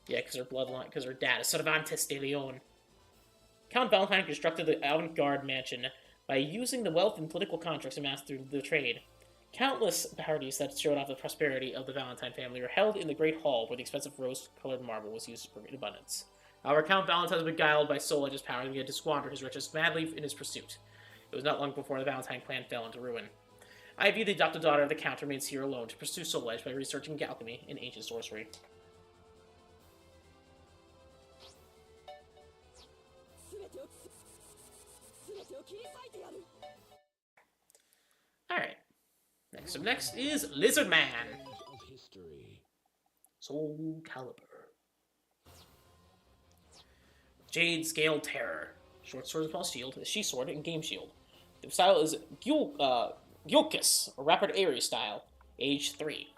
Yeah, because her dad is Cervantes de Leon. Count Valentine constructed the avant-garde mansion by using the wealth and political contracts amassed through the trade. Countless parties that showed off the prosperity of the Valentine family were held in the Great Hall, where the expensive rose-colored marble was used in abundance. However, Count Valentine was beguiled by souledge's power and began to squander his riches madly in his pursuit. It was not long before the Valentine clan fell into ruin. Ivy, the adopted daughter of the Count, remains here alone to pursue souledge by researching alchemy and ancient sorcery. Alright. Next is Lizardman. Soul Calibur. Jade Scale Terror. Short sword and small shield, a she sword, and game shield. The style is Gyulkis, a rapid Aerie style, age 3.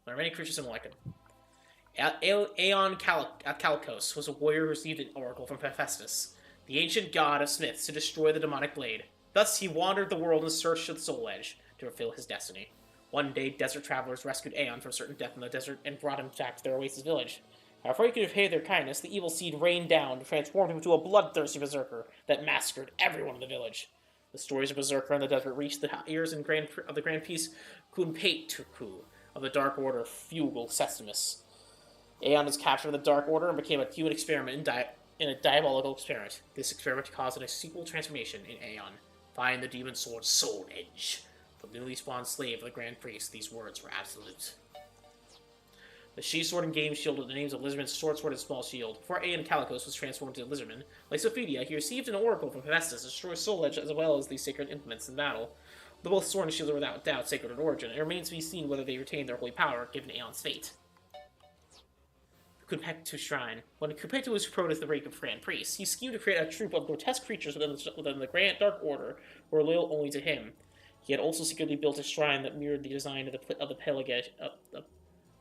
There are many creatures in Molecon. Aeon Calicos was a warrior who received an oracle from Hephaestus, the ancient god of smiths, to destroy the demonic blade. Thus he wandered the world in search of the souledge to fulfill his destiny. One day, desert travelers rescued Aeon from certain death in the desert and brought him back to their oasis village. However, he could repay their kindness, the evil seed rained down to transform him into a bloodthirsty berserker that massacred everyone in the village. The stories of Berserker in the desert reached the ears of the Grand Priest Kunpeituku of the Dark Order Fugal Sestimus. Aeon was captured in the Dark Order and became a human experiment in a diabolical experiment. This experiment caused a sequel transformation in Aeon. Find the demon sword Souledge. The newly spawned slave of the Grand Priest, these words were absolute. The she-sword and game shield are the names of Lizardman's short sword and small shield. Before Aeon Calicos was transformed into Lizardman, like Sophitia, he received an oracle from Hephaestus to destroy souledge as well as the sacred implements in battle. Though both sword and shield are without doubt sacred in origin, it remains to be seen whether they retain their holy power, given Aeon's fate. Kunpetu Shrine. When Kunpetu was promoted to the rank of Grand Priest, he schemed to create a troop of grotesque creatures within the Grand Dark Order who were loyal only to him. He had also secretly built a shrine that mirrored the design of the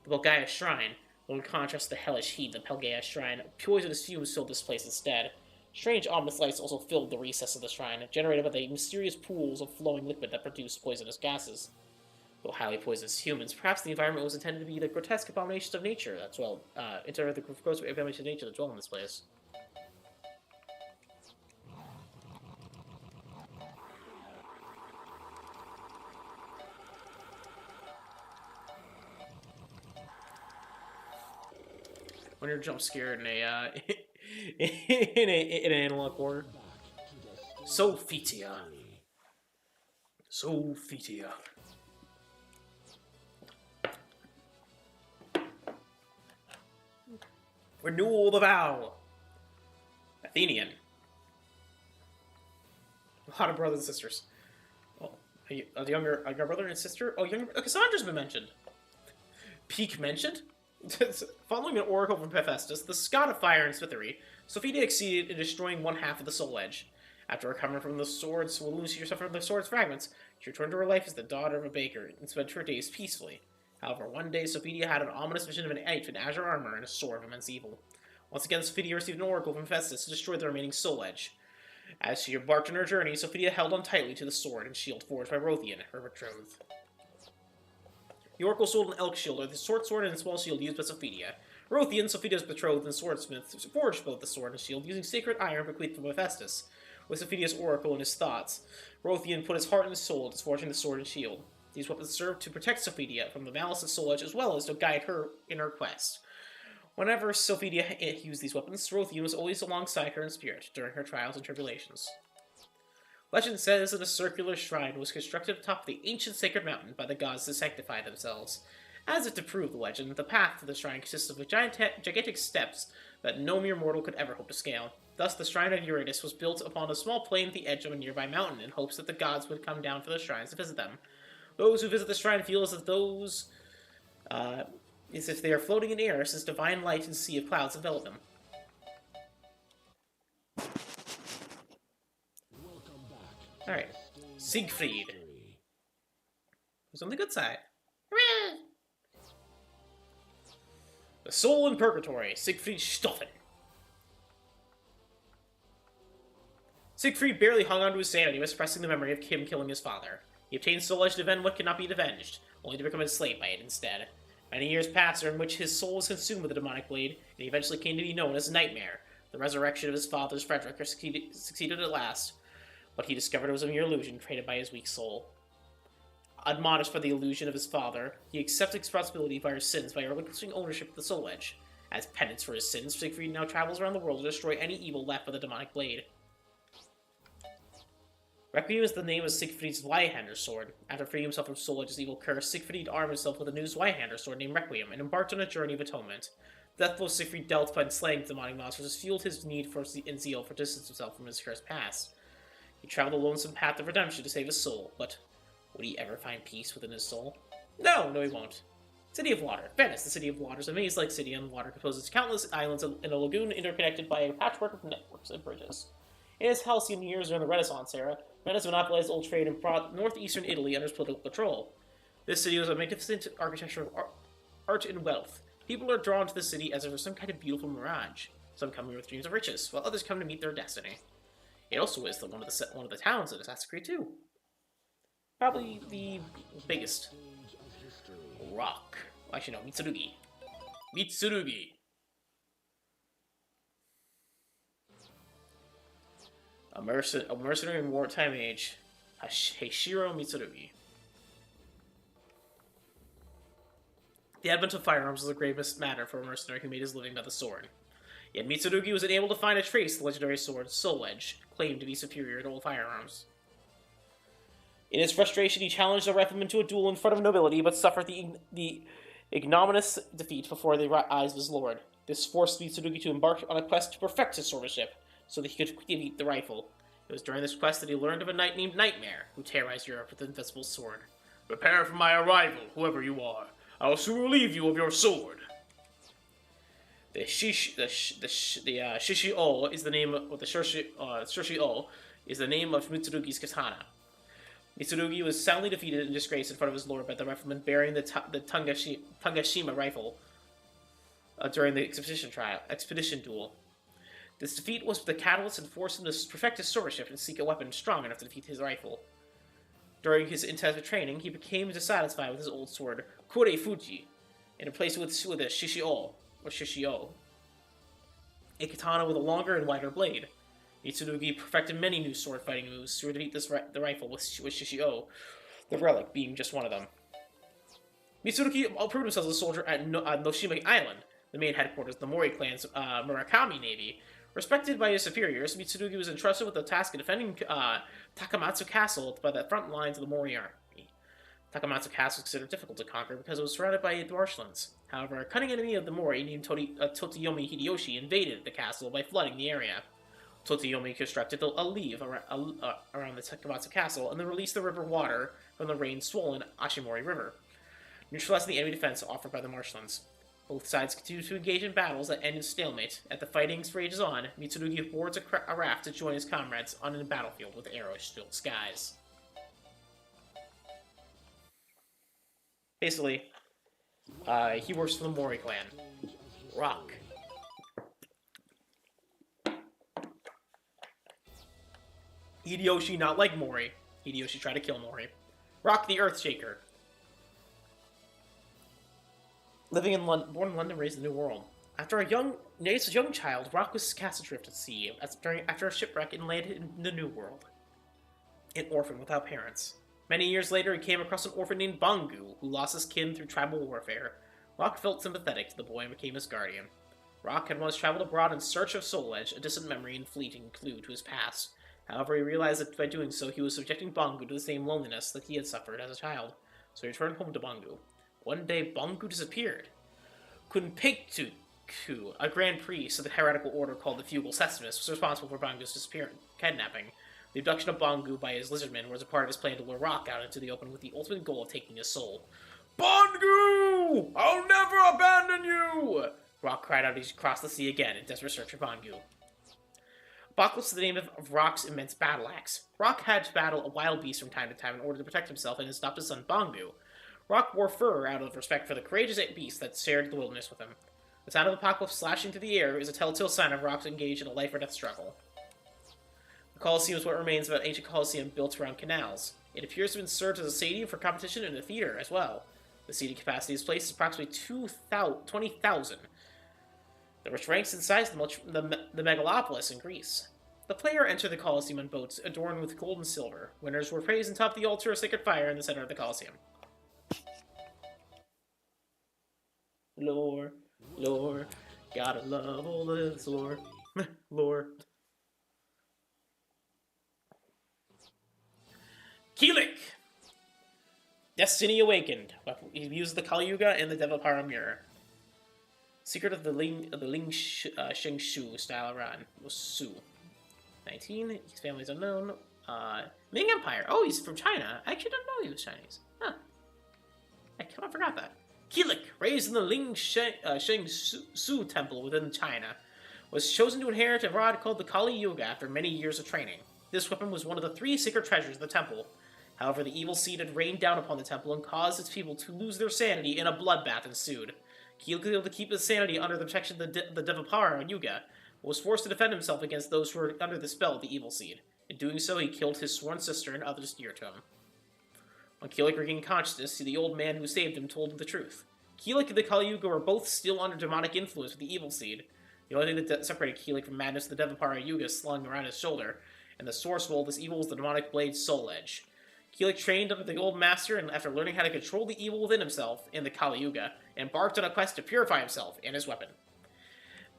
Pelgaea Shrine, though in contrast to the hellish heat of the Pelgaea Shrine, poisonous fumes filled this place instead. Strange ominous lights also filled the recess of the shrine, generated by the mysterious pools of flowing liquid that produced poisonous gases. Though highly poisonous humans, perhaps the environment was intended to be the grotesque abominations of nature that dwell, the gross abominations of nature that dwell in this place. When you're jump scared in a in an analog horror. Sophitia. Renewal the vow. Athenian. A lot of brothers and sisters. Oh, a younger brother and sister. Oh, Cassandra's been mentioned. Peak mentioned. Following an oracle from Hephaestus, the god of fire and smithery, Sophitia succeeded in destroying one half of the souledge. After recovering from the swords, losing herself from the sword's fragments, she returned to her life as the daughter of a baker and spent her days peacefully. However, one day Sophitia had an ominous vision of an knight in azure armor and a sword of immense evil. Once again, Sophitia received an oracle from Hephaestus to destroy the remaining souledge. As she embarked on her journey, Sophitia held on tightly to the sword and shield forged by Rothian, her betrothed. The oracle sold an elk shield, or the short sword and a small shield used by Sophitia. Rothian, Sophitia's betrothed and swordsmith, forged both the sword and shield using sacred iron bequeathed from Hephaestus. With Sophitia's oracle in his thoughts, Rothian put his heart and his soul into forging the sword and shield. These weapons served to protect Sophitia from the malice of souledge as well as to guide her in her quest. Whenever Sophitia used these weapons, Rothian was always alongside her in spirit during her trials and tribulations. Legend says that a circular shrine was constructed atop the ancient sacred mountain by the gods to sanctify themselves. As if to prove the legend, the path to the shrine consists of gigantic steps that no mere mortal could ever hope to scale. Thus, the shrine of Uranus was built upon a small plain at the edge of a nearby mountain in hopes that the gods would come down for the shrines to visit them. Those who visit the shrine feel as if they are floating in air, since divine light and sea of clouds envelop them. Alright, Siegfried. Who's on the good side? Hooray! The Soul in Purgatory, Siegfried Stoffen. Siegfried barely hung on to his sanity by suppressing the memory of Kim killing his father. He obtained souledge to avenge what could not be avenged, only to become enslaved by it instead. Many years passed in which his soul was consumed with the demonic blade, and he eventually came to be known as Nightmare. The resurrection of his father's Frederick succeeded at last, but he discovered it was a mere illusion created by his weak soul. Admonished by the illusion of his father, he accepted responsibility for his sins by relinquishing ownership of the souledge. As penance for his sins, Siegfried now travels around the world to destroy any evil left by the demonic blade. Requiem is the name of Siegfried's Zweihander sword. After freeing himself from Souledge's evil curse, Siegfried armed himself with a new Zweihander sword named Requiem and embarked on a journey of atonement. The death blow Siegfried dealt by slaying the demonic monsters has fueled his need for and zeal for distance himself from his cursed past. He traveled a lonesome path of redemption to save his soul, but would he ever find peace within his soul? No, he won't. City of Water. Venice, the City of Water, is a maze-like city on water composed of countless islands in a lagoon interconnected by a patchwork of networks and bridges. In its halcyon years during the Renaissance era, Venice monopolized old trade and brought northeastern Italy under its political control. This city was a magnificent architecture of art and wealth. People are drawn to the city as if it were some kind of beautiful mirage. Some come here with dreams of riches, while others come to meet their destiny. It also is one of the towns in Assassin's Creed 2. Probably the biggest. Rock. Actually, no, Mitsurugi. Mitsurugi. A mercenary in wartime age. Heishiro Mitsurugi. The advent of firearms was the gravest matter for a mercenary who made his living by the sword. Yet Mitsurugi was unable to find a trace of the legendary sword, souledge, claimed to be superior to all firearms. In his frustration, he challenged the rifleman to a duel in front of nobility, but suffered the ignominious defeat before the eyes of his lord. This forced Mitsurugi to embark on a quest to perfect his swordsmanship, so that he could defeat the rifle. It was during this quest that he learned of a knight named Nightmare, who terrorized Europe with an invincible sword. Prepare for my arrival, whoever you are. I will soon relieve you of your sword. The Shishio is the name of the Shishio is the name of Mitsurugi's katana. Mitsurugi was soundly defeated and disgraced in front of his lord by the rifleman bearing the Tangashima rifle during the expedition duel. This defeat was the catalyst and forced him to perfect his swordsmanship and seek a weapon strong enough to defeat his rifle. During his intensive training, he became dissatisfied with his old sword, Kure Fuji, and replaced it with a Shishio, a katana with a longer and wider blade. Mitsurugi perfected many new sword fighting moves to defeat the rifle with Shishio, the relic being just one of them. Mitsurugi proved himself as a soldier at Noshima Island, the main headquarters of the Mori clan's Murakami Navy. Respected by his superiors, Mitsurugi was entrusted with the task of defending Takamatsu Castle by the front lines of the Mori army. Takamatsu Castle was considered difficult to conquer because it was surrounded by the marshlands. However, a cunning enemy of the Mori named Totoyomi Hideyoshi invaded the castle by flooding the area. Totoyomi constructed a leave around the Takamatsu Castle and then released the river water from the rain-swollen Ashimori River, neutralizing the enemy defense offered by the marshlands. Both sides continue to engage in battles that end in stalemate. As the fighting rages on, Mitsurugi boards a raft to join his comrades on a battlefield with arrow-filled skies. Basically, he works for the Mori clan. Rock. Hideyoshi not like Mori. Hideyoshi tried to kill Mori. Rock the Earthshaker. Living in London, born in London, raised in the New World. After a young child, Rock was cast adrift at sea after a shipwreck and landed in the New World. An orphan without parents. Many years later, he came across an orphan named Bangu, who lost his kin through tribal warfare. Rock felt sympathetic to the boy and became his guardian. Rock had once traveled abroad in search of souledge, a distant memory and fleeting clue to his past. However, he realized that by doing so, he was subjecting Bangu to the same loneliness that he had suffered as a child. So he returned home to Bangu. One day, Bangu disappeared. Kunpeitu, a grand priest of the heretical order called the Fugal Sestimus, was responsible for Bangu's kidnapping. The abduction of Bangu by his lizardman was a part of his plan to lure Rock out into the open with the ultimate goal of taking his soul. Bangu! I'll never abandon you! Rock cried out as he crossed the sea again in desperate search for Bangu. Apocalypse is the name of Rock's immense battleax. Rock had to battle a wild beast from time to time in order to protect himself and stop his son Bangu. Rock wore fur out of respect for the courageous beast that shared the wilderness with him. The sound of Apocalypse slashing through the air is a telltale sign of Rock engaged in a life-or-death struggle. The Colosseum is what remains of an ancient Colosseum built around canals. It appears to have been served as a stadium for competition and a theater as well. The seating capacity of this place is approximately 20,000, which ranks in size the megalopolis in Greece. The player entered the Colosseum on boats adorned with gold and silver. Winners were praised atop the altar of sacred fire in the center of the Colosseum. Lore, lore, gotta love all this lore, lore. Kilik! Destiny Awakened. He uses the Kali Yuga and the Devapara Mirror. Secret of the Ling Shengshu style run was Su. 19. His family's unknown. Ming Empire. Oh, he's from China. I actually didn't know he was Chinese. Huh. I kind of forgot that. Kilik, raised in the Ling Shengshu temple within China, was chosen to inherit a rod called the Kali Yuga after many years of training. This weapon was one of the 3 sacred treasures of the temple. However, the evil seed had rained down upon the temple and caused its people to lose their sanity, and a bloodbath ensued. Kilik was able to keep his sanity under the protection of the Devapara Yuga, but was forced to defend himself against those who were under the spell of the evil seed. In doing so, he killed his sworn sister and others dear to him. When Kilik regained consciousness, the old man who saved him told him the truth. Kilik and the Kali Yuga were both still under demonic influence with the evil seed. The only thing that separated Kilik from madness was the Devapara Yuga slung around his shoulder, and the source of all this evil was the demonic blade Souledge. Kilik trained under the old master, and after learning how to control the evil within himself in the Kali Yuga, embarked on a quest to purify himself and his weapon.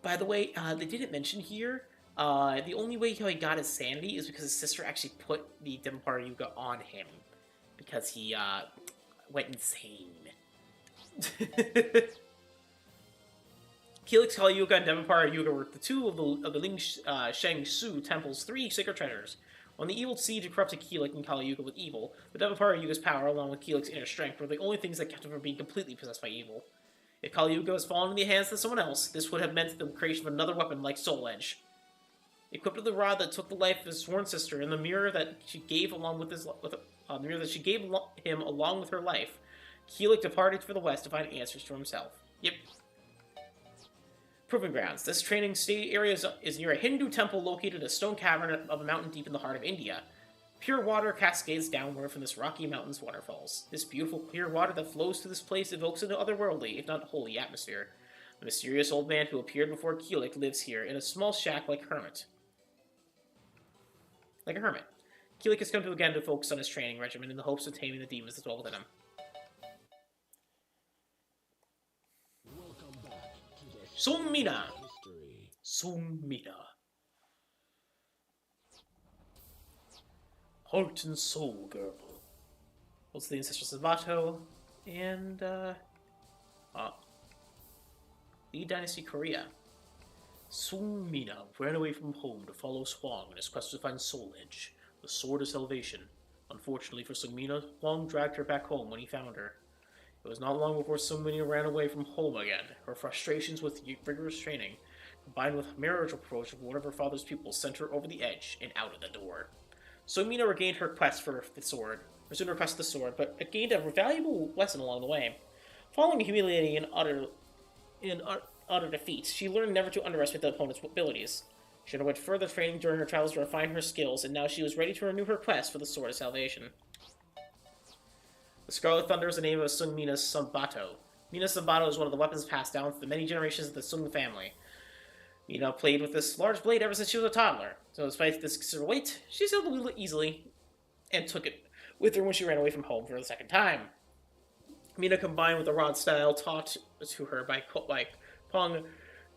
By the way, they didn't mention here, the only way how he got his sanity is because his sister actually put the Devapara Yuga on him, because he went insane. Kilik's Kali Yuga and Devapara Yuga were the 2 of the Ling Shengshu temple's 3 sacred treasures. When the evil seed corrupted Kilik and Kali Yuga with evil, the Devapara Yuga's power, along with Kilik's inner strength, were the only things that kept him from being completely possessed by evil. If Kali Yuga was fallen in the hands of someone else, this would have meant the creation of another weapon like Souledge. Equipped with the rod that took the life of his sworn sister and the mirror that she gave along with him along with her life, Kilik departed for the west to find answers for himself. Yep. Proving Grounds. This training area is near a Hindu temple located in a stone cavern of a mountain deep in the heart of India. Pure water cascades downward from this rocky mountain's waterfalls. This beautiful clear water that flows through this place evokes an otherworldly, if not holy, atmosphere. The mysterious old man who appeared before Kilik lives here in a small shack like a hermit. Kilik has come to again to focus on his training regimen in the hopes of taming the demons that dwell within him. Seongmina. Seongmina. Heart and soul girl. Also the ancestral zanbato. And, Lee Dynasty Korea. Seongmina ran away from home to follow Hwang in his quest to find souledge, the sword of salvation. Unfortunately for Seongmina, Hwang dragged her back home when he found her. It was not long before Seongmina ran away from home again. Her frustrations with rigorous training, combined with marriage approach of one of her father's pupils, sent her over the edge and out of the door. Seongmina regained her quest for the sword, but it gained a valuable lesson along the way. Following humiliating and utter defeat, she learned never to underestimate the opponent's abilities. She underwent further training during her travels to refine her skills, and now she was ready to renew her quest for the Sword of Salvation. The Scarlet Thunder is the name of Seongmina's zanbato. Mina's zanbato is one of the weapons passed down through the many generations of the Seong family. Mina played with this large blade ever since she was a toddler, so despite this considerable weight, she was able to wield it easily, and took it with her when she ran away from home for the second time. Mina combined with the rod style taught to her by Pong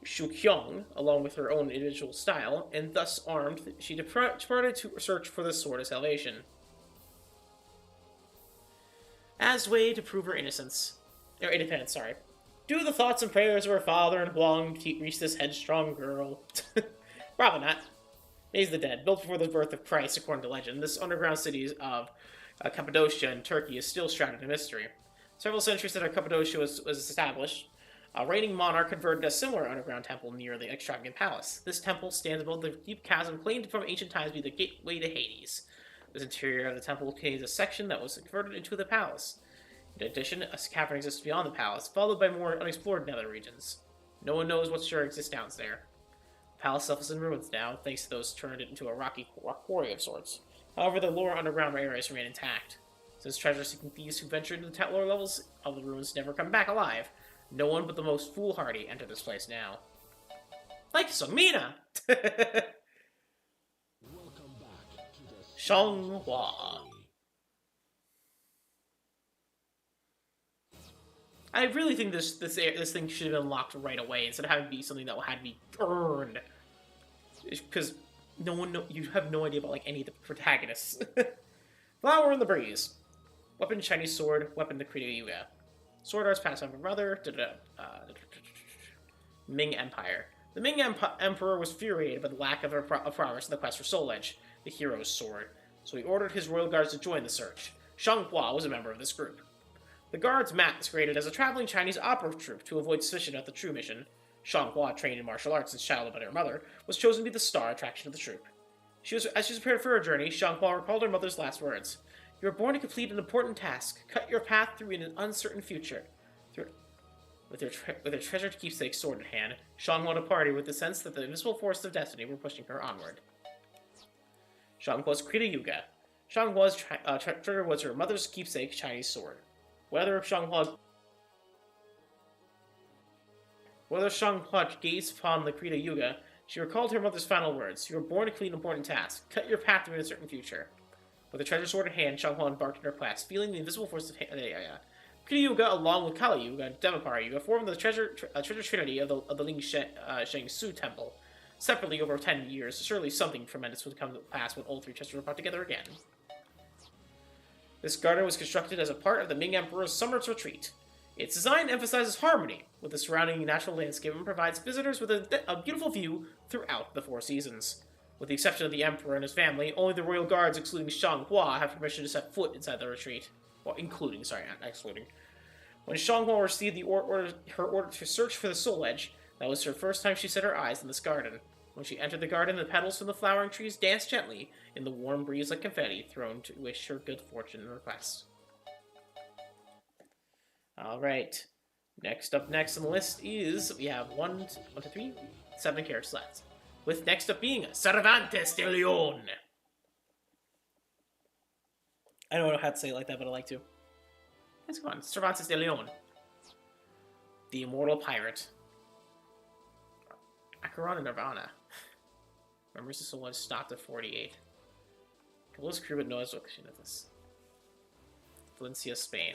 Shukyong, along with her own individual style, and thus armed, she departed to search for the Sword of Salvation. As way to prove her independence, do the thoughts and prayers of her father and Hwang to reach this headstrong girl. Probably not. Days of the Dead, built before the birth of Christ, according to legend, this underground city of Cappadocia in Turkey is still shrouded in mystery. Several centuries after Cappadocia was established, a reigning monarch converted a similar underground temple near the extravagant palace. This temple stands above the deep chasm claimed from ancient times to be the gateway to Hades. This interior of the temple contains a section that was converted into the palace. In addition, a cavern exists beyond the palace, followed by more unexplored nether regions. No one knows what sure exists down there. The palace itself is in ruins now, thanks to those turned it into a rock quarry of sorts. However, the lower underground areas remain intact. Since treasure-seeking thieves who venture into the lower levels of the ruins never come back alive, no one but the most foolhardy enter this place now. Like Seongmina! Xianghua. I really think this thing should have been unlocked right away instead of having to be something that had to be earned. Because you have no idea about like any of the protagonists. Flower in the breeze. Weapon Chinese sword. Weapon the Krita Yuga. Sword arts passed on from brother. Ming Empire. The Ming Emperor was infuriated by the lack of progress in the quest for souledge, the hero's sword, so he ordered his royal guards to join the search. xianghua was a member of this group. The guards masqueraded as a traveling Chinese opera troupe to avoid suspicion of the true mission. xianghua, trained in martial arts since childhood by her mother, was chosen to be the star attraction of the troupe. As she was prepared for her journey, xianghua recalled her mother's last words. You were born to complete an important task. Cut your path through an uncertain future. With her treasured keepsake sword in hand, xianghua departed with the sense that the invisible forces of destiny were pushing her onward. Xianghua's Krita Yuga. Xianghua's treasure was her mother's keepsake Chinese sword. Whether Xianghua gazed upon the Krita Yuga, she recalled her mother's final words. You were born to complete an important task. Cut your path through a certain future. With the treasure sword in hand, Xianghua embarked on her quest, feeling the invisible force of Krita Yuga, along with Kali Yuga and Devapara Yuga, formed the treasure trinity of the Ling Sheng Su Temple. Separately, over 10 years, surely something tremendous would come to pass when all three treasures were brought together again. This garden was constructed as a part of the Ming Emperor's summer retreat. Its design emphasizes harmony with the surrounding natural landscape and provides visitors with a beautiful view throughout the 4 seasons. With the exception of the Emperor and his family, only the royal guards, excluding xianghua, have permission to set foot inside the retreat. Well, excluding. When xianghua received her order to search for the souledge, that was her first time she set her eyes in this garden. When she entered the garden, the petals from the flowering trees danced gently in the warm breeze like confetti thrown to wish her good fortune and requests. Alright. Next on the list is, we have 7 characters left. With next up being Cervantes de Leon. I don't know how to say it like that, but I like to. Let's go on. Cervantes de Leon. The Immortal Pirate. Acheron and Nirvana. Remembers the soul stopped at 48. Cabela's crew with no location of this. Valencia, Spain.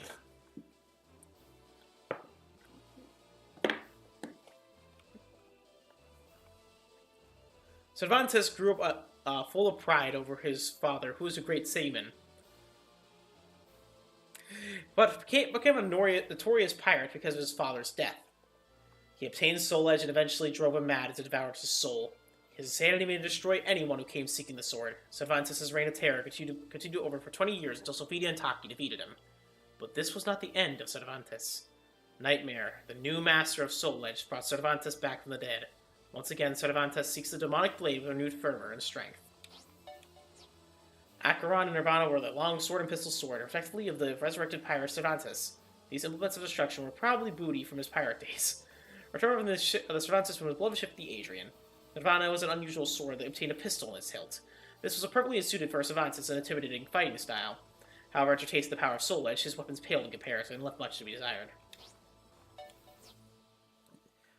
Cervantes grew up full of pride over his father, who was a great seaman, but became a notorious pirate because of his father's death. He obtained souledge and eventually drove him mad as it devoured his soul. His insanity made him destroy anyone who came seeking the sword. Cervantes' reign of terror continued over for 20 years until Sophitia and Taki defeated him. But this was not the end of Cervantes. Nightmare, the new master of souledge, brought Cervantes back from the dead. Once again, Cervantes seeks the demonic blade with renewed fervor and strength. Acheron and Nirvana were the long sword and pistol sword, effectively of the resurrected pirate Cervantes. These implements of destruction were probably booty from his pirate days. Returned from the Cervantes from his beloved ship, the Adrian. Nirvana was an unusual sword that obtained a pistol in its hilt. This was perfectly suited for Cervantes' an intimidating fighting style. However, to taste the power of souledge, his weapons paled in comparison and left much to be desired.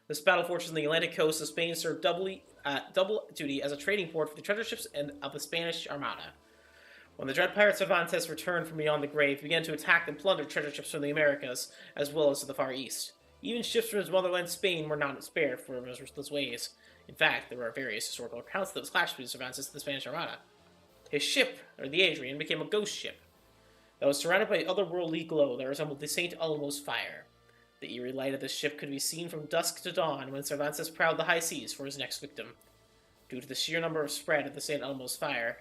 This battle fortress on the Atlantic coast of Spain served double duty as a trading port for the treasure ships of the Spanish Armada. When the dread pirate Cervantes returned from beyond the grave, he began to attack and plunder treasure ships from the Americas, as well as to the Far East. Even ships from his motherland Spain were not spared for his ruthless ways. In fact, there were various historical accounts that was clashed between Cervantes and the Spanish Armada. His ship, or the Adrian, became a ghost ship that was surrounded by otherworldly glow that resembled the St. Elmo's fire. The eerie light of this ship could be seen from dusk to dawn when Cervantes prowled the high seas for his next victim. Due to the sheer number of spread of the St. Elmo's fire,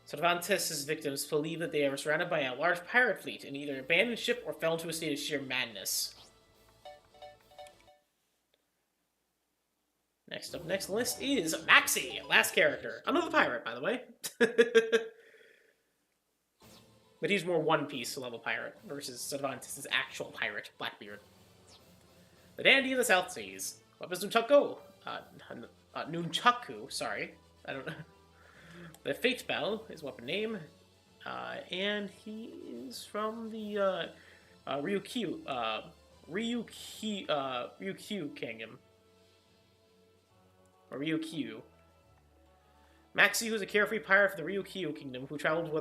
Cervantes' victims believed that they were surrounded by a large pirate fleet and either abandoned ship or fell into a state of sheer madness. Next up, next list is Maxi, last character. Another pirate, by the way. But he's more One Piece level pirate versus Cervantes' actual pirate, Blackbeard. The dandy of the South Seas. Weapons Nunchaku, sorry. I don't know. The Fate Bell, his weapon name. And he is from the Ryukyu Kingdom. Or Ryukyu. Maxi was a carefree pirate from the Ryukyu Kingdom who traveled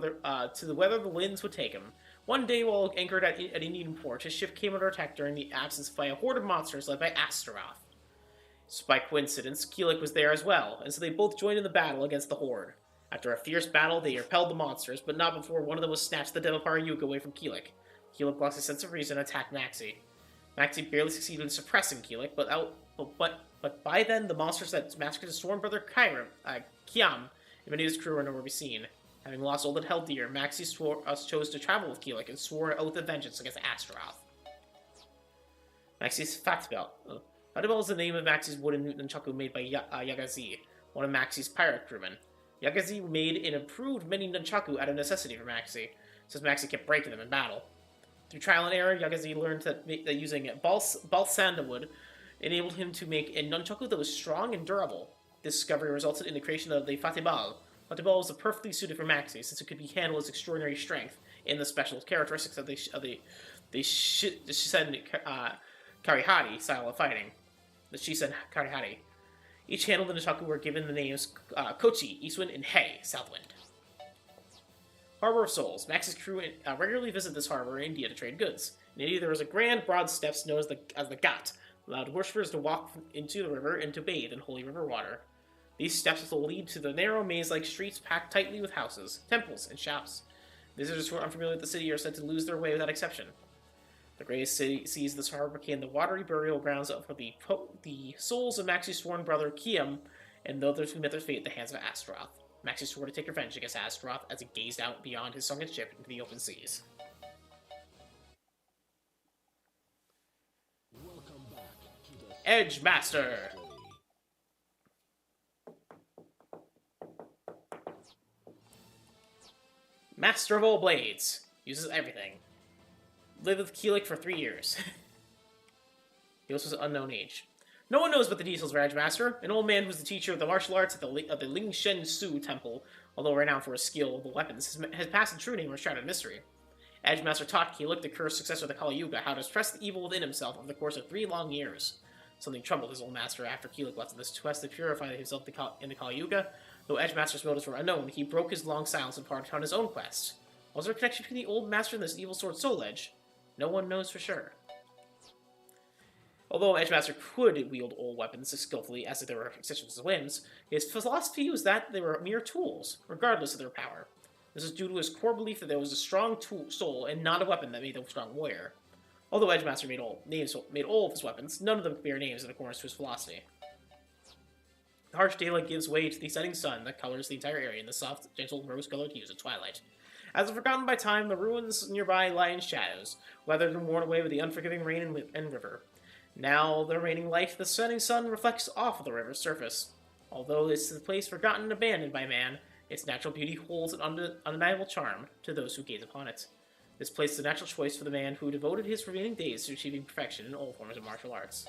to the weather the winds would take him. One day, while anchored at Indian port, his ship came under attack during the absence by a horde of monsters led by Astaroth. So by coincidence, Kilik was there as well, and so they both joined in the battle against the horde. After a fierce battle, they repelled the monsters, but not before one of them was snatched the devil power Yuga away from Kilik. Kilik lost his sense of reason and attacked Maxi. Maxi barely succeeded in suppressing Kilik, but by then the monsters that massacred his sworn brother Kiam and many of his crew were nowhere to be seen. Having lost all that held dear, Maxi chose to travel with Kilik and swore an oath of vengeance against Astaroth. Maxi's Fatbel. Fatbel is the name of Maxi's wooden nunchaku made by Yagazi, one of Maxi's pirate crewmen. Yagazi made and improved many nunchaku out of necessity for Maxi, since Maxi kept breaking them in battle. Through trial and error, Yagazi learned that using balsandawood enabled him to make a nunchaku that was strong and durable. This discovery resulted in the creation of the Fatibal. Fatibal was perfectly suited for Maxi, since it could handle its extraordinary strength and the special characteristics of the Shisen Karihari style of fighting. The Shisen Karihari. Each handle of the nunchaku were given the names Kochi, Eastwind, and Hei, Southwind. Harbor of Souls. Max's crew regularly visit this harbor in India to trade goods. In India, there was a grand, broad steps known as the Ghat, allowed worshippers to walk into the river and to bathe in holy river water. These steps will lead to the narrow maze-like streets packed tightly with houses, temples, and shops. Visitors who are unfamiliar with the city are said to lose their way without exception. The greatest seas of this harbor became the watery burial grounds for the souls of Maxi's sworn brother Kiam and others who met their fate at the hands of Astaroth. Maxi swore to take revenge against Astaroth as he gazed out beyond his sunken ship into the open seas. Welcome back to the Edgemaster! Master of all blades. Uses everything. Lived with Kilik for 3 years. He also was an unknown age. No one knows about the details of Edgemaster, an old man who was the teacher of the martial arts at the Lingshen Su Temple, although renowned for his skill with the weapons, has passed the true name or shrouded mystery. Edgemaster taught Kilik, the cursed successor of the Kali Yuga, how to suppress the evil within himself over the course of 3 long years. Something troubled his old master after Kilik left in this quest to purify himself in the Kali Yuga. Though Edgemaster's motives were unknown, he broke his long silence and parted on his own quest. Was there a connection between the old master and this evil sword souledge? No one knows for sure. Although Edgemaster could wield old weapons as skillfully as if they were extensions of his limbs, his philosophy was that they were mere tools, regardless of their power. This was due to his core belief that there was a strong soul and not a weapon that made them a strong warrior. Although Edgemaster made all of his weapons, none of them bear names in accordance to his philosophy. The harsh daylight gives way to the setting sun that colors the entire area in the soft, gentle, rose-colored hues of twilight. As if forgotten by time, the ruins nearby lie in shadows, weathered and worn away with the unforgiving rain and river. Now, the remaining light of the setting sun reflects off of the river's surface. Although this is a place forgotten and abandoned by man, its natural beauty holds an undeniable charm to those who gaze upon it. This place is a natural choice for the man who devoted his remaining days to achieving perfection in all forms of martial arts.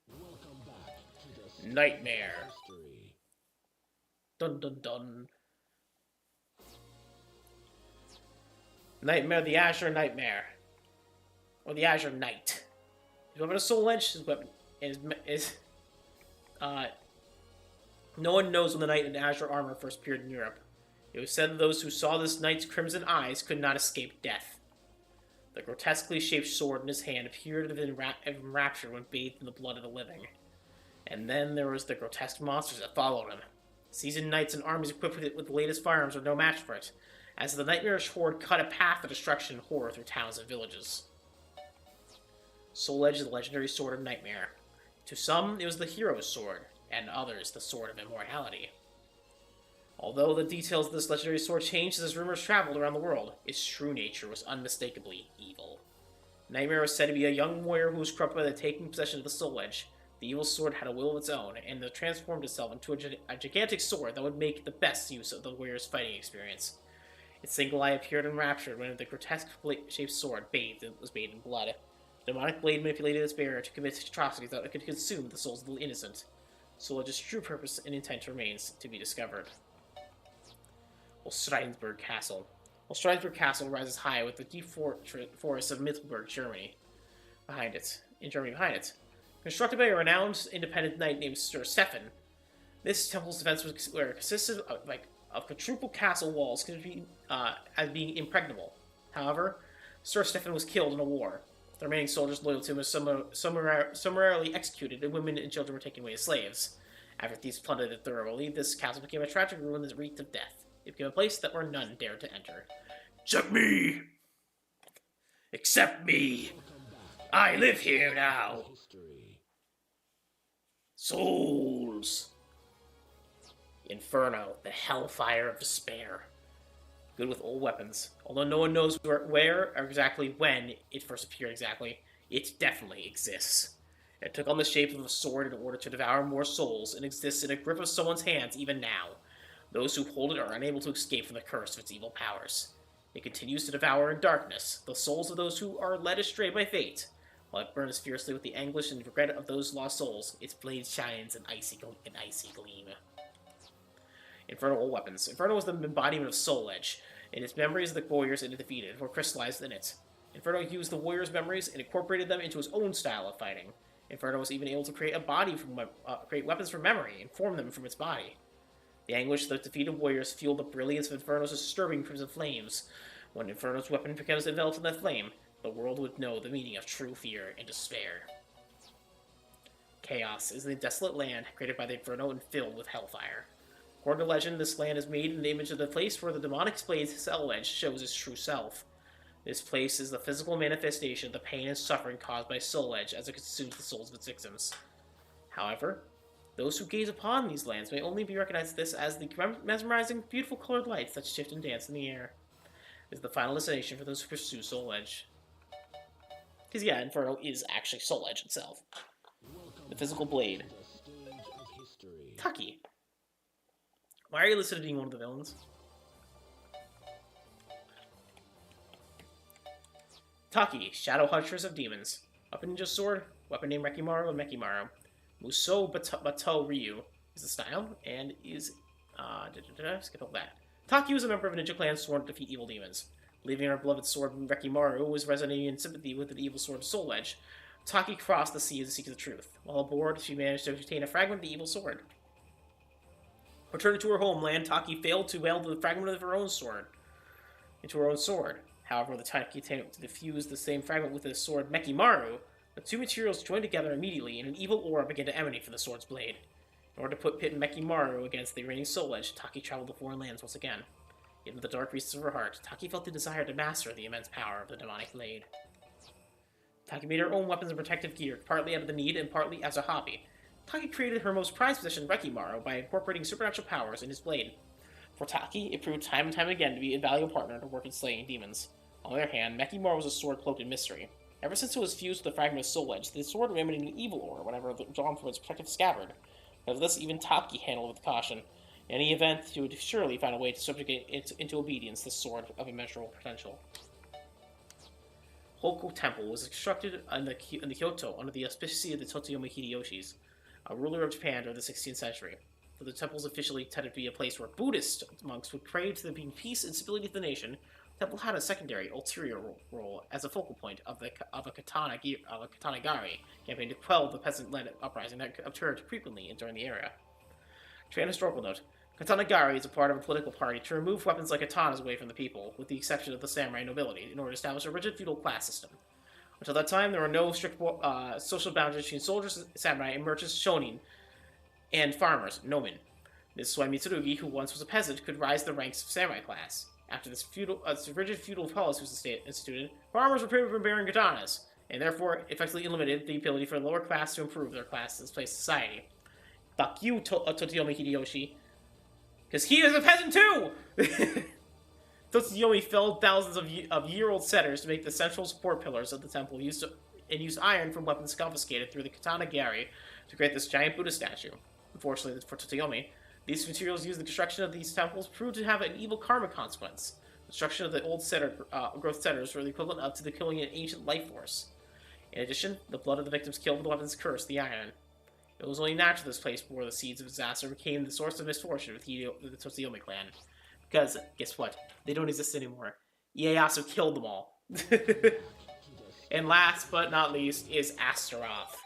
Welcome back to the Nightmare. history. Dun dun dun. Nightmare, the Azure Nightmare. Or the Azure Knight. His weapon is souledge. His weapon is no one knows when the knight in Azure armor first appeared in Europe. It was said that those who saw this knight's crimson eyes could not escape death. The grotesquely shaped sword in his hand appeared in rapture when bathed in the blood of the living. And then there was the grotesque monsters that followed him. Seasoned knights and armies equipped with the latest firearms were no match for it, as the nightmarish horde cut a path of destruction and horror through towns and villages. Souledge is the legendary sword of Nightmare. To some, it was the hero's sword, and others, the sword of immortality. Although the details of this legendary sword changed as rumors traveled around the world, its true nature was unmistakably evil. Nightmare was said to be a young warrior who was corrupted by the taking possession of the souledge. The evil sword had a will of its own, and it transformed itself into a gigantic sword that would make the best use of the warrior's fighting experience. Its single eye appeared enraptured when the grotesque-shaped sword was bathed in blood. The demonic blade manipulated its bearer to commit atrocities that could consume the souls of the innocent. Souledge's true purpose and intent remains to be discovered. Ostrheinsburg Castle. Ostrheinsburg Castle rises high with the deep forests of Mittelburg, Germany behind it. Constructed by a renowned independent knight named Sir Stefan, this temple's defense consisted of quadruple castle walls as being impregnable. However, Sir Stefan was killed in a war. The remaining soldiers loyal to him were summarily executed, and women and children were taken away as slaves. After thieves plundered it thoroughly, this castle became a tragic ruin that reeked of death. It became a place that where none dared to enter. Except me! Except me! I live here now! History. Souls! Inferno, the hellfire of despair. Good with old weapons. Although no one knows where or exactly when it first appeared exactly, it definitely exists. It took on the shape of a sword in order to devour more souls, and exists in a grip of someone's hands even now. Those who hold it are unable to escape from the curse of its evil powers. It continues to devour in darkness the souls of those who are led astray by fate. While it burns fiercely with the anguish and regret of those lost souls, its blade shines an icy gleam. Inferno old weapons. Inferno was the embodiment of souledge, and its memories of the warriors it defeated were crystallized in it. Inferno used the warriors' memories and incorporated them into his own style of fighting. Inferno was even able to create create weapons from memory and form them from its body. The anguish of the defeated warriors fueled the brilliance of Inferno's disturbing crimson flames. When Inferno's weapon becomes enveloped in that flame, the world would know the meaning of true fear and despair. Chaos is the desolate land created by the Inferno and filled with hellfire. According to legend, this land is made in the image of the place where the demonic blade souledge shows its true self. This place is the physical manifestation of the pain and suffering caused by souledge as it consumes the souls of its victims. However, those who gaze upon these lands may only be recognized as the mesmerizing, beautiful colored lights that shift and dance in the air. It is the final destination for those who pursue souledge. Because yeah, Inferno is actually souledge itself. The physical blade. Taki. Why are you listed as being one of the villains? Taki, Shadow Hunters of Demons. Weapon ninjasword, weapon named Rekimaru and Mekimaru. Muso Bato Ryu is the style, and is, skip all that. Taki was a member of a ninja clan sworn to defeat evil demons. Leaving her beloved sword Rekimaru was resonating in sympathy with the evil sword of souledge. Taki crossed the sea to seek the truth. While aboard, she managed to obtain a fragment of the evil sword. Returning to her homeland, Taki failed to weld the fragment of her own sword into her own sword. However, the Taki attempted to fuse the same fragment with the sword Mekimaru. The two materials joined together immediately, and an evil aura began to emanate from the sword's blade. In order to pit Mekimaru against the reigning souledge, Taki traveled to foreign lands once again. Yet in the dark recesses of her heart, Taki felt the desire to master the immense power of the demonic blade. Taki made her own weapons and protective gear, partly out of the need and partly as a hobby. Taki created her most prized possession, Rekimaru, by incorporating supernatural powers in his blade. For Taki, it proved time and time again to be a valuable partner to work in slaying demons. On the other hand, Mekimaru was a sword cloaked in mystery. Ever since it was fused with the fragment of souledge, the sword emanated an evil aura whenever drawn from its protective scabbard. Because of this, even Taki handled it with caution. In any event, he would surely find a way to subjugate it into obedience, this sword of immeasurable potential. Hoko Temple was constructed in the Kyoto under the auspices of the Toyotomi Hideyoshi's, a ruler of Japan during the 16th century. Though the temples officially tended to be a place where Buddhist monks would pray to the peace and stability of the nation, the temple had a secondary, ulterior role as a focal point of a katana gari campaign to quell the peasant-led uprising that occurred frequently during the era. To an historical note, katana gari is a part of a political party to remove weapons like katanas away from the people, with the exception of the samurai nobility, in order to establish a rigid feudal class system. Until that time, there were no strict social boundaries between soldiers, samurai, and merchants, shonin, and farmers, nomin. This is why Mitsurugi, who once was a peasant, could rise to the ranks of samurai class. After this rigid feudal policy was instituted, farmers were prohibited from bearing katanas, and therefore effectively eliminated the ability for the lower class to improve their class's place in society. Fuck you, Toyotomi Hideyoshi. Because he is a peasant too! Toyotomi felled thousands of year-old setters to make the central support pillars of the temple, and used iron from weapons confiscated through the katana gari to create this giant Buddha statue. Unfortunately for Toyotomi, these materials used in the construction of these temples proved to have an evil karma consequence. The destruction of the old growth setters were the equivalent of to the killing an ancient life force. In addition, the blood of the victims killed with the weapons cursed the iron. It was only natural this place where the seeds of disaster became the source of misfortune with the Toyotomi clan. Because, guess what? They don't exist anymore. Ieyasu killed them all. And last but not least is Astaroth.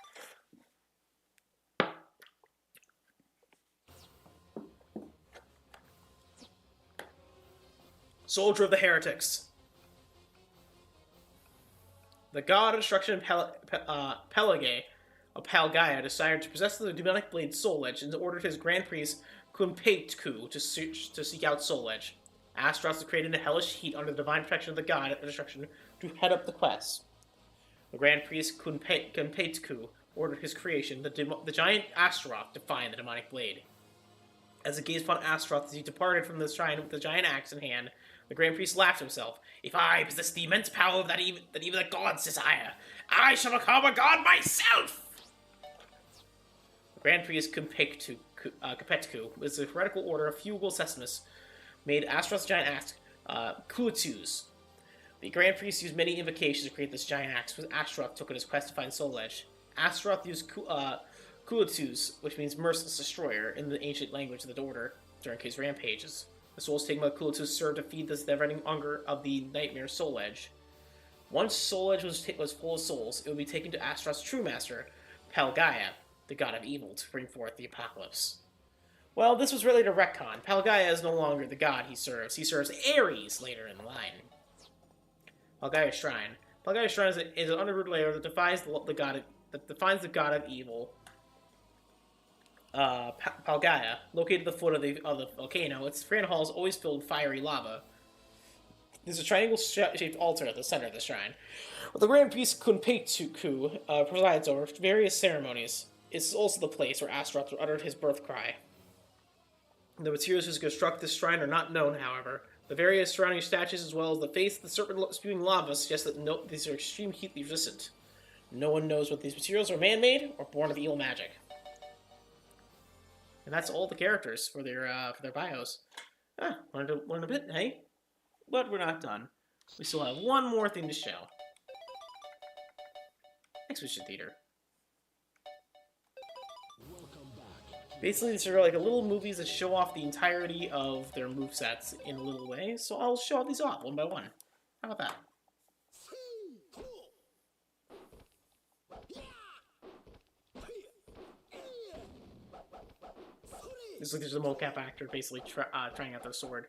Soldier of the Heretics. The god of destruction Pelage of Palgaia decided to possess the demonic blade Souledge and ordered his grand priest Kunpeitku to seek out Souledge. Astaroth was created in a hellish heat under the divine protection of the god of destruction to head up the quest. The grand priest Kunpeitku ordered his creation, the giant Astaroth, to find the demonic blade. As he gazed upon Astaroth as he departed from the shrine with the giant axe in hand, the Grand Priest laughed to himself. If I possess the immense power that even the gods desire, I shall become a god myself! The Grand Priest Kompetku was a heretical order of Fugal Sessimus, made Astaroth's giant axe, Kuatus. The Grand Priest used many invocations to create this giant axe, which Astaroth took on his quest to find Souledge. Astaroth used Kuatus, which means merciless destroyer, in the ancient language of the order during his rampages. The souls taken by Kuatus served to feed this never-ending hunger of the nightmare Souledge. Once Souledge was full of souls, it would be taken to Astaroth's true master, Palgaia, the god of evil, to bring forth the apocalypse. Well, this was really a retcon. Palgaia is no longer the god he serves. He serves Ares later in the line. Palgaia Shrine. Palgaia Shrine is an underground layer that defines the god of evil. Palgaia, located at the foot of the volcano, its grand hall is always filled with fiery lava. There's a triangle-shaped altar at the center of the shrine, where the Grand Priest Kunpeitku presides over various ceremonies. It's also the place where Astaroth uttered his birth cry. The materials used to construct this shrine are not known, however. The various surrounding statues, as well as the face of the serpent spewing lava, suggest that these are extreme heat resistant. No one knows what these materials are man-made or born of evil magic. And that's all the characters for their bios. Learned a bit, hey? But we're not done. We still have one more thing to show. Exhibition Theater. Basically, these are like a little movies that show off the entirety of their movesets in a little way, so I'll show these off one by one. How about that? This looks like there's a mocap actor basically trying out their sword.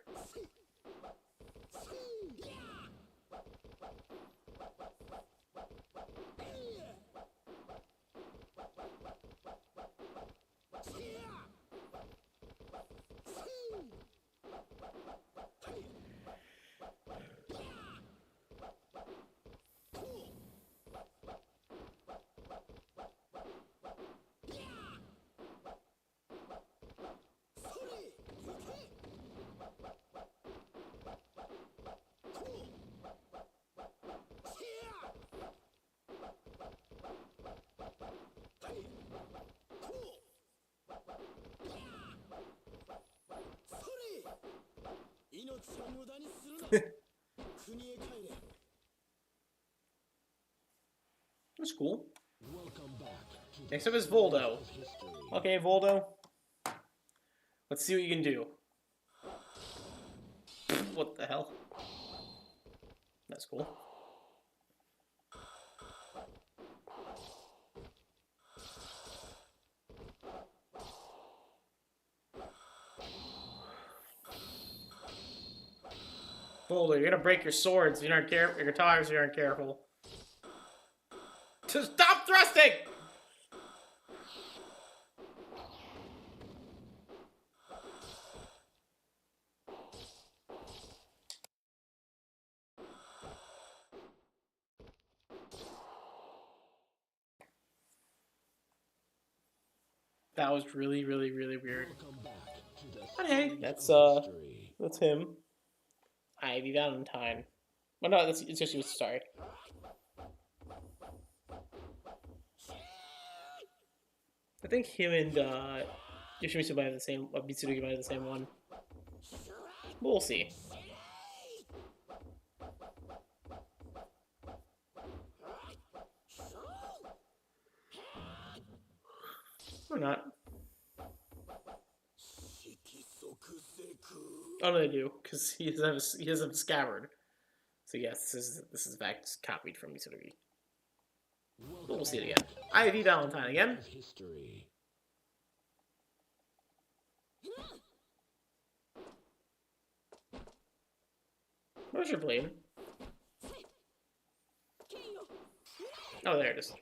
That's cool. Next up is Voldo. Okay, Voldo. Let's see what you can do. What the hell? That's cool. Voldo, you're gonna break your swords if you aren't careful. Your guitars if you aren't careful. Just stop thrusting! That was really, really, really weird. But hey, that's him. Ivyvalentine. Well, no, it's just you. Sorry. I think him and Yoshimitsu might have the same. Mitsurugi might have the same one. But we'll see. Or not. Oh no, they do, because he has a scabbard. So yes, this is in fact copied from Mitsurugi. But we'll see it again. Ivyvalentine again. Where's your blade? Oh, there it is.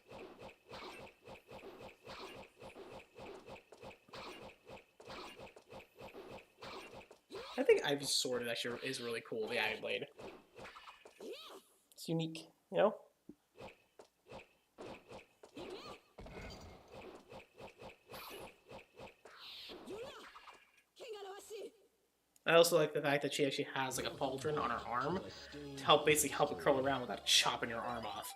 I think Ivy's sword actually is really cool, the Ivy Blade. It's unique, you know? I also like the fact that she actually has like a pauldron on her arm to help basically help it curl around without chopping your arm off.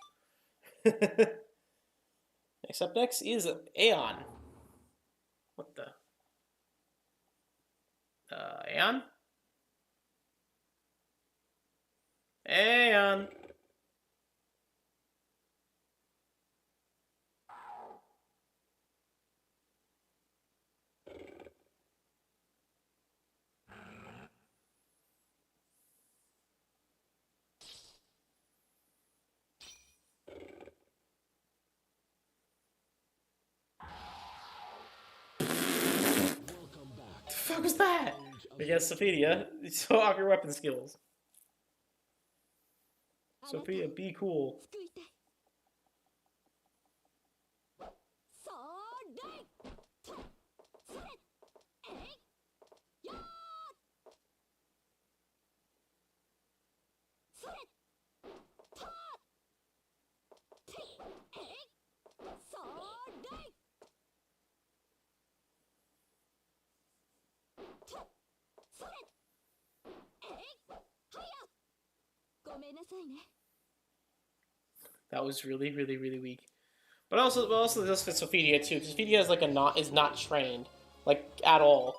Next is Aeon. What the? Aeon? Aeon! Welcome back. The fuck was that? I guess Sophitia, show off your weapon skills. Sophia, be cool. That was really, really, really weak. But also this fits Sophitia too, because Sophitia is not trained, like at all.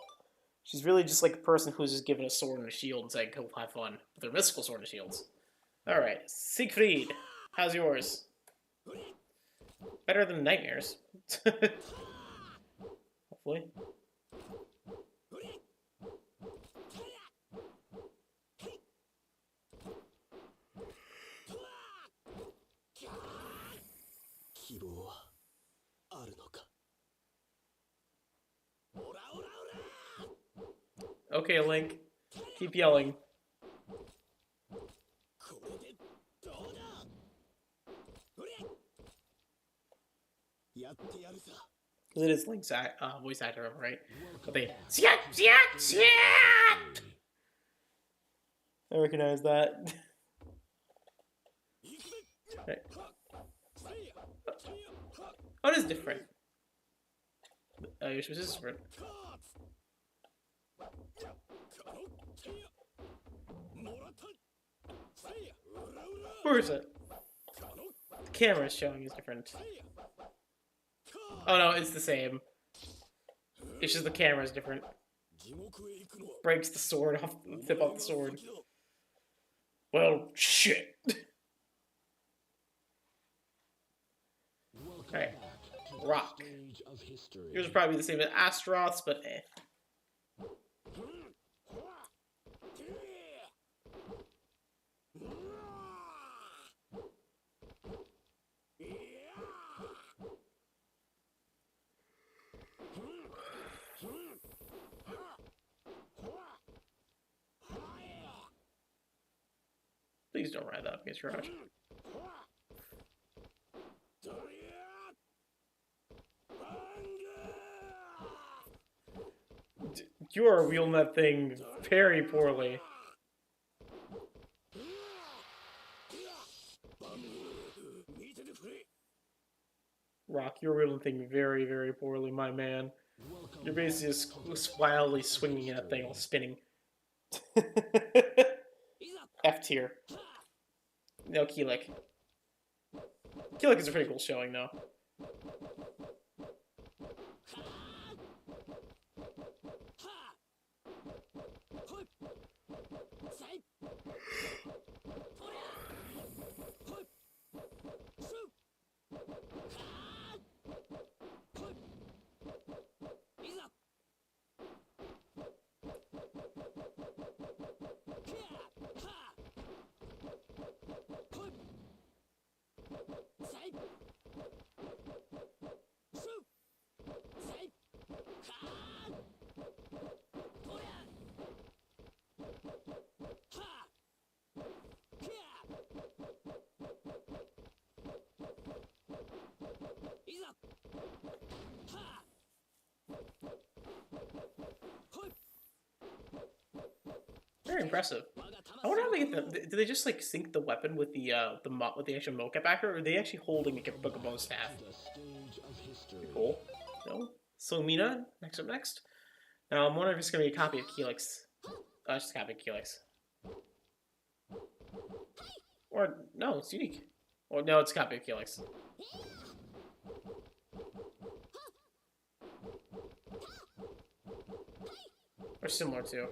She's really just like a person who's just given a sword and a shield and saying, "Go have fun." But they're mystical sword and shields. All right, Siegfried, how's yours? Better than nightmares. Hopefully. Okay, Link. Keep yelling. Because it is Link's voice actor, right? But they... I recognize that. Right. Oh, it is different. Yours is different. Where is it? The camera is showing is different. Oh no, it's the same. It's just the camera is different. Breaks the sword off, tip off the sword. Well, shit. Alright. Rock. Yours would probably be the same as Astaroth's, but eh. Please don't ride that up against your arch. You are wielding that thing very poorly. Rock, you're wielding the thing very, very poorly, my man. You're basically just wildly swinging that thing while spinning. F tier. No, Kilik. Kilik is a pretty cool showing, though. impressive. I wonder how they get the. Do they just like sync the weapon with the with the actual mocap backer, or are they actually holding a Pokemon staff? Cool. No. Soengmina next up next. Now I'm wondering if it's gonna be a copy of Kilik's. Just a copy of Kilik's. Or no, it's unique. Or no, it's a copy of Kilik's. Or similar to.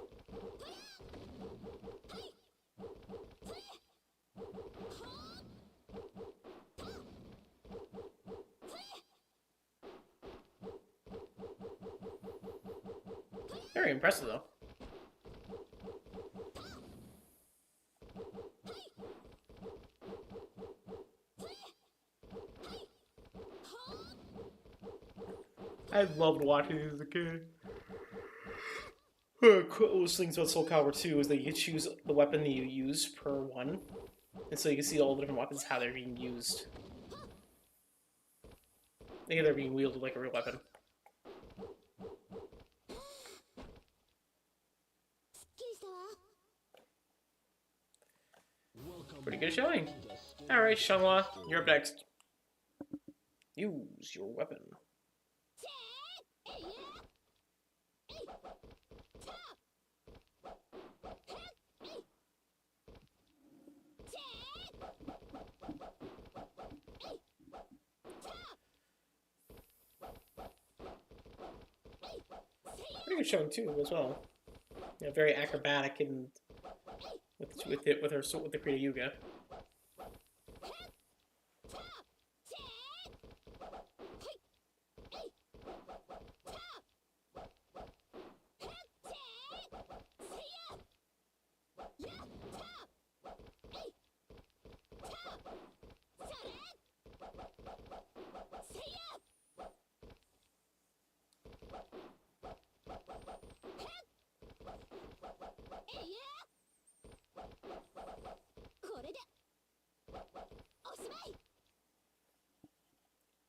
Very impressive, though. I loved watching these as a kid. Coolest things about Soul Calibur 2 is that you can choose the weapon that you use per one. And so you can see all the different weapons, how they're being used. I think they're being wielded like a real weapon. Pretty good showing. Alright, xianghua, you're up next. Use your weapon. Pretty good showing too, as well. Yeah, very acrobatic and with the Krita Yuga.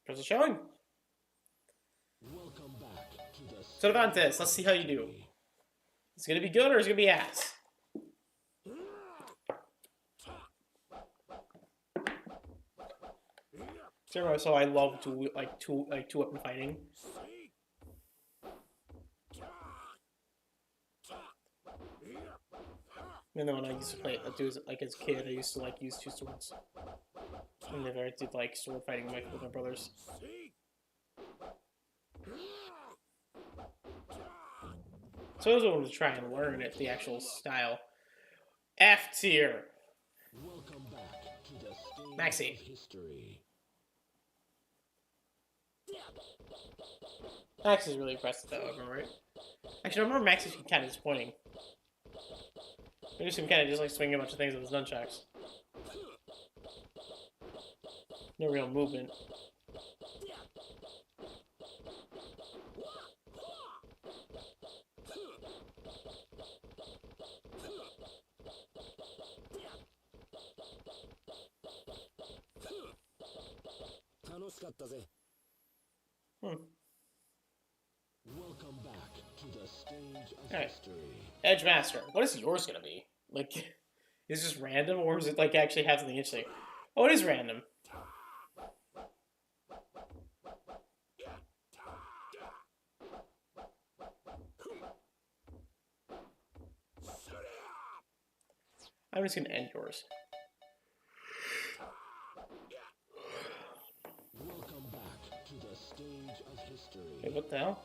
How's it showing? Welcome back to the Cervantes, let's see how you do. Is it gonna be good or is it gonna be ass? So I love two weapon fighting. And then when I used to play like as a kid, I used to like use two swords. Whenever I did like sword fighting with my brothers. So I was wanted to try and learn if the actual style. F tier. Welcome back to the stage Maxi. of history. Max is really impressive though, I remember, right? Actually, I remember Max is kind of disappointing. He just kind of just like swinging a bunch of things with his nunchucks. No real movement. Welcome back to the stage of Alright. history. Edgemaster. What is yours gonna be? Like, is this random or is it like actually have something interesting? Oh, it is random. I'm just gonna end yours. Welcome back to the stage of history. Wait, what the hell?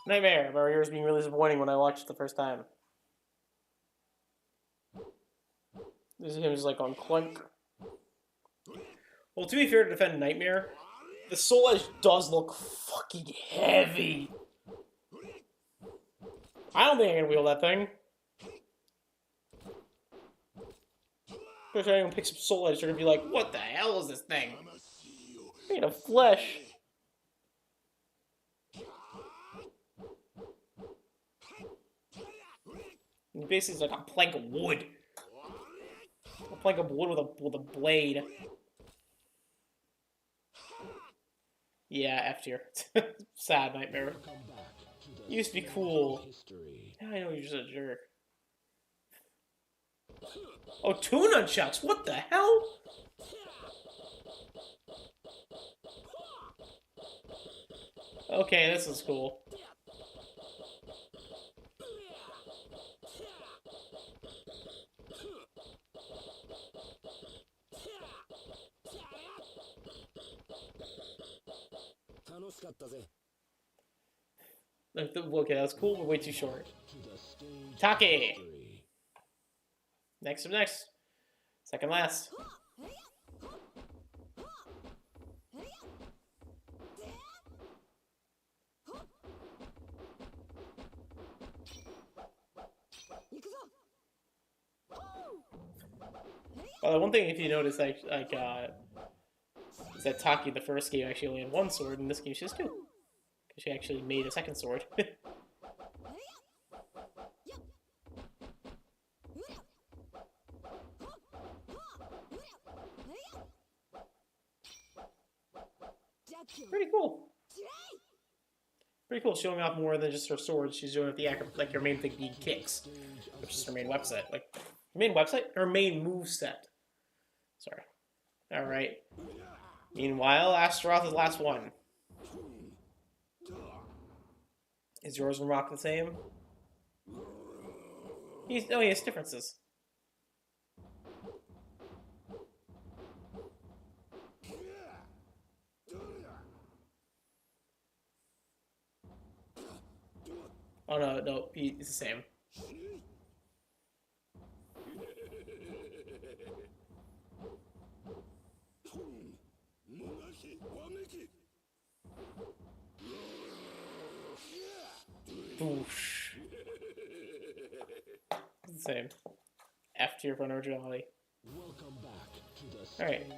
Nightmare. I remember yours being really disappointing when I watched it the first time. This is him just like on clunk. Well, to be fair to defend Nightmare, the souledge does look fucking heavy. I don't think I can wield that thing. If anyone picks up souledge, they're gonna be like, "What the hell is this thing? Made of flesh." And basically, it's like a plank of wood. plank of wood with a blade. Yeah, F tier. Sad nightmare. Used to be cool. Now I know you're just a jerk. Oh, two nunchucks! What the hell? Okay, this is cool. Okay, that's cool, but way too short. Taki! Next up next. Second last. Well, one thing if you notice, is that Taki, the first game, actually only had one sword, and this game she has two. Because she actually made a second sword. Pretty cool. Pretty cool, showing off more than just her sword. She's doing the act of, like, her main thing being kicks, which is her main website. Like, her main website? Her main moveset. Sorry. Alright. Meanwhile, Astaroth is the last one. Is yours and Rock the same? He has differences. Oh no, he's the same. Boosh. It's the same. F tier for originality. Alright.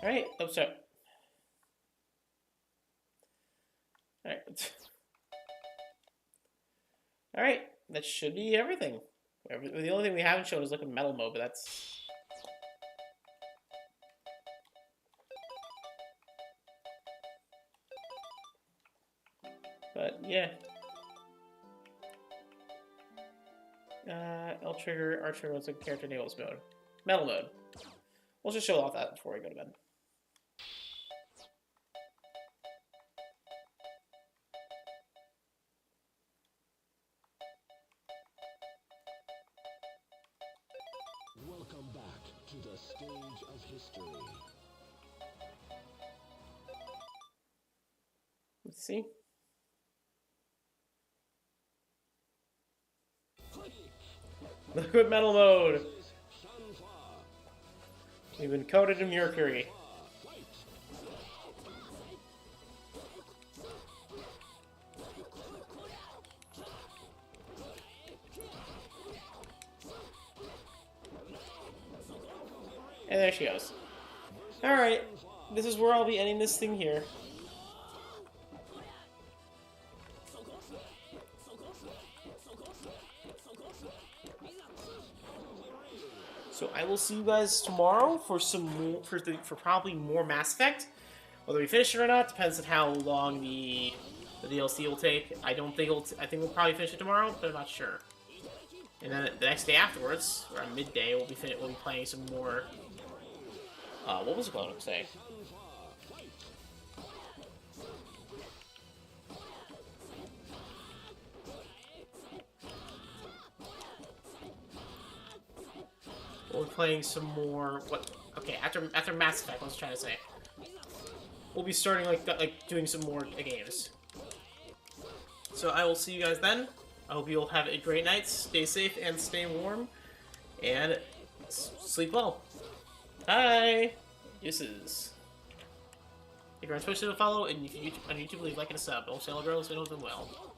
Alright, let's start. Alright. Alright, that should be everything. The only thing we haven't shown is like a metal mode, but that's... But, yeah. L trigger, R trigger looks like character enables mode. Metal mode. We'll just show off that before we go to bed. Welcome back to the stage of history. Let's see. Liquid metal mode. We've been coated in mercury. And there she goes. Alright, this is where I'll be ending this thing here. So I will see you guys tomorrow for some more, for probably more Mass Effect. Whether we finish it or not depends on how long the DLC will take. I think we'll probably finish it tomorrow, but I'm not sure. And then the next day afterwards, around midday, we'll be playing some more. What was it going to say? We'll be playing some more. What? Okay, after Mass Effect, I was trying to say. We'll be starting like doing some more games. So I will see you guys then. I hope you'll have a great night. Stay safe and stay warm, and sleep well. Bye. Deuces. If you're on Twitch, follow, and if you on YouTube, leave a like and a sub. All Sailor Girls, we know them well.